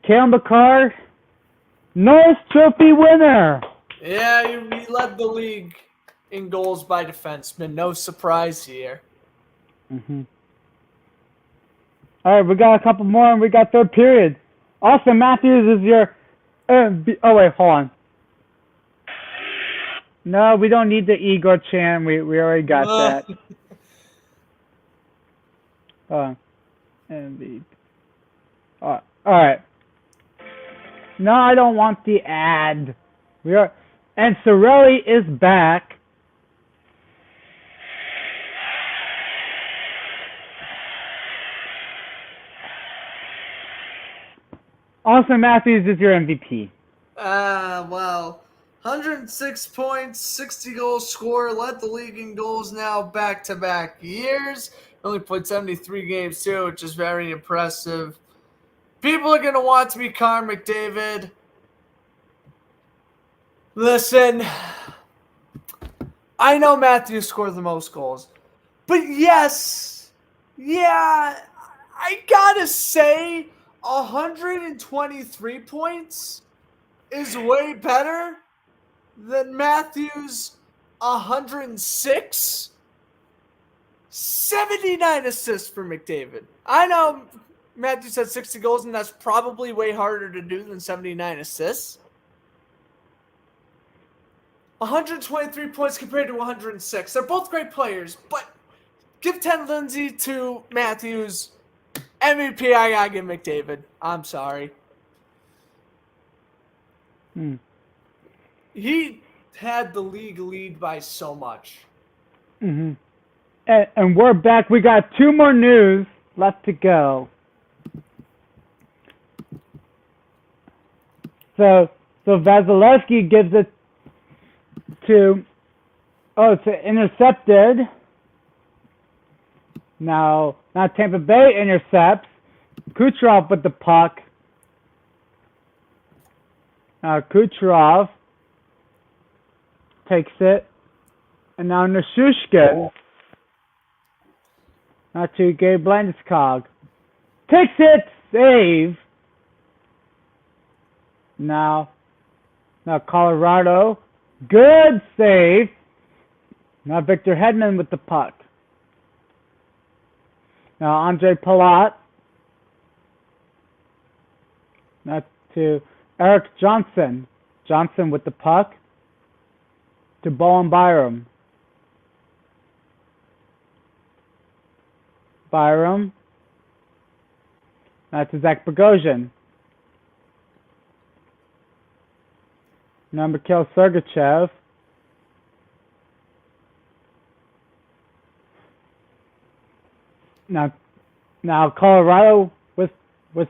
Cale Makar, Norris Trophy winner. Yeah, he led the league in goals by defensemen. No surprise here. Mm-hmm. All right, we got a couple more, and we got third period. Austin Matthews is your... oh, wait, hold on. No, we don't need the Igor chant. We already got that. MVP. All right. No, I don't want the ad. And Cirelli is back. Austin Matthews is your MVP. Well, 106 points, 60 goals scored, led the league in goals now back-to-back years. Only played 73 games too, which is very impressive. People are going to want to be Connor McDavid. Listen, I know Matthews scored the most goals. But yes, I gotta say, 123 points is way better than Matthews' 106. 79 assists for McDavid. I know Matthews had 60 goals, and that's probably way harder to do than 79 assists. 123 points compared to 106. They're both great players, but give Ted Lindsay to Matthews. MVP, I gotta give McDavid. I'm sorry. He had the league lead by so much. Mm-hmm. And we're back. We got 2 more news left to go. So Vasilevsky gives it to. Oh, it's intercepted. Now Tampa Bay intercepts. Kucherov with the puck. Kucherov takes it. And now Nishushkin. Now to Gabe Landeskog. Takes it! Save! Now Colorado. Good save! Now Victor Hedman with the puck. Now Andre Palat. Now to Eric Johnson. Johnson with the puck. To Bowen Byram. Byram. Now to Zach Bogosian. Now Mikhail Sergachev. Now Colorado with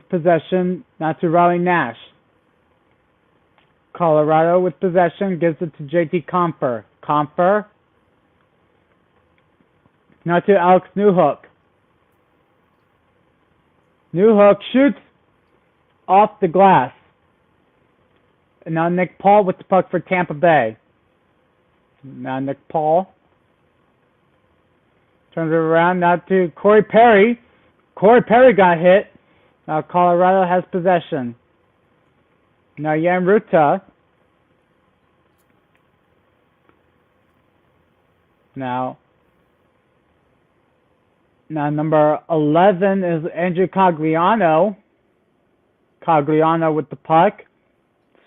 possession. Now to Riley Nash. Colorado with possession, gives it to JT Compher. Compher. Now to Alex Newhook. Newhook shoots off the glass. And now Nick Paul with the puck for Tampa Bay. Now Nick Paul turns it around now to Corey Perry. Corey Perry got hit. Now Colorado has possession. Now Jan Ruta. Now number 11 is Andrew Cogliano. Cogliano with the puck.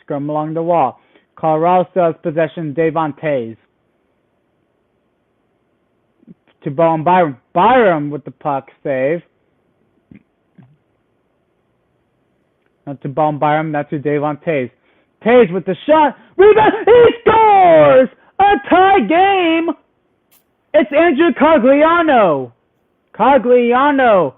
Scrum along the wall. Colorado still has possession. Davon Tays. To Bowen Byram. Byram with the puck. Save. Now to Bowen Byram. Now to Davon Tays. Tays with the shot. Rebound. He scores! A tie game! It's Andrew Cogliano. Cogliano.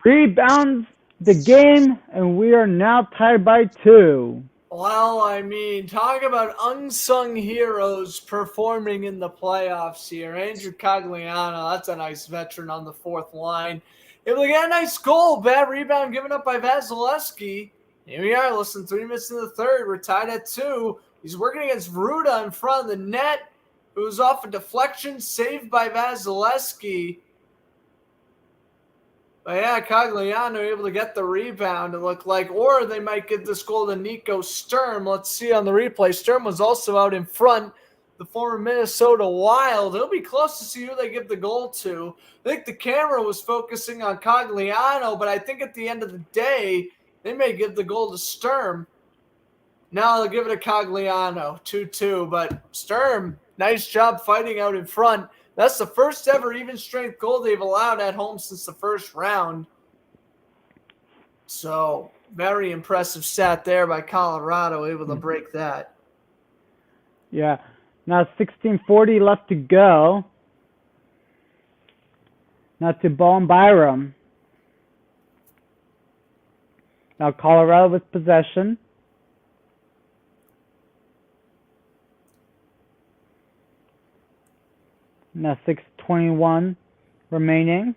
Rebounds the game, and we are now tied by 2. Well, I mean, talk about unsung heroes performing in the playoffs here. Andrew Cogliano, that's a nice veteran on the 4th line. Able to get a nice goal. Bad rebound given up by Vasilevsky. Here we are, less than 3 minutes in the 3rd. We're tied at 2. He's working against Ruda in front of the net. It was off a deflection, saved by Vasilevsky. But yeah, Cogliano able to get the rebound, it looked like. Or they might give this goal to Nico Sturm. Let's see on the replay. Sturm was also out in front. The former Minnesota Wild. It'll be close to see who they give the goal to. I think the camera was focusing on Cogliano, but I think at the end of the day, they may give the goal to Sturm. Now they'll give it to Cogliano, 2-2. But Sturm, nice job fighting out in front. That's the first ever even strength goal they've allowed at home since the first round. So, very impressive stat there by Colorado, able to break that. Yeah. Now 16:40 left to go. Now to Bowen Byram. Now Colorado with possession. Now 6:21 remaining.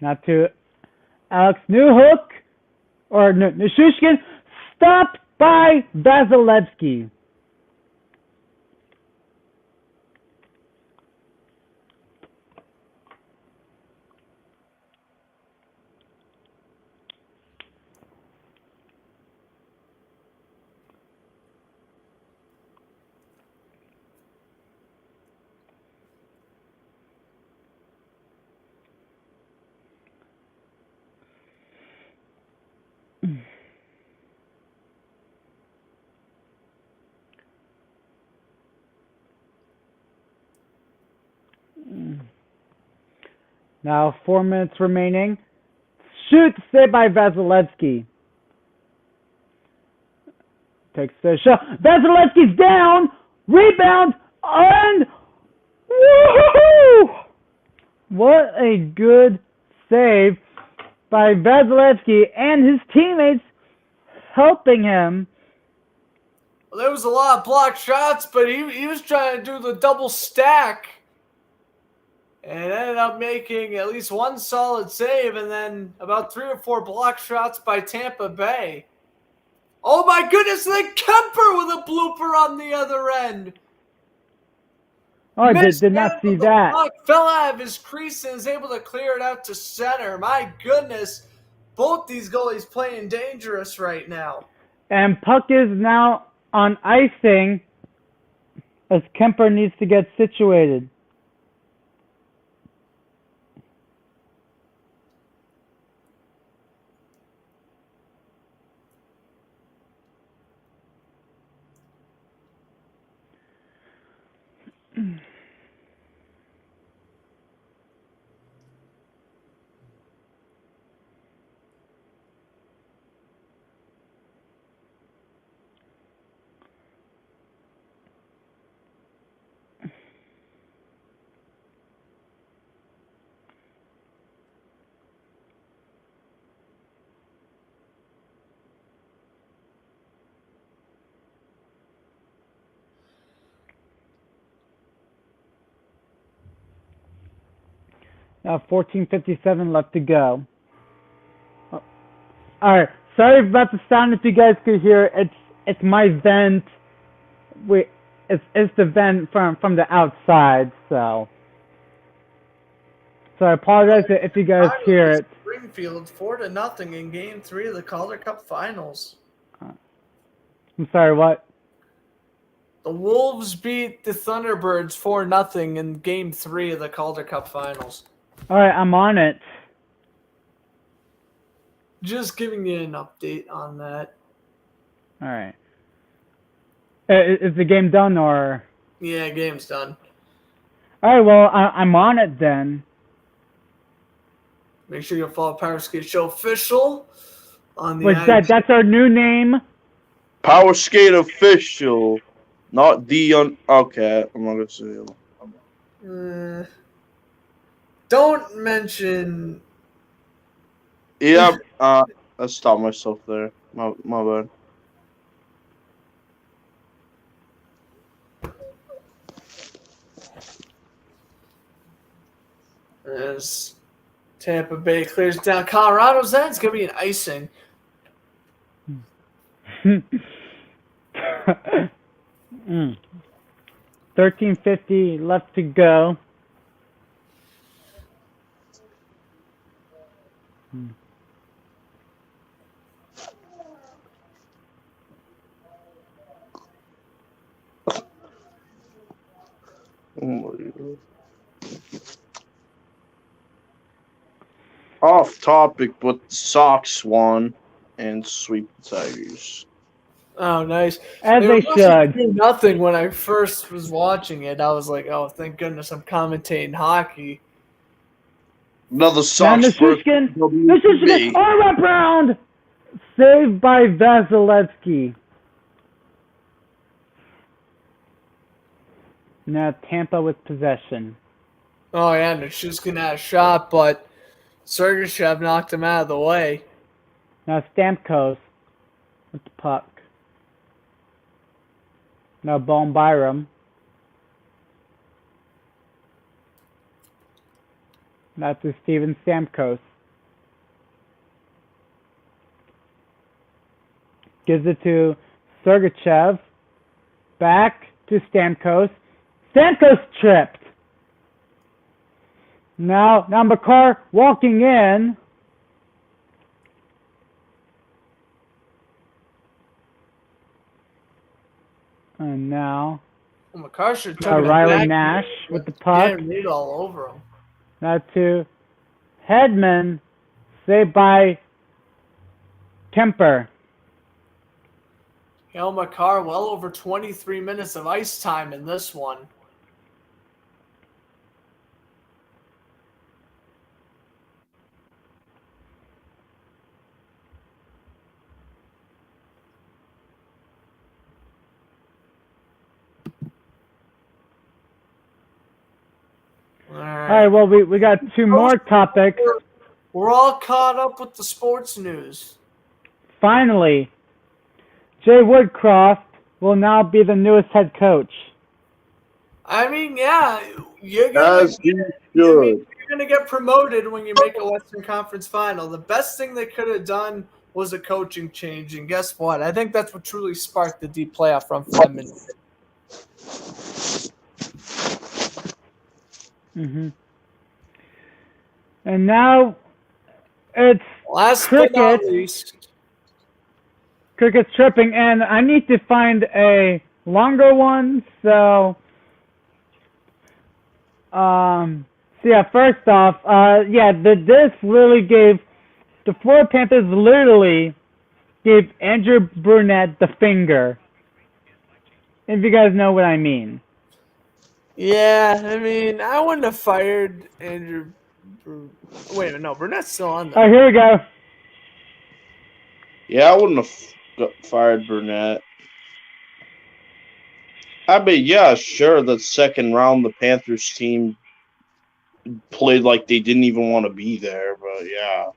Now to Alex Newhook or Nishushkin, stopped by Vasilevsky. Now 4 minutes remaining. Shoot, saved by Vasilevsky. Takes the shot. Vasilevsky's down. Rebound. And woohoo! What a good save by Vasilevsky and his teammates helping him. Well, there was a lot of blocked shots, but he was trying to do the double stack. And ended up making at least one solid save and then about 3 or 4 blocked shots by Tampa Bay. Oh my goodness, then Kemper with a blooper on the other end. Oh, I did not see that. Puck fell out of his crease and is able to clear it out to center. My goodness, both these goalies playing dangerous right now. And puck is now on icing as Kemper needs to get situated. Now 14:57 left to go. All right, sorry about the sound if you guys could hear. It's my vent. It's the vent from the outside. So I apologize if you guys hear it. Springfield 4-0 in Game 3 of the Calder Cup Finals. I'm sorry, what? The Wolves beat the Thunderbirds 4-0 in Game 3 of the Calder Cup Finals. All right, I'm on it. Just giving you an update on that. All right. Is the game done or? Yeah, game's done. All right, well, I'm on it then. Make sure you follow Power Skate Show Official on the What's that? That's our new name. Power Skate Official, not the okay. I'm not gonna say it. Don't mention. Yeah, I stopped myself there. My bad. As Tampa Bay clears down Colorado's end, it's going to be an icing. 13:50 left to go. Oh my God. Off topic, but the Sox won and sweep the Tigers. Oh, nice. As they should. Nothing when I first was watching it. I was like, oh, thank goodness I'm commentating hockey. Another Sox Nishishkin, all wrap round, saved by Vasilevsky. Now Tampa with possession. Oh, yeah, Nishishkin had a shot, but Sergachev knocked him out of the way. Now Stamkos with the puck. Now Bohm Byram. Now to Steven Stamkos. Gives it to Sergachev. Back to Stamkos. Stamkos tripped. Now Makar walking in. And now Makar should have Riley Nash with the puck. Yeah, laid all over him. Now to Hedman, saved by Kemper. Hale Makar, well over 23 minutes of ice time in this one. right, well, we got two more topics. We're all caught up with the sports news. Finally, Jay Woodcroft will now be the newest head coach. I mean, yeah, you're As he should. gonna get promoted when you make a Western Conference final. The best thing they could have done was a coaching change, and guess what? I think that's what truly sparked the deep playoff run for them. And now it's Last but not cricket. least, Cricket's tripping, and I need to find a longer one. So yeah, first off, this literally gave the Florida Panthers literally gave Andrew Brunette the finger. If you guys know what I mean. yeah, I mean, I wouldn't have fired Andrew. Wait a minute, no, Burnett's still on there. Oh, here we go. Yeah, I wouldn't have fired Burnett. I mean, yeah, sure, the second round, the Panthers team played like they didn't even want to be there, but yeah.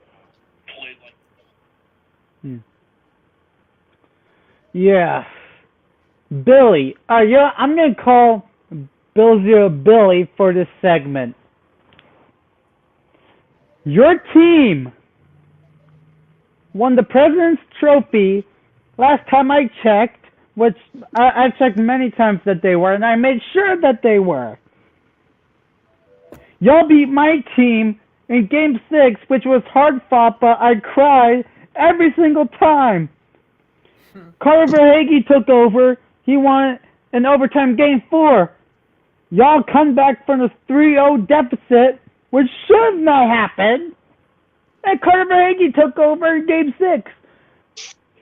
Yeah. Billy. I'm going to call Billy for this segment. Your team won the President's Trophy last time I checked, which I checked many times that they were, and I made sure that they were. Y'all beat my team in Game 6, which was hard fought, but I cried every single time. Carter Verhaeghe took over. He won an overtime Game 4. Y'all come back from a 3-0 deficit, which should not happen. And Carter Verhaeghe took over in Game 6.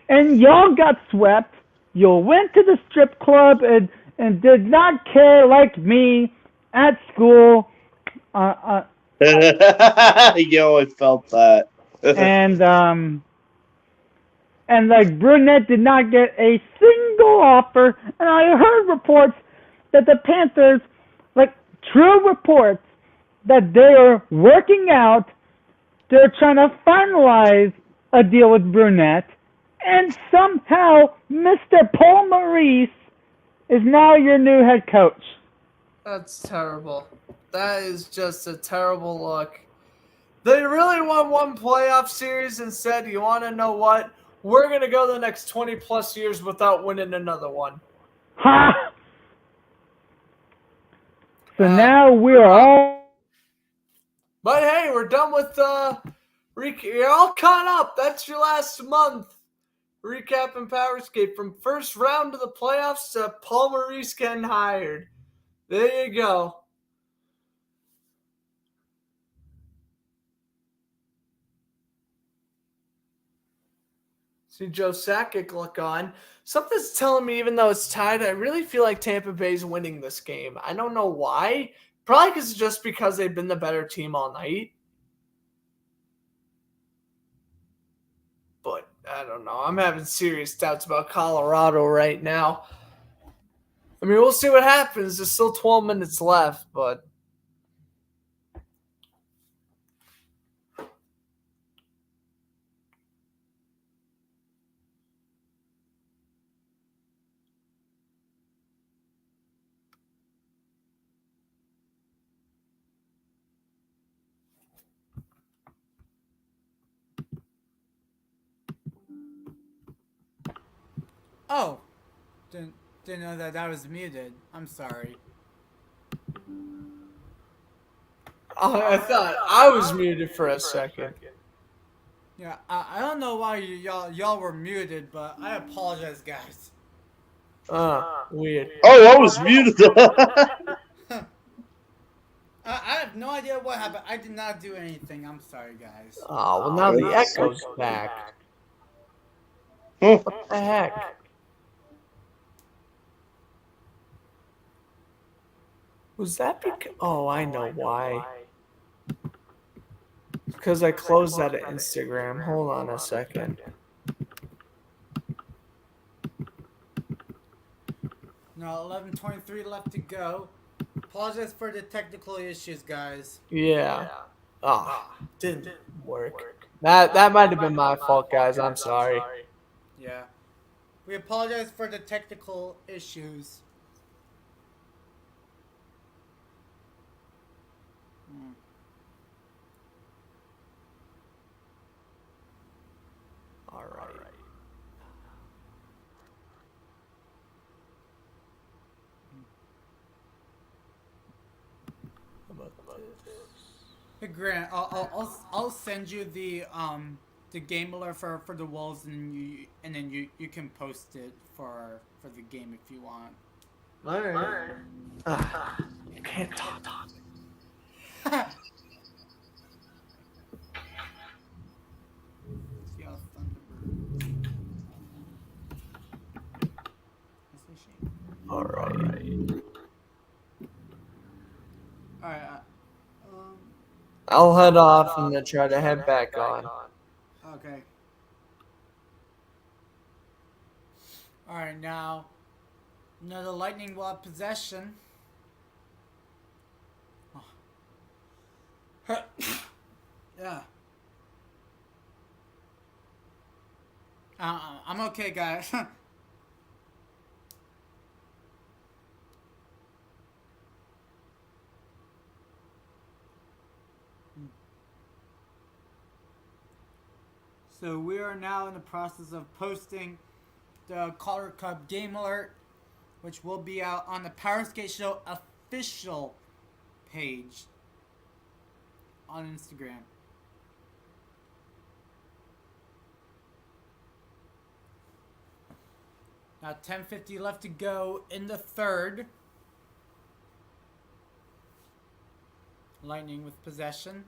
And y'all got swept. You went to the strip club and did not care like me at school. Yo, I felt that. And like Brunette did not get a single offer, and I heard reports that the Panthers, like true reports, that they are working out, they're trying to finalize a deal with Brunette, and somehow Mr. Paul Maurice is now your new head coach. That's terrible. That is just a terrible look. They really won one playoff series and said, you want to know what? We're going to go the next 20-plus years without winning another one. Ha! So now we're all... But hey, we're done with you're all caught up. That's your last month. Recapping Powerscape from first round to the playoffs to Paul Maurice getting hired. There you go. See Joe Sakic look on. Something's telling me, even though it's tied, I really feel like Tampa Bay's winning this game. I don't know why. Probably just because they've been the better team all night. But I don't know. I'm having serious doubts about Colorado right now. I mean, we'll see what happens. There's still 12 minutes left, but... Oh, didn't know that was muted. I'm sorry. I thought I was muted for a second. Yeah, I don't know why y'all were muted, but I apologize, guys. Weird. Oh, I was muted. I have no idea what happened. I did not do anything. I'm sorry, guys. Oh, well, now the echo's back. Huh. What the heck? Was that because... Oh, I know why. Because I closed that at Instagram. Hold on a second. No, 11:23 left to go. apologize for the technical issues, guys. Yeah. Didn't work. That might have been my fault, guys. I'm sorry. Yeah. We apologize for the technical issues. All right. Hey Grant, I'll send you the game alert for the Wolves, and then you can post it for the game if you want. All right. You can't talk. Seattle Thunderbirds. That's a shame. All right. All right. I'll head off and then try to head back on. Okay. All right, now the Lightning will have possession. Yeah. I'm okay, guys. So we are now in the process of posting the Calder Cup game alert, which will be out on the Power Skate Show official page on Instagram. Now 10:50 left to go in the third. Lightning with possession.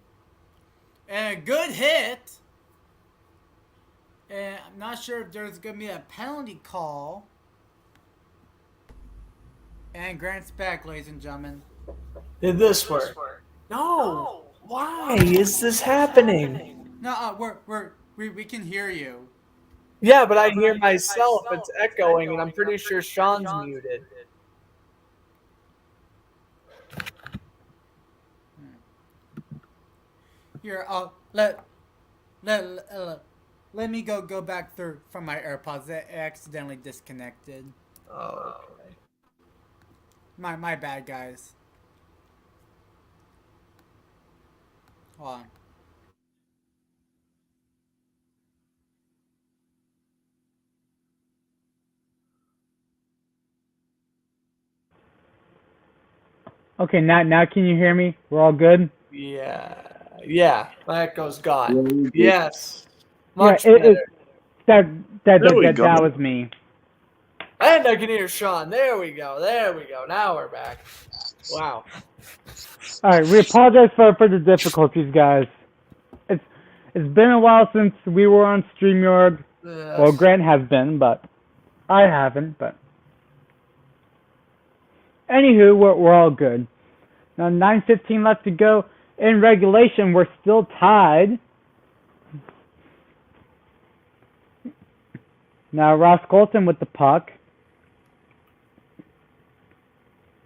And a good hit. And I'm not sure if there's going to be a penalty call. And Grant's back, ladies and gentlemen. Did this work? No. Why is this happening? No, we can hear you. Yeah, but I hear myself. It's echoing, and I'm pretty sure Sean's muted. Here, let me go back through from my AirPods. They accidentally disconnected. Oh, okay. My bad, guys. Hold on. Okay, now can you hear me? We're all good? Yeah, my echo's gone. Yes. Much Yeah, better. that we go. was me. And I can hear Sean. There we go. Now we're back. Wow. All right, we apologize for the difficulties, guys. It's been a while since we were on StreamYard. Well, Grant has been, but I haven't. But anywho, we're all good. Now 9:15 left to go in regulation. We're still tied. Now Ross Colton with the puck.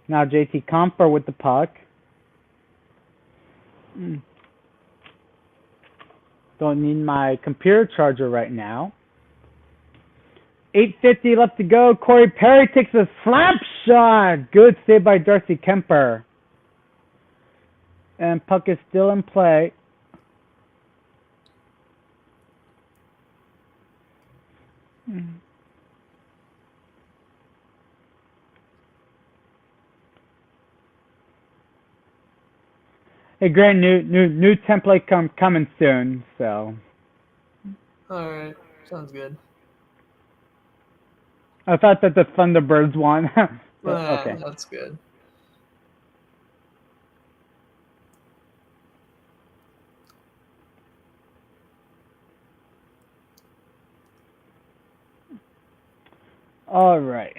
Now JT Comfer with the puck. Don't need my computer charger right now. 8:50 left to go. Corey Perry takes a slap shot. Good save by Darcy Kemper. And puck is still in play. Hey Grant, new template coming soon. So. All right. Sounds good. I thought that the Thunderbirds won. Okay. That's good. All right.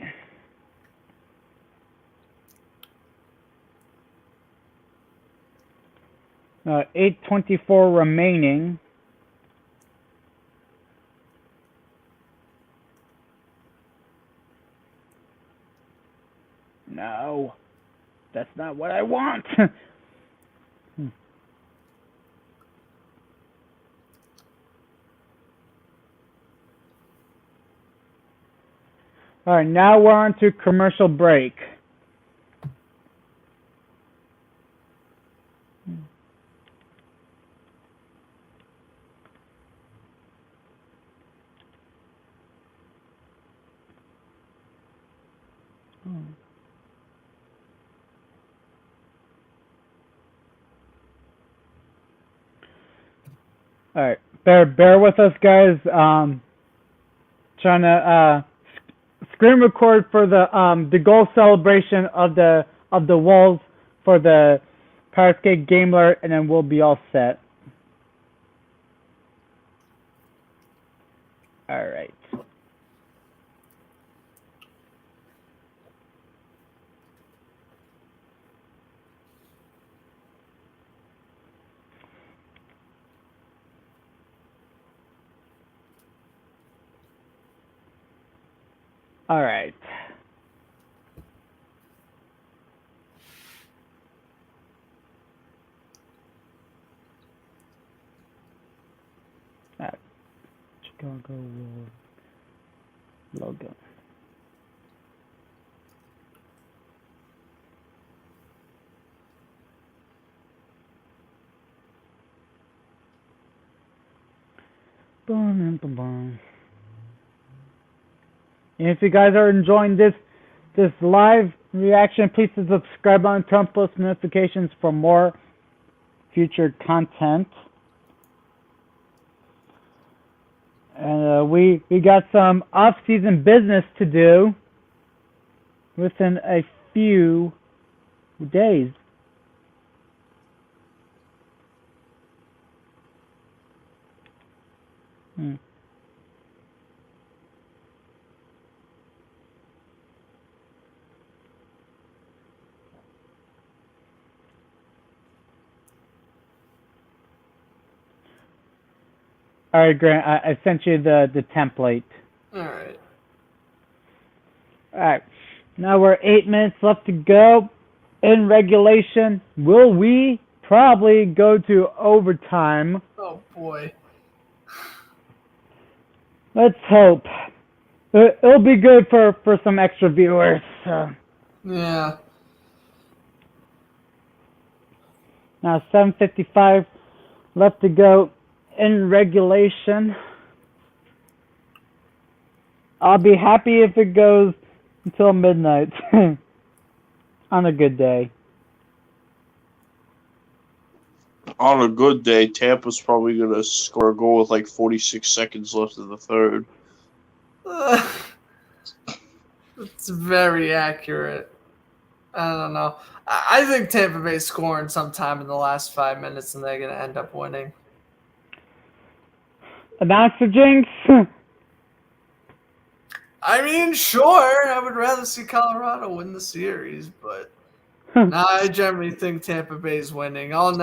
Uh, 8:24 remaining. No. That's not what I want. All right, now we're on to commercial break. All right, bear with us, guys. Trying to screen record for the goal celebration of the Wolves for the Power Skate Game Alert, and then we'll be all set. All right. All right. Chicago logo. Boom, boom, boom. And if you guys are enjoying this live reaction, please subscribe and turn post notifications for more future content. And we got some off-season business to do within a few days. All right, Grant, I sent you the template. All right. All right. Now we're 8 minutes left to go in regulation. Will we probably go to overtime? Oh boy. Let's hope. It'll be good for some extra viewers. Yeah. Now 7:55 left to go in regulation. I'll be happy if it goes until midnight on a good day. On a good day, Tampa's probably going to score a goal with like 46 seconds left in the third. It's very accurate. I don't know. I think Tampa Bay's scoring sometime in the last 5 minutes, and they're going to end up winning. Announcer jinx. I mean, sure, I would rather see Colorado win the series, but no, I generally think Tampa Bay is winning. All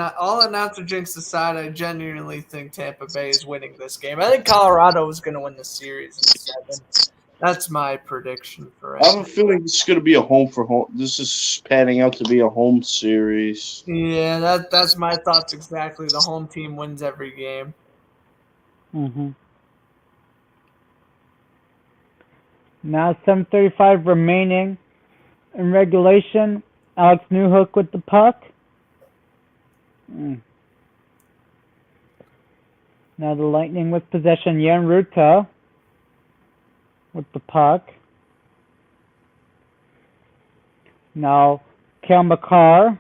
announcer jinx aside, I genuinely think Tampa Bay is winning this game. I think Colorado is going to win the series in 7. That's my prediction for it. I have a feeling this is going to be a home for home. This is panning out to be a home series. Yeah, that's my thoughts exactly. The home team wins every game. Now 7:35 remaining in regulation. Alex Newhook with the puck. Now the Lightning with possession. Jan Ruta with the puck. Now Cale Makar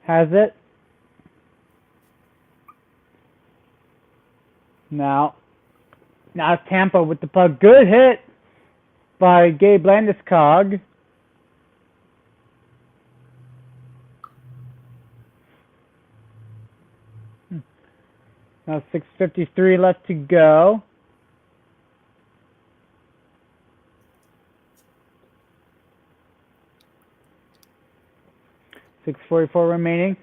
has it. Now Tampa with the puck. Good hit by Gabe Landeskog. Now 6:53 left to go. .644 remaining.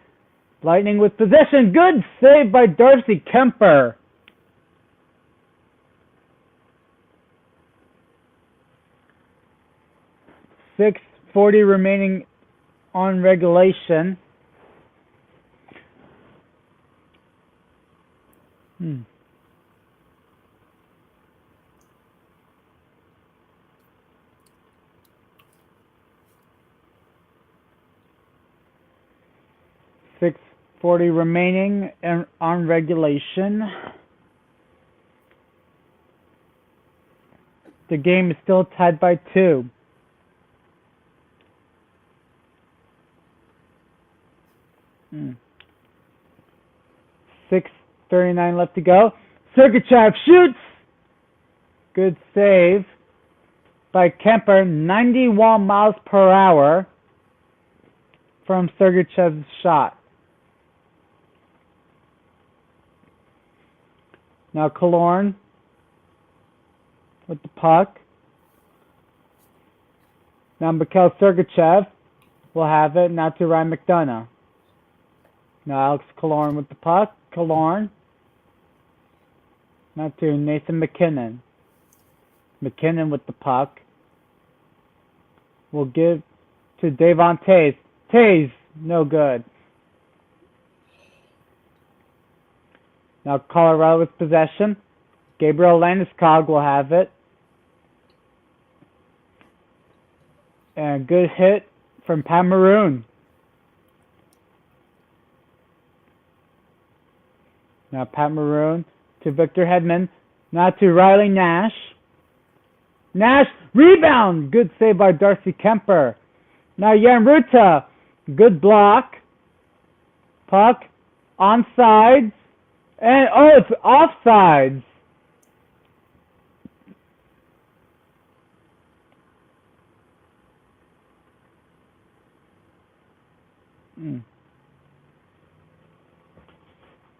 Lightning with possession. Good save by Darcy Kemper. 6:40 remaining on regulation. Hmm. .40 remaining on regulation. The game is still tied by 2. Hmm. 6:39 left to go. Sergachev shoots! Good save by Kemper. 91 miles per hour from Sergachev's shot. Now Killorn with the puck. Now Mikhail Sergachev will have it. Now to Ryan McDonough. Now Alex Killorn with the puck. Killorn. Now to Nathan McKinnon. McKinnon with the puck. Will give to Davon Tays. Tays, no good. Now Colorado with possession. Gabriel Landeskog will have it. And good hit from Pat Maroon. Now Pat Maroon to Victor Hedman. Now to Riley Nash. Nash, rebound! Good save by Darcy Kemper. Now Jan Ruta. Good block. Puck. Onside. And, it's offsides.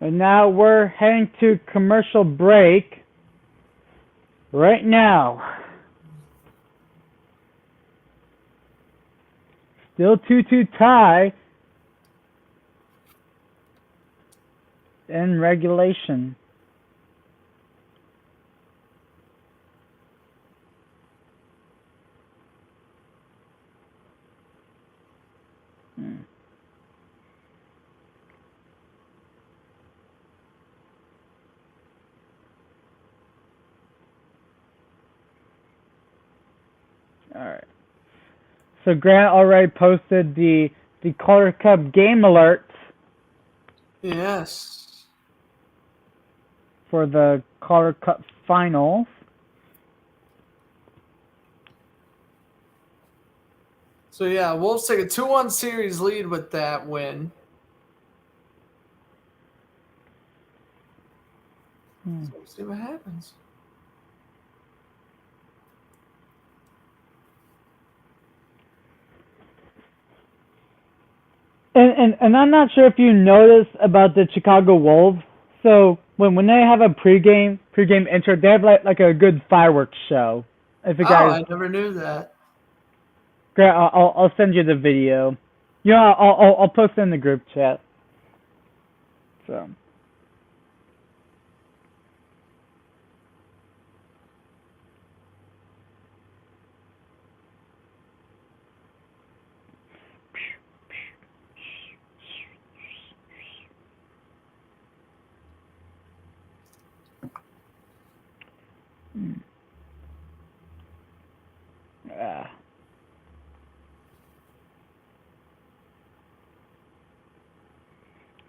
And now we're heading to commercial break right now. Still 2-2 tie in regulation. All right. So Grant already posted the Calder Cup game alerts. Yes. For the Calder Cup finals. So yeah, Wolves take a 2-1 series lead with that win. So we'll see what happens. And I'm not sure if you noticed about the Chicago Wolves. So when they have a pregame intro, they have like a good fireworks show. If you guys, I never knew that. Grant, I'll send you the video. I'll post it in the group chat. So.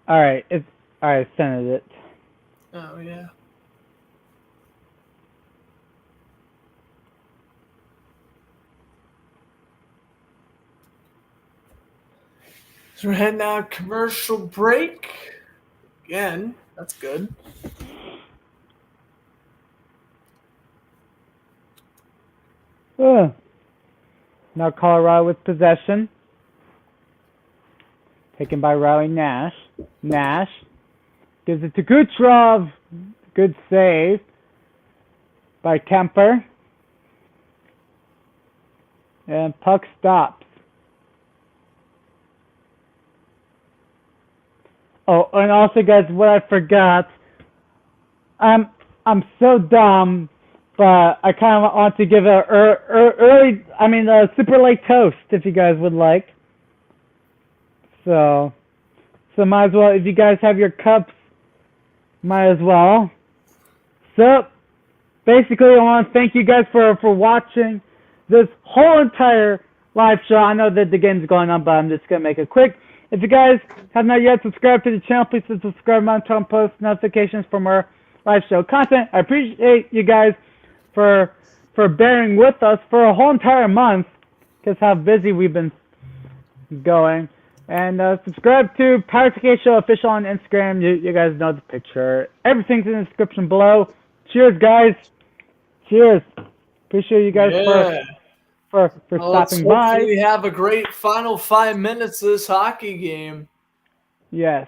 All right, I sent it. Oh yeah. So we're heading out commercial break. Again, that's good. Now Colorado with possession. Taken by Riley Nash. Nash gives it to Kucherov. Good save by Kemper. And puck stops. Oh, and also, guys, what I forgot. I'm so dumb, but I kind of want to give a super late toast if you guys would like. So might as well, if you guys have your cups, might as well. So, basically, I want to thank you guys for watching this whole entire live show. I know that the game's going on, but I'm just going to make it quick. If you guys have not yet subscribed to the channel, please subscribe and post notifications for more live show content. I appreciate you guys for bearing with us for a whole entire month, because how busy we've been going. And subscribe to Power Skate Show Official on Instagram. You guys know the picture. Everything's in the description below. Cheers, guys. Cheers. Appreciate you guys for stopping by. We have a great final 5 minutes of this hockey game. Yes.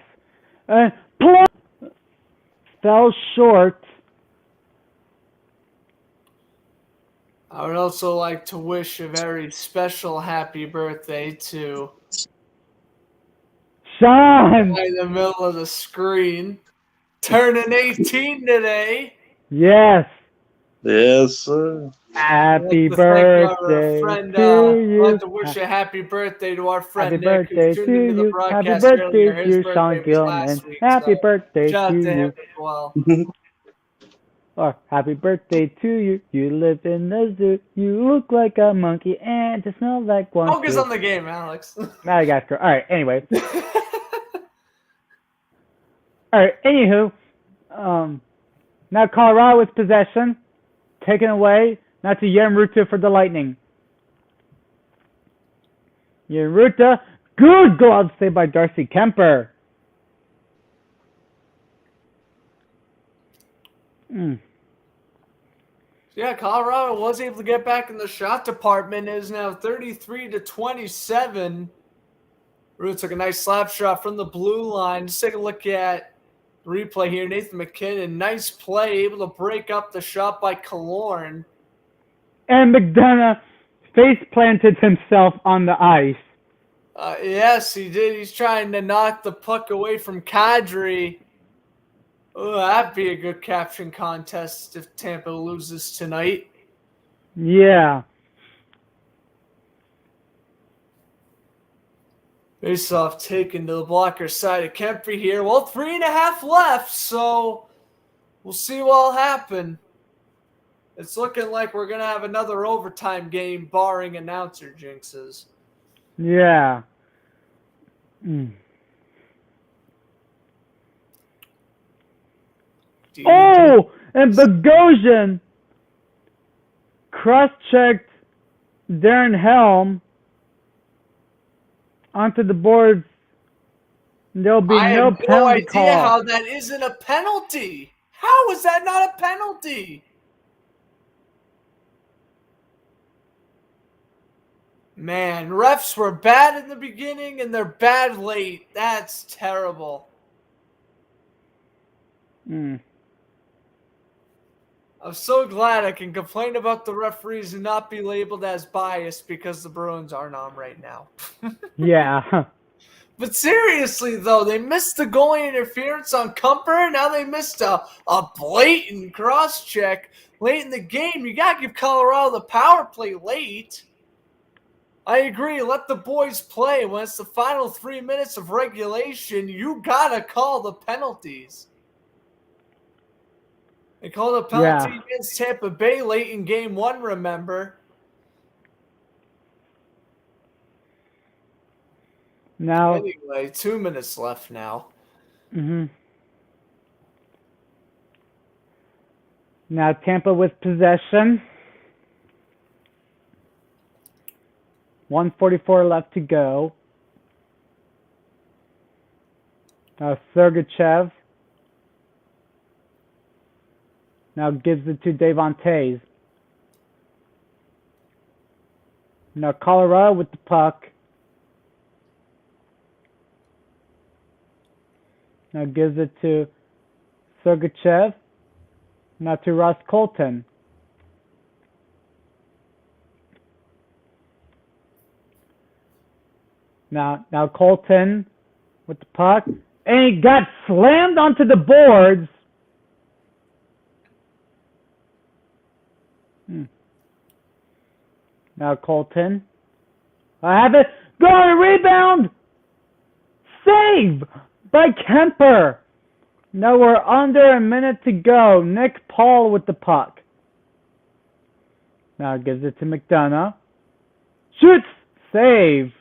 Fell short. I would also like to wish a very special happy birthday to Sean. right in the middle of the screen, turning 18 today. Yes. Yes, sir. Happy I'd like to thank birthday our friend, to you. I'd like to wish a happy birthday to our friend Happy Nick, birthday who's to tuned into the you. Happy broadcast birthday earlier. to His you, Sean birthday was Gilman. last week, Happy so birthday shout out to to him you. as well. Or happy birthday to you. You live in the zoo. You look like a monkey and you smell like one. Focus on the game, Alex. Madagascar. All right. Anyway. All right. Anywho, now Colorado with possession, taken away. Now to Yermruta for the Lightning. Yermruta, good glove save by Darcy Kemper. Yeah, Colorado was able to get back in the shot department. It is now 33-27. Root took a nice slap shot from the blue line. Just take a look at the replay here. Nathan McKinnon, nice play, able to break up the shot by Killorn. And McDonough face planted himself on the ice. Yes, he did. He's trying to knock the puck away from Kadri. Oh, that'd be a good caption contest if Tampa loses tonight. Yeah. Face-off taken to the blocker side of Kemper here. Well, 3.5 left, so we'll see what'll happen. It's looking like we're going to have another overtime game, barring announcer jinxes. Yeah. Oh, and Bogosian cross-checked Darren Helm onto the boards. There'll be no penalty call. I have no idea how that isn't a penalty. How is that not a penalty? Man, refs were bad in the beginning and they're bad late. That's terrible. I'm so glad I can complain about the referees and not be labeled as biased because the Bruins aren't on right now. Yeah. But seriously, though, they missed the goalie interference on Kumper. Now they missed a blatant cross-check late in the game. You got to give Colorado the power play late. I agree. Let the boys play. When it's the final 3 minutes of regulation, you got to call the penalties. They called a penalty against Tampa Bay late in game 1, remember? Now, anyway, 2 minutes left now. Now Tampa with possession. 1:44 left to go. Now Sergachev. Now gives it to Devontae. Now Colorado with the puck. Now gives it to Sergachev. Now to Ross Colton. Now Colton with the puck. And he got slammed onto the boards. Now Colton. I have it. Go on, rebound. Save by Kemper. Now we're under a minute to go. Nick Paul with the puck. Now gives it to McDonough. Shoots. Save.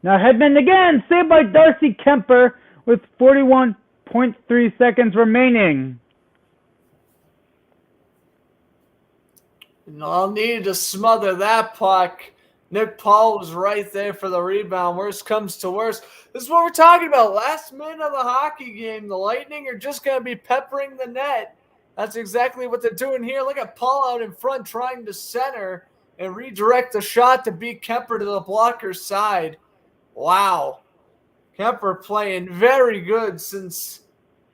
Now Hedman again. Saved by Darcy Kemper with 41.3 seconds remaining. I'll need to smother that puck. Nick Paul was right there for the rebound. Worst comes to worst. This is what we're talking about. Last minute of the hockey game. The Lightning are just going to be peppering the net. That's exactly what they're doing here. Look at Paul out in front trying to center and redirect the shot to beat Kemper to the blocker's side. Wow. Kemper playing very good since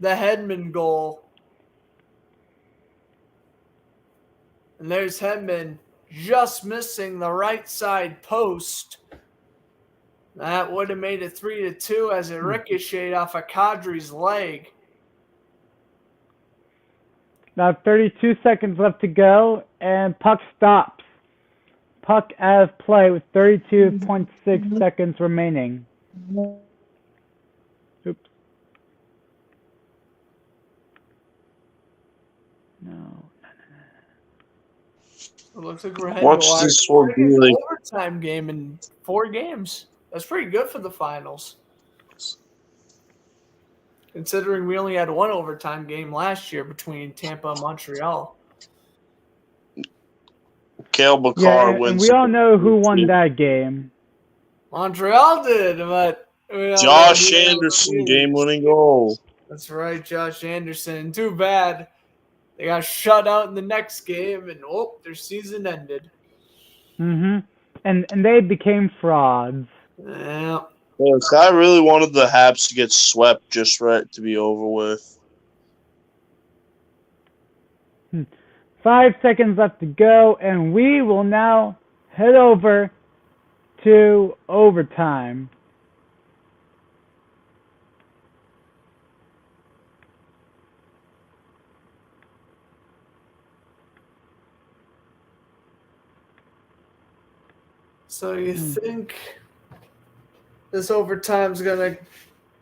the Hedman goal. And there's Hedman just missing the right side post. That would have made it 3-2 as it ricocheted off of Kadri's leg. Now 32 seconds left to go, and puck stops. Puck out of play with 32.6 seconds remaining. Oops. No. It looks like we're heading Watch to this one be like overtime game in 4 games. That's pretty good for the finals. Considering we only had 1 overtime game last year between Tampa and Montreal. Cale Makar Yeah, and wins. we all know who won that game. Montreal did, but we don't Josh know who Anderson, else. game-winning goal. That's right, Josh Anderson. Too bad. They got shut out in the next game, and their season ended. And they became frauds. Yeah. Yes, I really wanted the Habs to get swept just for it to be over with. 5 seconds left to go, and we will now head over to overtime. So you think this overtime's going to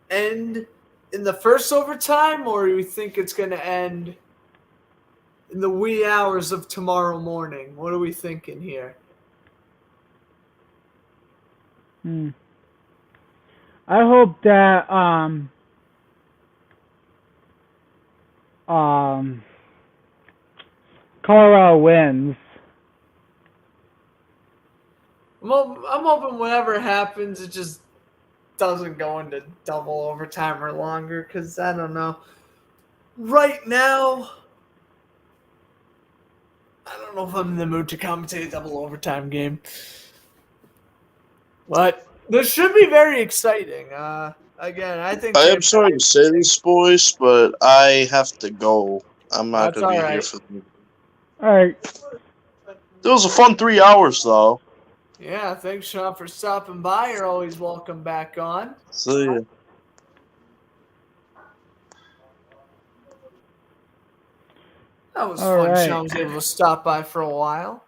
end in the first overtime, or you think it's going to end in the wee hours of tomorrow morning? What are we thinking here? I hope that Colorado wins. I'm hoping whatever happens, it just doesn't go into double overtime or longer, because I don't know. Right now, I don't know if I'm in the mood to commentate a double overtime game. But this should be very exciting. Again, I think... I am sorry to say this, boys, but I have to go. I'm not That's going to be all here right. for the... All right. It was a fun 3 hours, though. Yeah, thanks, Sean, for stopping by. You're always welcome back on. See ya. That was All fun. right. Sean was able to stop by for a while.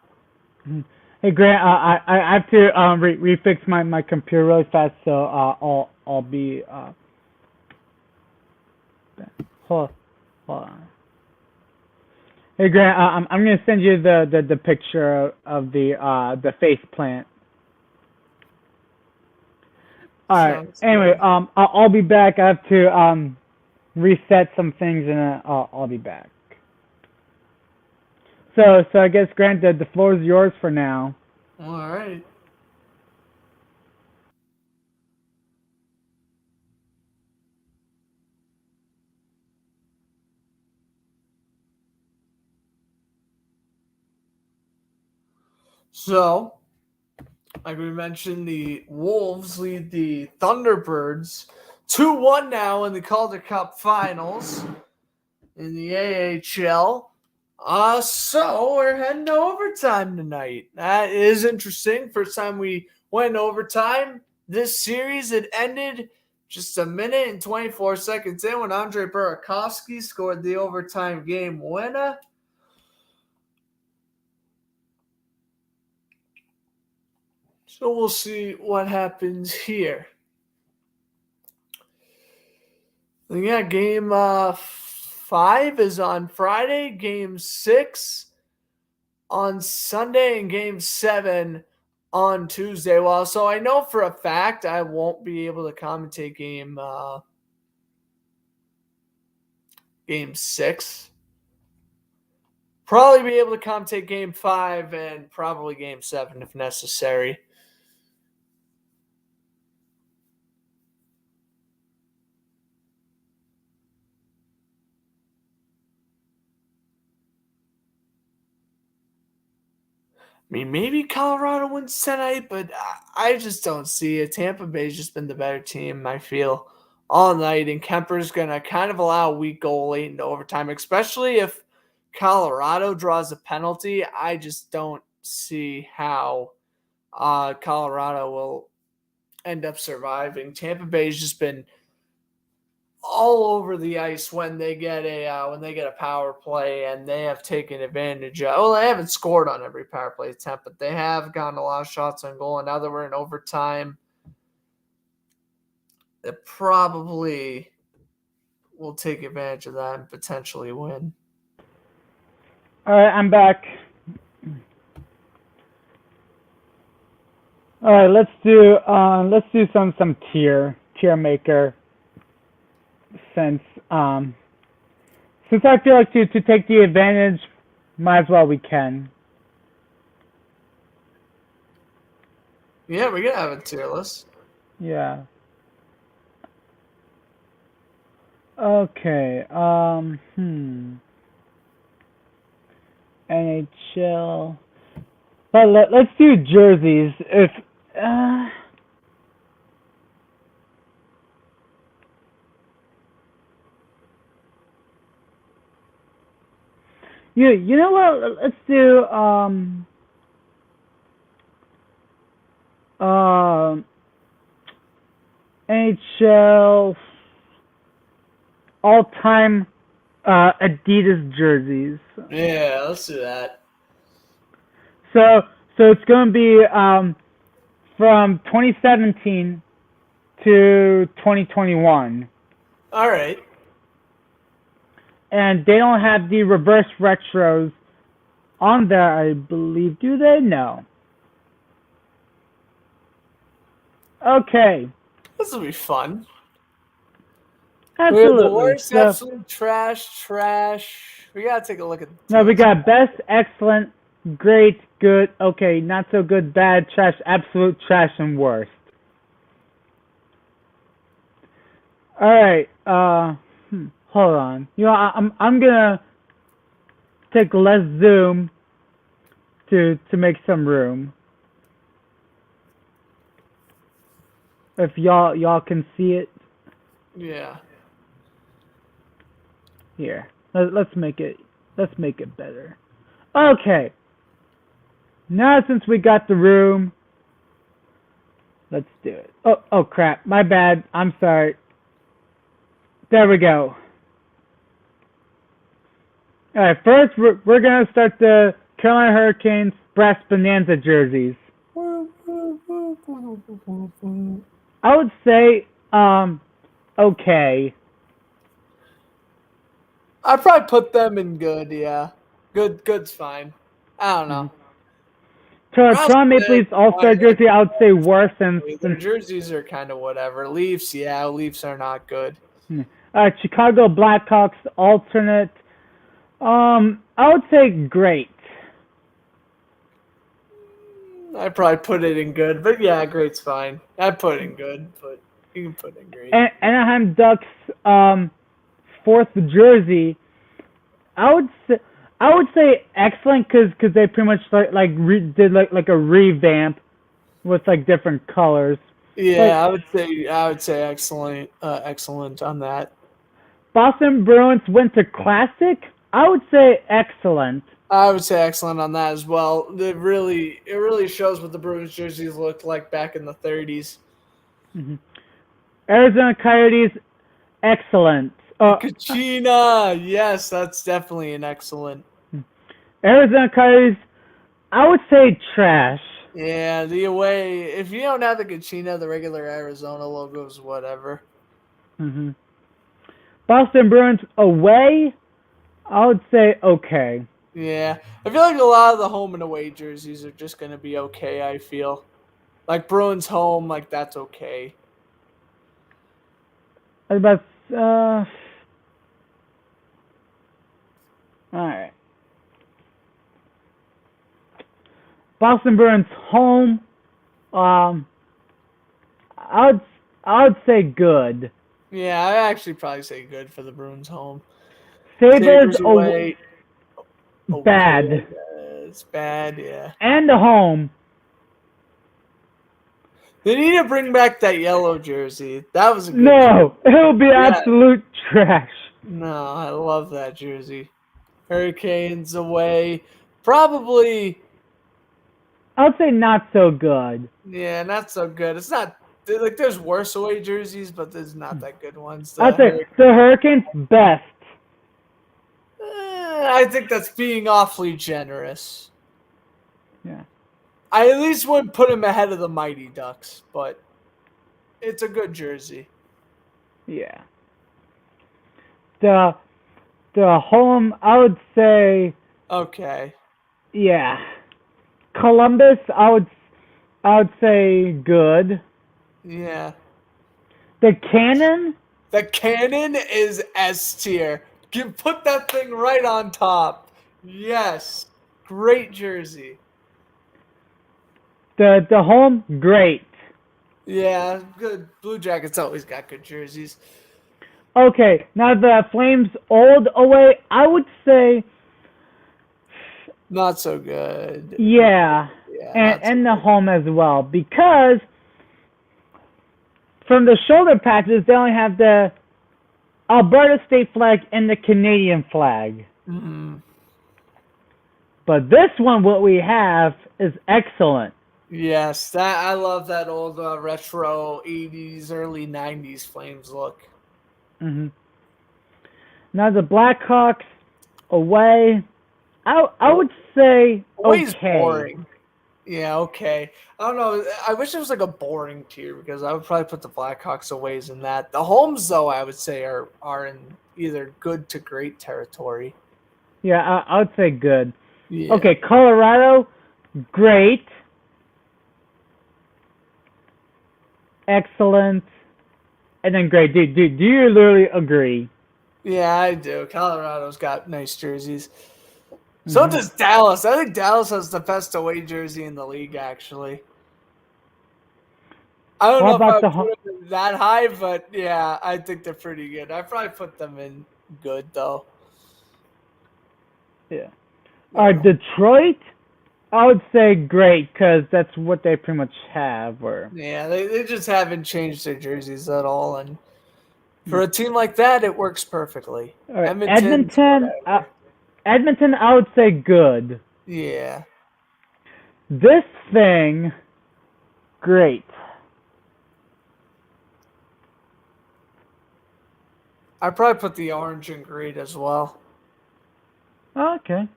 Hey Grant, I have to refix my computer really fast, so I'll be hold on. Hey Grant, I'm gonna send you the picture of the face plant. All right. Sounds Anyway, good. I'll be back. I have to reset some things, and I'll be back. So I guess Grant, the floor is yours for now. All right. So, like we mentioned, the Wolves lead the Thunderbirds 2-1 now in the Calder Cup Finals in the AHL. So we're heading to overtime tonight. That is interesting. First time we went overtime this series, it ended just a minute and 24 seconds in when Andre Burakovsky scored the overtime game winner. So we'll see what happens here. Yeah, game 5 is on Friday, game 6 on Sunday, and game 7 on Tuesday. Well, so I know for a fact I won't be able to commentate game 6. Probably be able to commentate game 5 and probably game 7 if necessary. I mean, maybe Colorado wins tonight, but I just don't see it. Tampa Bay's just been the better team, I feel, all night, and Kemper's going to kind of allow a weak goal late into overtime, especially if Colorado draws a penalty. I just don't see how Colorado will end up surviving. Tampa Bay's just been all over the ice when they get a power play, and they have taken advantage of. Well, they haven't scored on every power play attempt, but they have gotten a lot of shots on goal. And now that we're in overtime, they probably will take advantage of that and potentially win. All right, I'm back. All right, let's do some tier maker. Since I feel like to take the advantage, might as well we can. Yeah, we're gonna have a tier list. Yeah. Okay. NHL. But let's do jerseys. If you know what? Let's do NHL all-time Adidas jerseys. Yeah, let's do that. So it's going to be from 2017 to 2021. All right. And they don't have the reverse retros on there, I believe. Do they? No. Okay. This will be fun. Absolutely. We have the worst, So, absolute trash. We gotta take a look at the no, we teams. got best, excellent, great, good, okay, not so good, bad, trash, absolute, trash, and worst. All right. Hold on. You know, I'm gonna take less zoom to make some room. If y'all can see it Yeah. here. Let's make it better. Okay. Now since we got the room, let's do it. Oh crap. My bad. I'm sorry. There we go. All right, first we're going to start the Carolina Hurricanes Brass Bonanza jerseys. I would say okay. I'd probably put them in good, yeah. Good's fine. I don't know. Toronto Maple Leafs All-Star jersey, I would say worse than Their jerseys are kind of whatever. Leafs are not good. Chicago Blackhawks alternate. I would say great. I'd probably put it in good, but yeah, great's fine. I'd put it in good, but you can put it in great. Anaheim Ducks fourth jersey. I would say excellent because they pretty much did a revamp with like different colors. Yeah, I would say excellent on that. Boston Bruins Winter Classic. I would say excellent. I would say excellent on that as well. It really shows what the Bruins jerseys looked like back in the 30s. Mm-hmm. Arizona Coyotes, excellent. Kachina, yes, that's definitely an excellent. Arizona Coyotes, I would say trash. Yeah, the away. If you don't have the Kachina, the regular Arizona logos, whatever. Hmm. Boston Bruins away, I would say okay. Yeah, I feel like a lot of the home and away jerseys are just gonna be okay. I feel like Bruins home, like that's okay. About all right. Boston Bruins home. I would I would say good. Yeah, I actually probably say good for the Bruins home. Sabres Sabres away, okay. bad, It's bad. Yeah, and the home. they need to bring back that yellow jersey. That was a good. No, it'll be Yeah. absolute trash. No, I love that jersey. Hurricanes away, probably. I would say not so good. Yeah, not so good. It's not like there's worse away jerseys, but there's not that good ones. I'd say the Hurricanes best. I think that's being awfully generous. Yeah. I at least wouldn't put him ahead of the Mighty Ducks, but it's a good jersey. Yeah. The home, I would say, Okay. yeah. Columbus, I would say good. Yeah. The Cannon, The cannon is S tier. Put that thing right on top. Yes. Great jersey. the home, great. Yeah, good. Blue Jackets always got good jerseys. Okay, now the Flames old away, I would say, Not so good. yeah, Yeah, and the home as well, because from the shoulder patches, they only have the Alberta state flag and the Canadian flag. Mm-hmm. But this one, what we have, is excellent. Yes, that I love that old retro 80s, early 90s Flames look. Hmm. Now the Blackhawks away, I would say Always okay. boring. Yeah, okay. I don't know. I wish it was like a boring tier because I would probably put the Blackhawks aways in that. The homes, though, I would say are in either good to great territory. Yeah, I would say good. Yeah. Okay, Colorado, great, excellent, and then great. Do you literally agree? Yeah, I do. Colorado's got nice jerseys. So does Dallas. I think Dallas has the best away jersey in the league, actually. I don't What know if about I the would put them that high, but yeah, I think they're pretty good. I probably put them in good, though. Yeah. Detroit, I would say great because that's what they pretty much have. Or Yeah, they just haven't changed their jerseys at all, and for a team like that, it works perfectly. all right. Edmonton's whatever. Edmonton, I would say good. Yeah. This thing, great. I'd probably put the orange in great as well. Okay.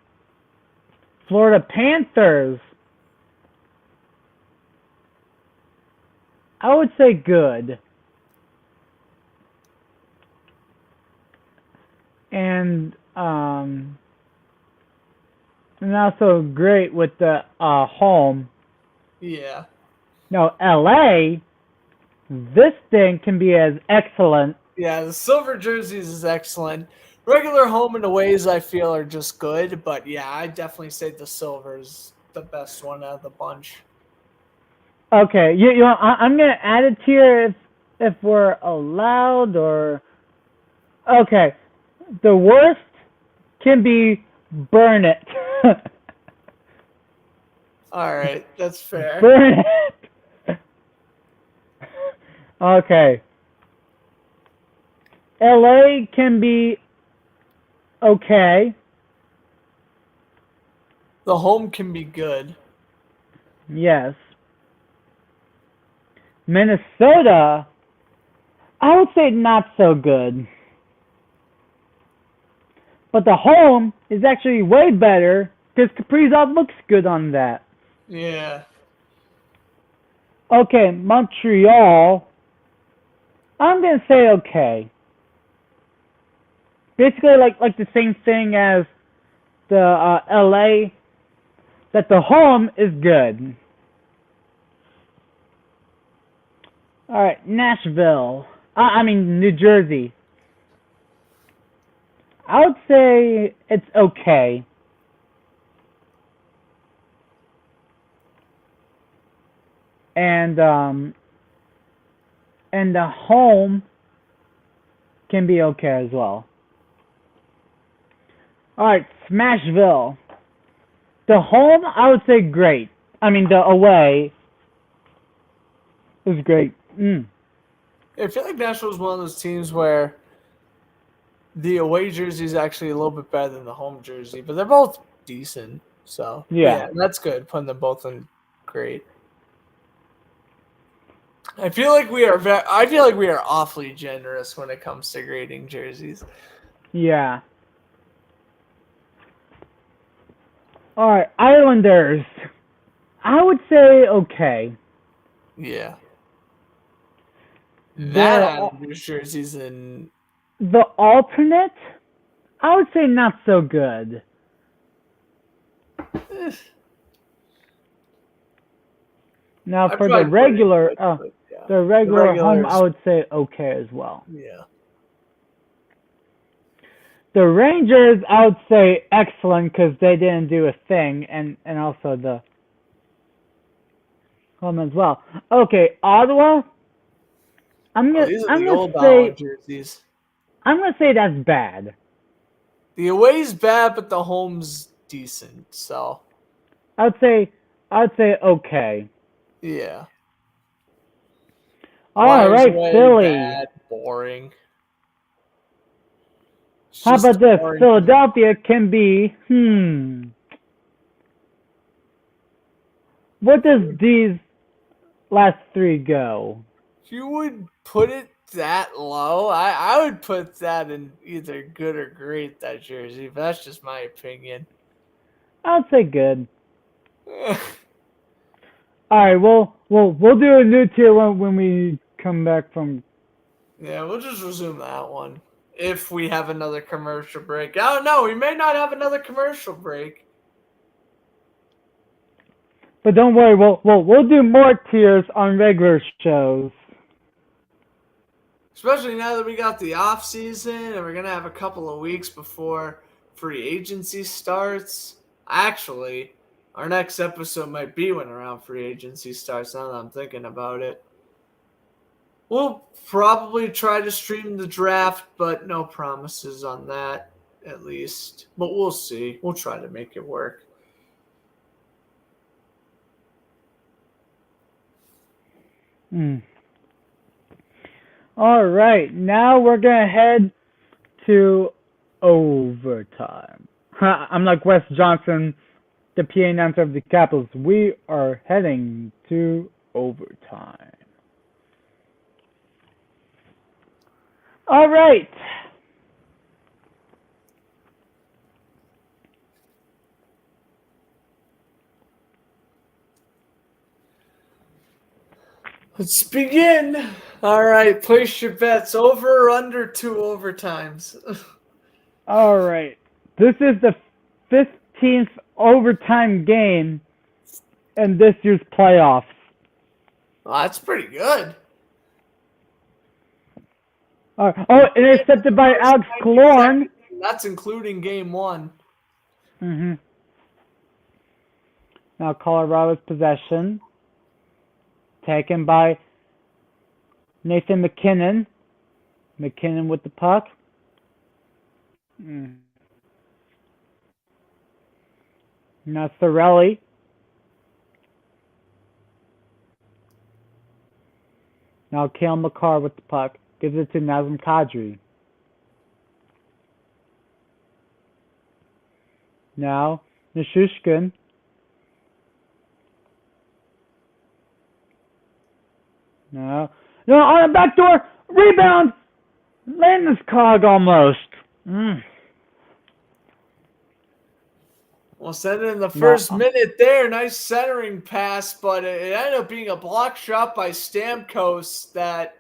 Florida Panthers, I would say good. And also great with the home. Yeah. Now LA, this thing can be as excellent. Yeah, the silver jerseys is excellent. Regular home and aways, I feel, are just good, but yeah, I definitely say the silver is the best one out of the bunch. Okay, you know, I'm gonna add it here if we're allowed, or okay. The worst can be burn it. All right, that's fair. Burn it. Okay. LA can be okay. The home can be good. Yes. Minnesota, I would say not so good. But the home is actually way better because Kaprizov looks good on that. Yeah. Okay, Montreal. I'm gonna say okay. Basically, like the same thing as the LA. That the home is good. All right, Nashville. I mean New Jersey. I would say it's okay. And the home can be okay as well. All right, Smashville. The home, I would say great. I mean, the away is great. I feel like Nashville's one of those teams where the away jersey is actually a little bit better than the home jersey, but they're both decent. So Yeah. that's good. Putting them both in great. I feel like we are awfully generous when it comes to grading jerseys. Yeah. All right, Islanders. I would say okay. Yeah. They're That all- Islanders jersey's in. The alternate, I would say not so good. Now I'd for the probably put it in regular, good, but yeah. the regular home, regulars. I would say okay as well. Yeah. The Rangers, I would say excellent because they didn't do a thing, and also the home as well. Okay, Ottawa. I'm These are the old gonna say Ottawa jerseys. that's bad. The away's bad, but the home's decent. So I would say okay. yeah. All Flyers right, away, Philly. Bad, boring. It's How just about this? boring. Philadelphia can be What does these last three go? If you would put it that low, I would put that in either good or great, that jersey, but that's just my opinion. I would say good. All right, we'll do a new tier one when we come back from. Yeah, we'll just resume that one. If we have another commercial break. I don't know, we may not have another commercial break. But don't worry, we'll do more tiers on regular shows. Especially now that we got the off season and we're gonna have a couple of weeks before free agency starts. Actually, our next episode might be when around free agency starts, now that I'm thinking about it. We'll probably try to stream the draft, but no promises on that, at least. But we'll see. We'll try to make it work. All right, now we're gonna head to overtime. I'm like Wes Johnson, the PA announcer of the Capitals. We are heading to overtime. All right. Let's begin. All right, place your bets over or under 2 overtimes. All right. This is the 15th overtime game in this year's playoffs. Well, that's pretty good. Oh, intercepted by Alex Killorn. That's including game 1. Now Colorado's possession. Taken by Nathan McKinnon. McKinnon with the puck. Now Sorelli. Now Cale Makar with the puck. Gives it to Nazem Kadri. Now Nishushkin. No, on a backdoor rebound. Landeskog almost. Well, sent it in the first No. minute there. Nice centering pass, but it ended up being a block shot by Stamkos that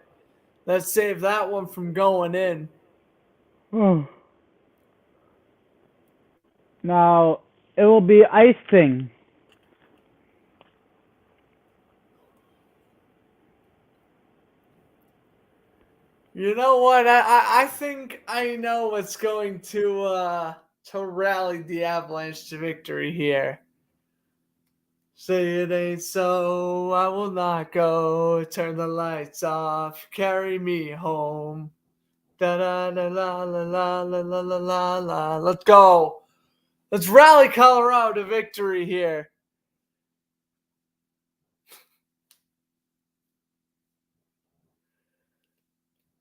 saved that one from going in. Now, it will be icing. You know what? I think I know what's going to rally the Avalanche to victory here. Say it ain't so, I will not go. Turn the lights off, carry me home. Da da da la la la la la la la la. Let's go. Let's rally Colorado to victory here.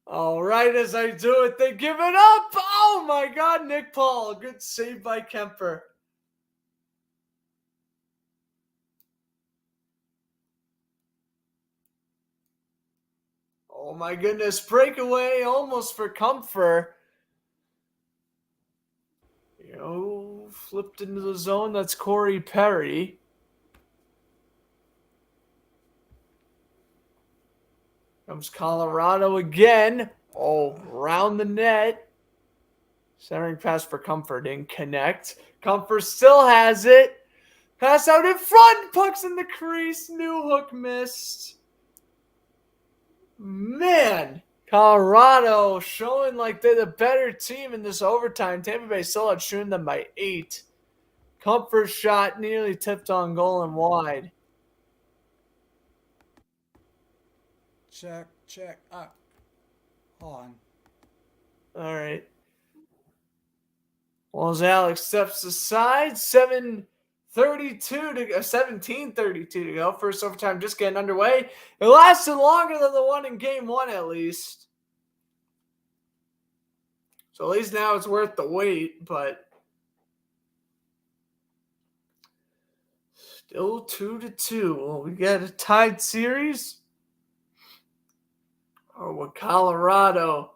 All right, as I do it, they give it up. Oh my God, Nick Paul. Good save by Kemper. Oh my goodness, breakaway almost for comfort. Flipped into the zone. That's Corey Perry. Comes Colorado again. Oh, round the net. Centering pass for Comfort. Didn't connect. Comfort still has it. Pass out in front. Puck's in the crease. New hook missed. Man, Colorado showing like they're the better team in this overtime. Tampa Bay still outshooting them by 8. Comfort shot nearly tipped on goal and wide. Check. Hold on. All right. Well, as Alex steps aside, 17:32 to go. First overtime just getting underway. It lasted longer than the one in game 1 at least. So at least now it's worth the wait, but still 2-2. Well, we got a tied series. Or would Colorado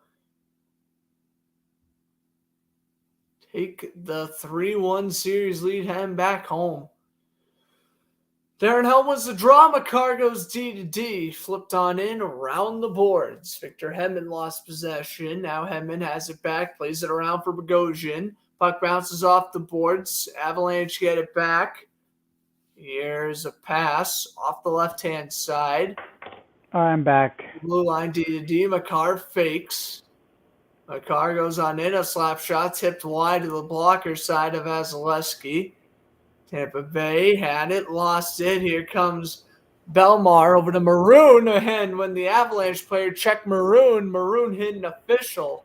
take the 3-1 series lead, heading back home? Darren Helmut's the drama car goes D to D. Flipped on in around the boards. Victor Hedman lost possession. Now Hedman has it back. Plays it around for Bogosian. Puck bounces off the boards. Avalanche get it back. Here's a pass off the left-hand side. I'm back. Blue line D to D. Makar fakes. Makar goes on in. A slap shot tipped wide to the blocker side of Vasilevsky. Tampa Bay had it, lost it. Here comes Belmar over to Maroon. And when the Avalanche player checked Maroon hit an official.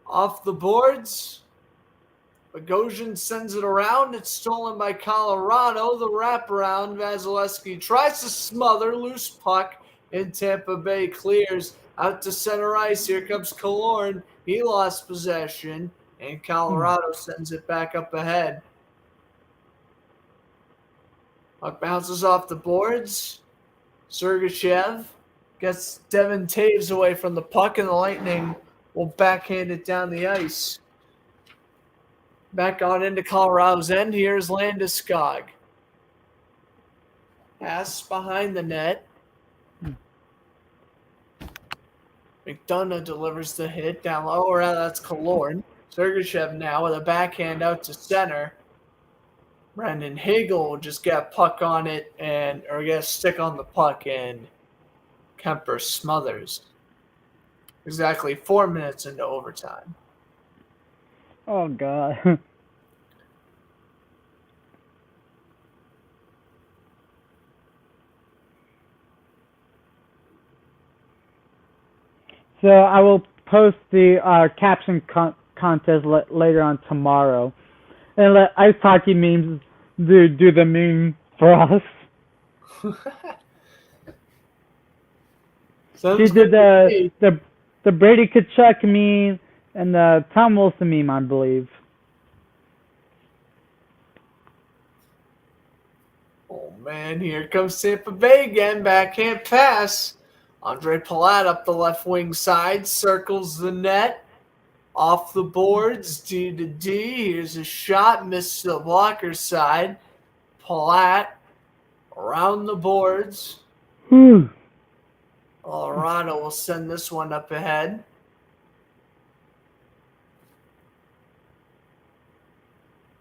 Off the boards. Bogosian sends it around. It's stolen by Colorado. The wraparound. Vasilevsky tries to smother. Loose puck. And Tampa Bay clears out to center ice. Here comes Killorn. He lost possession. And Colorado sends it back up ahead. Puck bounces off the boards. Sergachev gets Devin Taves away from the puck, and the Lightning will backhand it down the ice. Back on into Colorado's end. Here's Landeskog. Pass behind the net. McDonough delivers the hit down low. Or that's Killorn. Sergachev now with a backhand out to center. Brendan Hagel will just get a puck on it or get a stick on the puck, and Kemper smothers. Exactly 4 minutes into overtime. Oh, God. So I will post the caption contest later on tomorrow. And let Ice Hockey Memes do the meme for us. She did the Brady Kachuk meme and the Tom Wilson meme, I believe. Oh, man, here comes Tampa Bay again. Backhand pass. Andre Palat up the left wing side. Circles the net. Off the boards, D to D. Here's a shot, missed the blocker side. Platt around the boards. Colorado will send this one up ahead.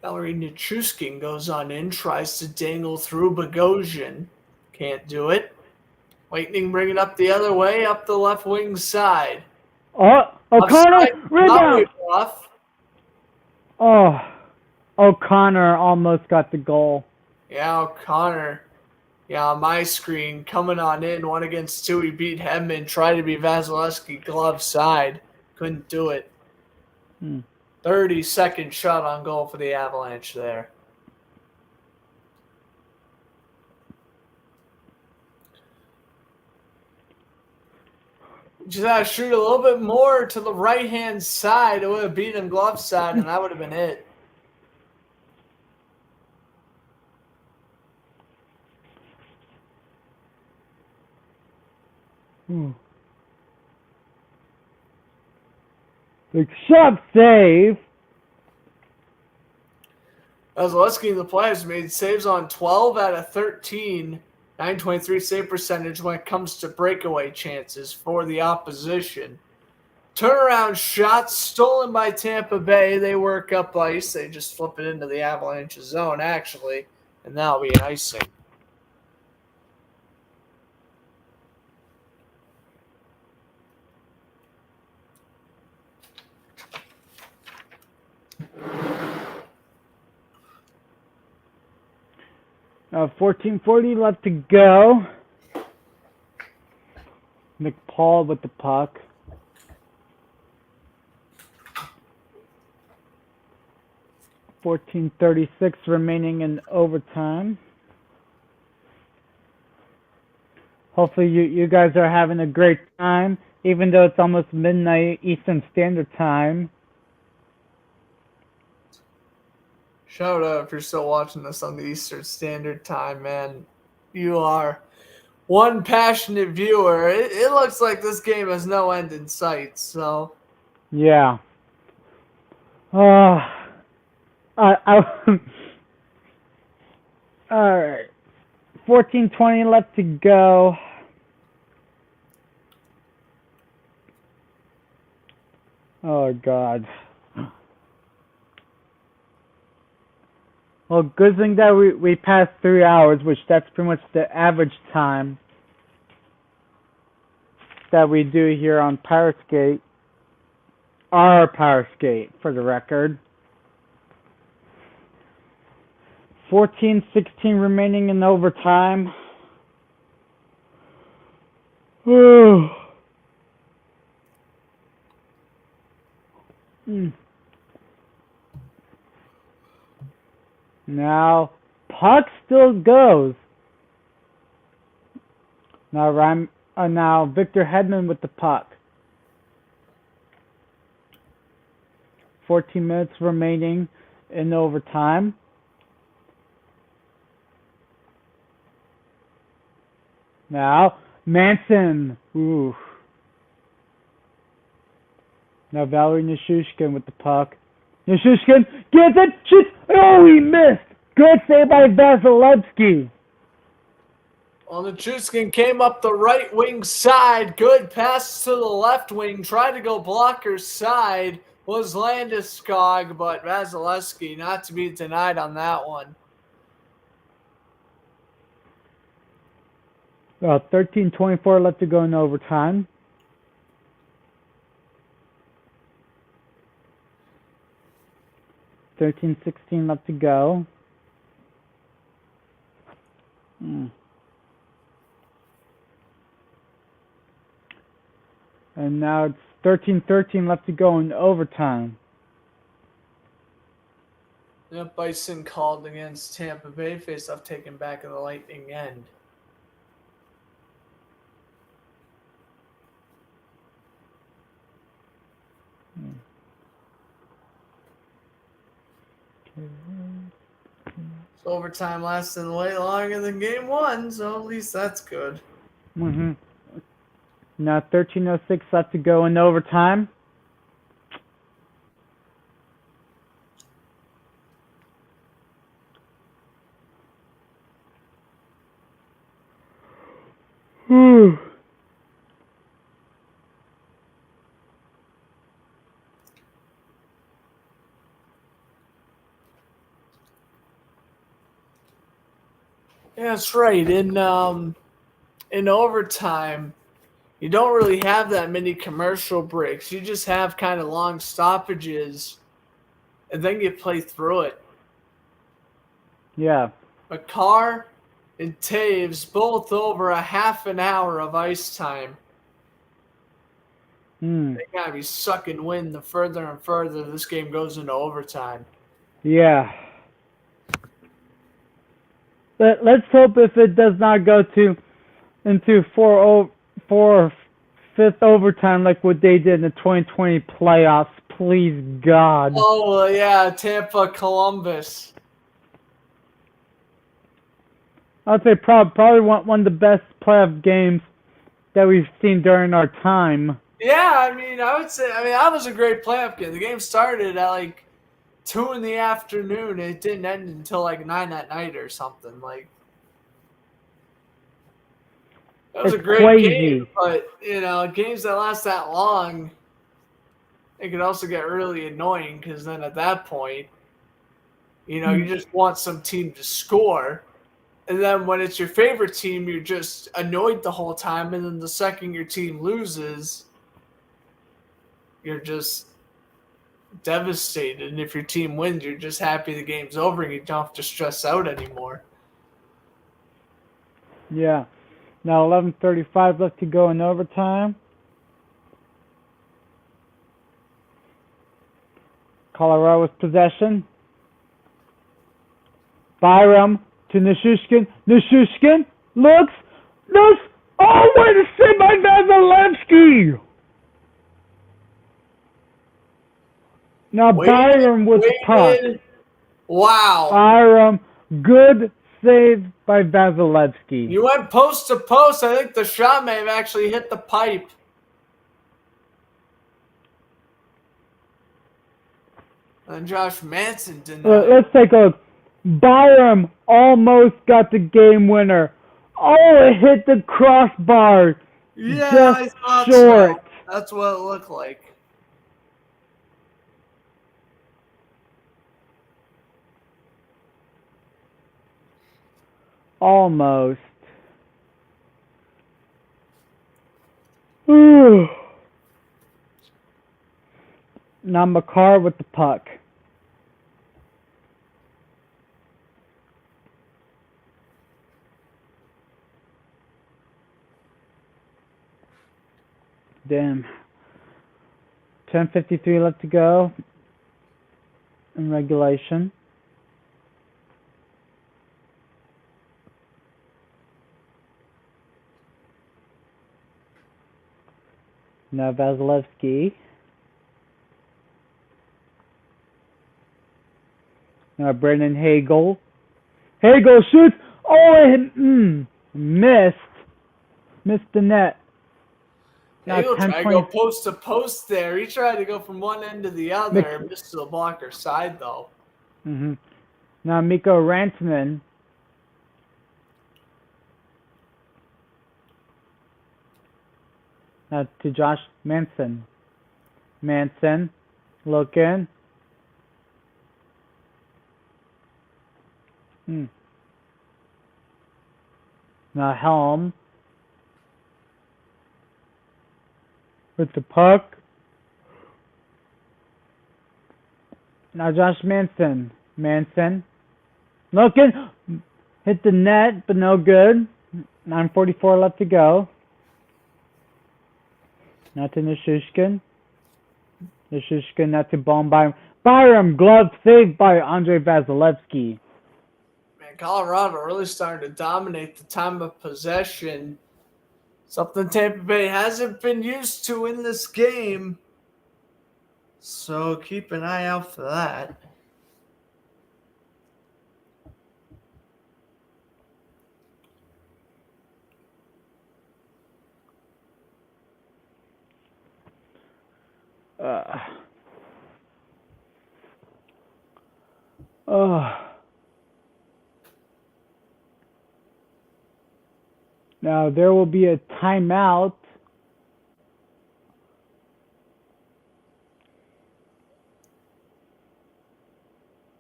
Valerie Nichushkin goes on in, tries to dangle through Bogosian. Can't do it. Lightning bring it up the other way, up the left wing side. Oh, O'Connor, Offside, rebound! off. Oh, O'Connor almost got the goal. Yeah, O'Connor. Yeah, on my screen, coming on in, 1 against 2. He beat Hedman, tried to be Vasilevsky glove side. Couldn't do it. 30-second shot on goal for the Avalanche there. Just gotta shoot a little bit more to the right-hand side. It would have beaten him glove side, and that would have been it. Big shot save. Vasilevsky in the playoffs made saves on 12 out of 13. 923 save percentage when it comes to breakaway chances for the opposition. Turnaround shot stolen by Tampa Bay. They work up ice. They just flip it into the Avalanche zone, actually, and that'll be an icing. Now 14:40 left to go. McPaul with the puck. $14:36 remaining in overtime. Hopefully you guys are having a great time, even though it's almost midnight Eastern Standard Time. Shout out if you're still watching this on the Eastern Standard Time, man. You are one passionate viewer. It looks like this game has no end in sight, so. Yeah. Alright. 14:20 left to go. Oh, God. Well, good thing that we passed 3 hours, which that's pretty much the average time that we do here on Power Skate. Our Power Skate, for the record. 14:16 remaining in overtime. Now, puck still goes. Now Victor Hedman with the puck. 14 minutes remaining in overtime. Now, Manson. Ooh. Now Valerie Nichushkin with the puck. Nichushkin gets it. Shoots. Oh, he missed. Good save by Vasilevsky. Well, Nichushkin came up the right wing side. Good pass to the left wing. Tried to go blocker side. Was Landeskog, but Vasilevsky not to be denied on that one. 13:24 left to go in overtime. $13:16 left to go. And now it's 13:13 left to go in overtime. Yep, Bison called against Tampa Bay. Face-off taken back in the Lightning end. So overtime lasted way longer than game one, so at least that's good. Now 13:06 left to go in overtime. Whew. Yeah, that's right. In overtime, you don't really have that many commercial breaks. You just have kind of long stoppages, and then you play through it. Yeah. McCarr and Taves both over a half an hour of ice time. Hmm. They gotta be sucking wind the further and further this game goes into overtime. Yeah. But let's hope if it does not go into four fifth overtime like what they did in the 2020 playoffs. Please God. Oh yeah, Tampa, Columbus. I'd say probably one of the best playoff games that we've seen during our time. Yeah, I would say, that was a great playoff game. The game started at like 2 in the afternoon. It didn't end until like 9 at night or something. Like, it was It's a great crazy. game, but games that last that long, it could also get really annoying because then at that point, you just want some team to score. And then when it's your favorite team, you're just annoyed the whole time. And then the second your team loses, you're just devastated. And if your team wins, you're just happy the game's over and you don't have to stress out anymore. Yeah. Now 11:35 left to go in overtime. Colorado's possession. Byram to Nishushkin. Nishushkin looks. Oh, wait a save by Vasilevsky. Now Byram with the puck. Wow. Byram, good save by Vasilevsky. You went post to post. I think the shot may have actually hit the pipe. And Josh Manson denied. Let's take a look. Byram almost got the game winner. Oh, it hit the crossbar. Yeah, just I thought short. so. That's what it looked like. Almost. Now McCarr with the puck. Damn. 10:53 left to go in regulation. Now Vasilevsky. Now Brendan Hagel. Hagel shoots. Oh, missed. Missed the net. Now Hagel tried to 10:20. go post to post there. He tried to go from one end to the other. Missed to the blocker side, though. Now Mikko Rantanen. Now to Josh Manson. Manson looking. Now Helm with the puck. Now Josh Manson. Manson looking. Hit the net, but no good. 9:44 left to go. Now to Nishushkin. Nishushkin, now to Byram. Byram, glove saved by Andrei Vasilevsky. Man, Colorado really starting to dominate the time of possession. Something Tampa Bay hasn't been used to in this game. So keep an eye out for that. Now there will be a timeout.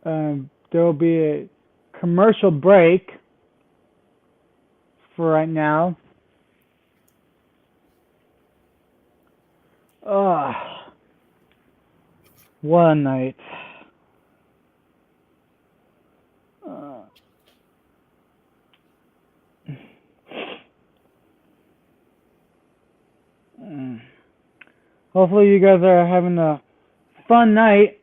There will be a commercial break for right now. What a night. Hopefully you guys are having a fun night.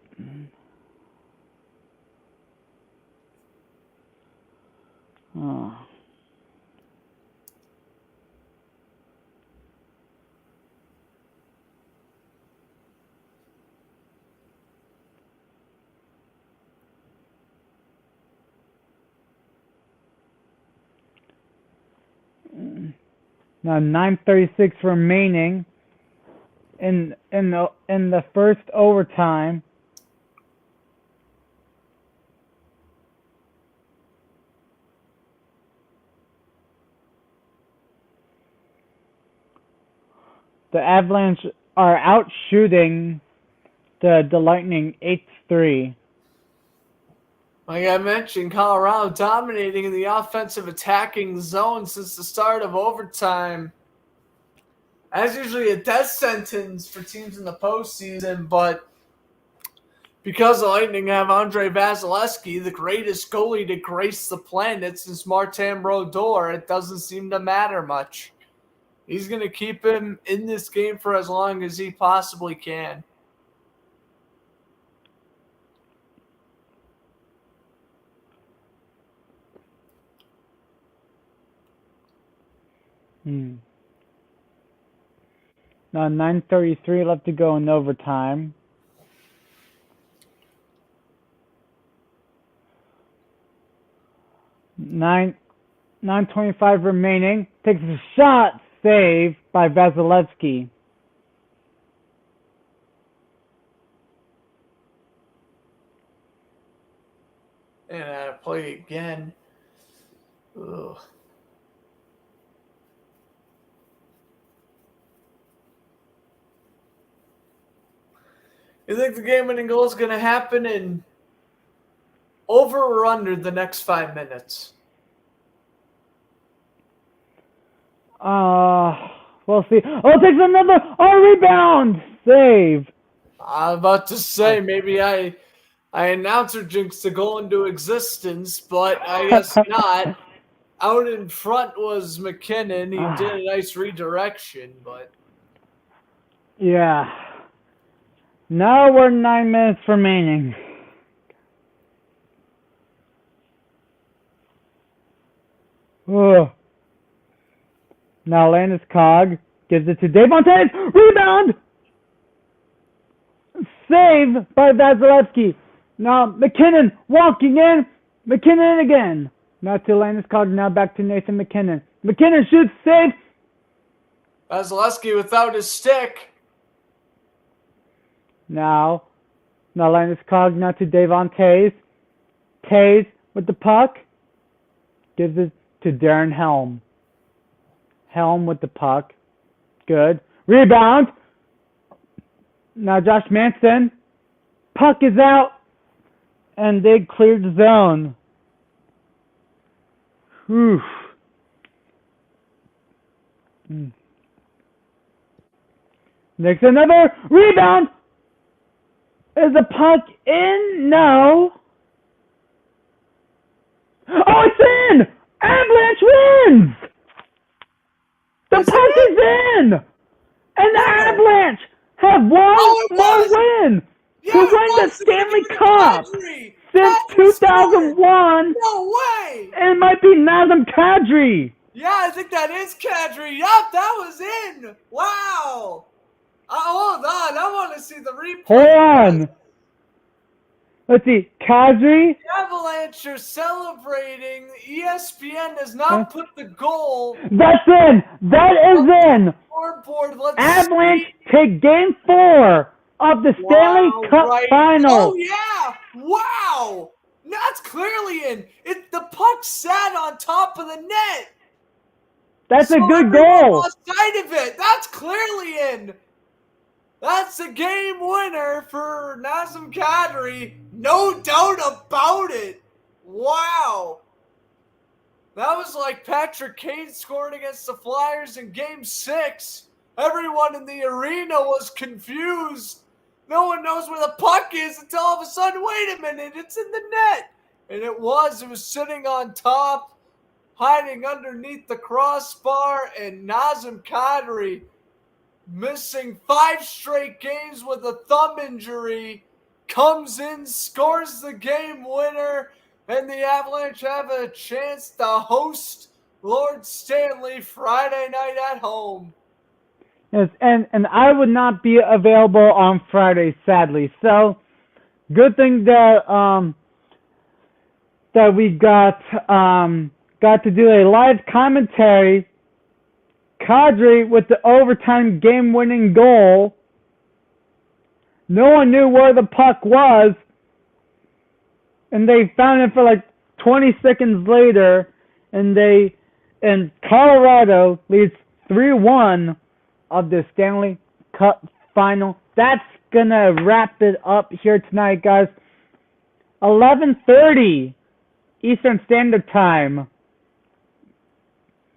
Now 9:36 remaining in the first overtime. The Avalanche are out shooting the Lightning 8-3. Like I mentioned, Colorado dominating in the offensive attacking zone since the start of overtime. That's usually a death sentence for teams in the postseason, but because the Lightning have Andrei Vasilevsky, the greatest goalie to grace the planet since Martin Brodeur, it doesn't seem to matter much. He's going to keep him in this game for as long as he possibly can. Now 9:33 left to go in overtime. Nine 9:25 remaining. Takes a shot, save by Vasilevsky. And I play again. Ugh. You think the game-winning goal is going to happen in over or under the next 5 minutes? We'll see. Oh, it takes another rebound, save. I'm about to say maybe I announcer jinxed the goal into existence, but I guess not. Out in front was McKinnon. He did a nice redirection, but Yeah. Now we're 9 minutes remaining. Oh. Now Landeskog gives it to Devontae. Rebound! Save by Vasilevsky. Now McKinnon walking in. McKinnon again. Now to Landeskog. Now back to Nathan McKinnon. McKinnon shoots. Save. Vasilevsky without his stick. Now Landeskog. Now to Devon Tays. Tays with the puck. Gives it to Darren Helm. Helm with the puck. Good. Rebound. Now Josh Manson. Puck is out. And they cleared the zone. Whew. Next, another rebound. Is the puck in? No. Oh, it's in! Avalanche wins! The puck is in! And the Avalanche have one more win to win the Stanley Cup since 2001. No way! And it might be Nazem Kadri. Yeah, I think that is Kadri. Yup, that was in. Wow. Hold on, I want to see the replay. Hold on. Let's see. Kadri. The Avalanche are celebrating. ESPN has not put the goal. That's in. That is in. Scoreboard. Let's Avalanche see. take Game 4 of the Stanley Cup right. Final. Oh yeah! Wow, that's clearly in. The puck sat on top of the net. That's a good everyone goal. lost sight of it. That's clearly in. That's a game winner for Nazem Kadri. No doubt about it. Wow. That was like Patrick Kane scoring against the Flyers in Game 6. Everyone in the arena was confused. No one knows where the puck is until all of a sudden, wait a minute, it's in the net. And it was sitting on top, hiding underneath the crossbar, and Nazem Kadri, missing 5 straight games with a thumb injury, comes in, scores the game winner, and the Avalanche have a chance to host Lord Stanley Friday night at home. Yes, and I would not be available on Friday, sadly. So, good thing that that we got to do a live commentary. Kadri with the overtime game-winning goal. No one knew where the puck was, and they found it for like 20 seconds later, and Colorado leads 3-1 of the Stanley Cup final. That's gonna wrap it up here tonight, guys. 11:30 Eastern Standard Time.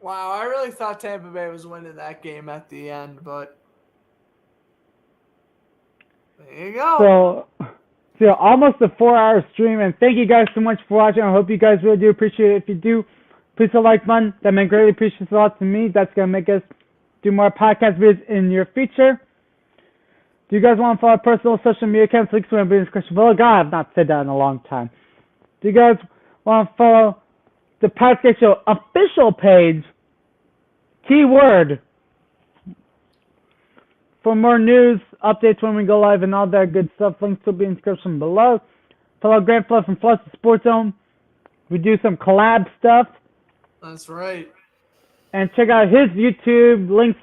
Wow, I really thought Tampa Bay was winning that game at the end, but there you go. So almost a 4-hour stream, and thank you guys so much for watching. I hope you guys really do appreciate it. If you do, please hit the like button. That means greatly appreciates a lot to me. That's gonna make us do more podcast videos in your future. Do you guys want to follow personal social media accounts? Links will be in the description below. God, I've not said that in a long time. Do you guys want to follow the Podcast Show official page? Keyword. For more news, updates when we go live, and all that good stuff, links will be in the description below. Follow Grant Fluff from Fluff the Sports Zone. We do some collab stuff. That's right. And check out his YouTube, links,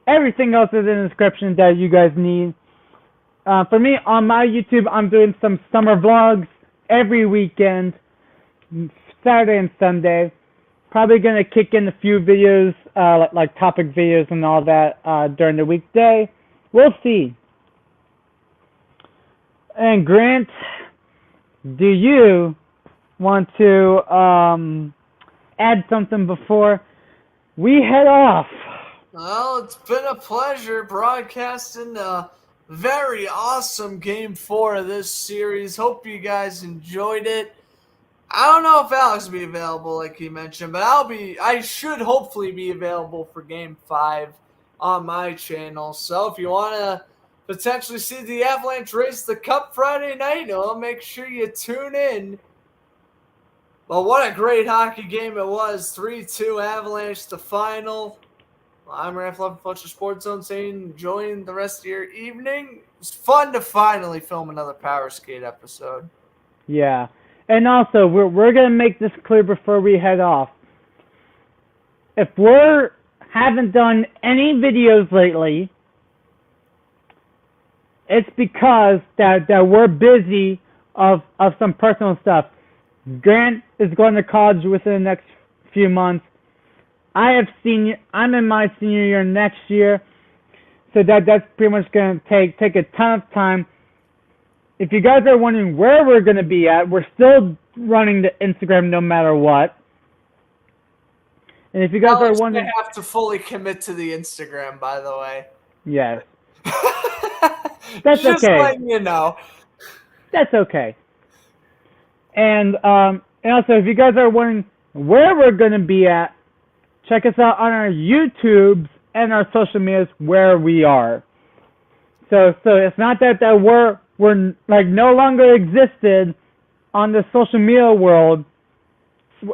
everything else is in the description that you guys need. For me, on my YouTube, I'm doing some summer vlogs every weekend, Saturday and Sunday. Probably going to kick in a few videos, like topic videos and all that during the weekday. We'll see. And Grant, do you want to add something before we head off? Well, it's been a pleasure broadcasting a very awesome Game 4 of this series. Hope you guys enjoyed it. I don't know if Alex will be available like he mentioned, but I should hopefully be available for Game 5 on my channel. So if you want to potentially see the Avalanche race the Cup Friday night, I'll make sure you tune in. But what a great hockey game it was. 3-2 Avalanche, the final. I'm Raf Love from Fletcher Sports Zone saying enjoying the rest of your evening. It's fun to finally film another Power Skate episode. Yeah. And also, we're going to make this clear before we head off. If we haven't done any videos lately, it's because that we're busy of some personal stuff. Grant is going to college within the next few months. I'm in my senior year next year, so that's pretty much going to take a ton of time. If you guys are wondering where we're going to be at, we're still running the Instagram no matter what. And if you guys are wondering, I have to fully commit to the Instagram, by the way. yes, that's Just okay. letting you know. That's okay. And also, if you guys are wondering where we're going to be at, check us out on our YouTubes and our social medias where we are. So it's not that we're like no longer existed on the social media world.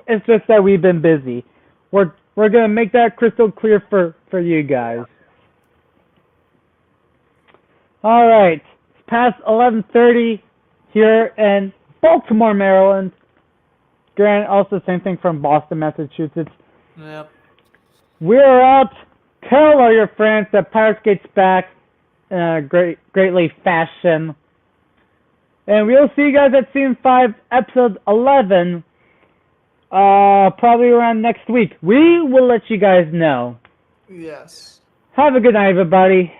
It's just that we've been busy. We're gonna make that crystal clear for you guys. All right, it's past 11:30 here in Baltimore, Maryland. Grant, also same thing from Boston, Massachusetts. Yep. We're out. Tell all your friends that Power Skate's back in a greatly fashion. And we'll see you guys at Season 5, Episode 11, Probably around next week. We will let you guys know. Yes. Have a good night, everybody.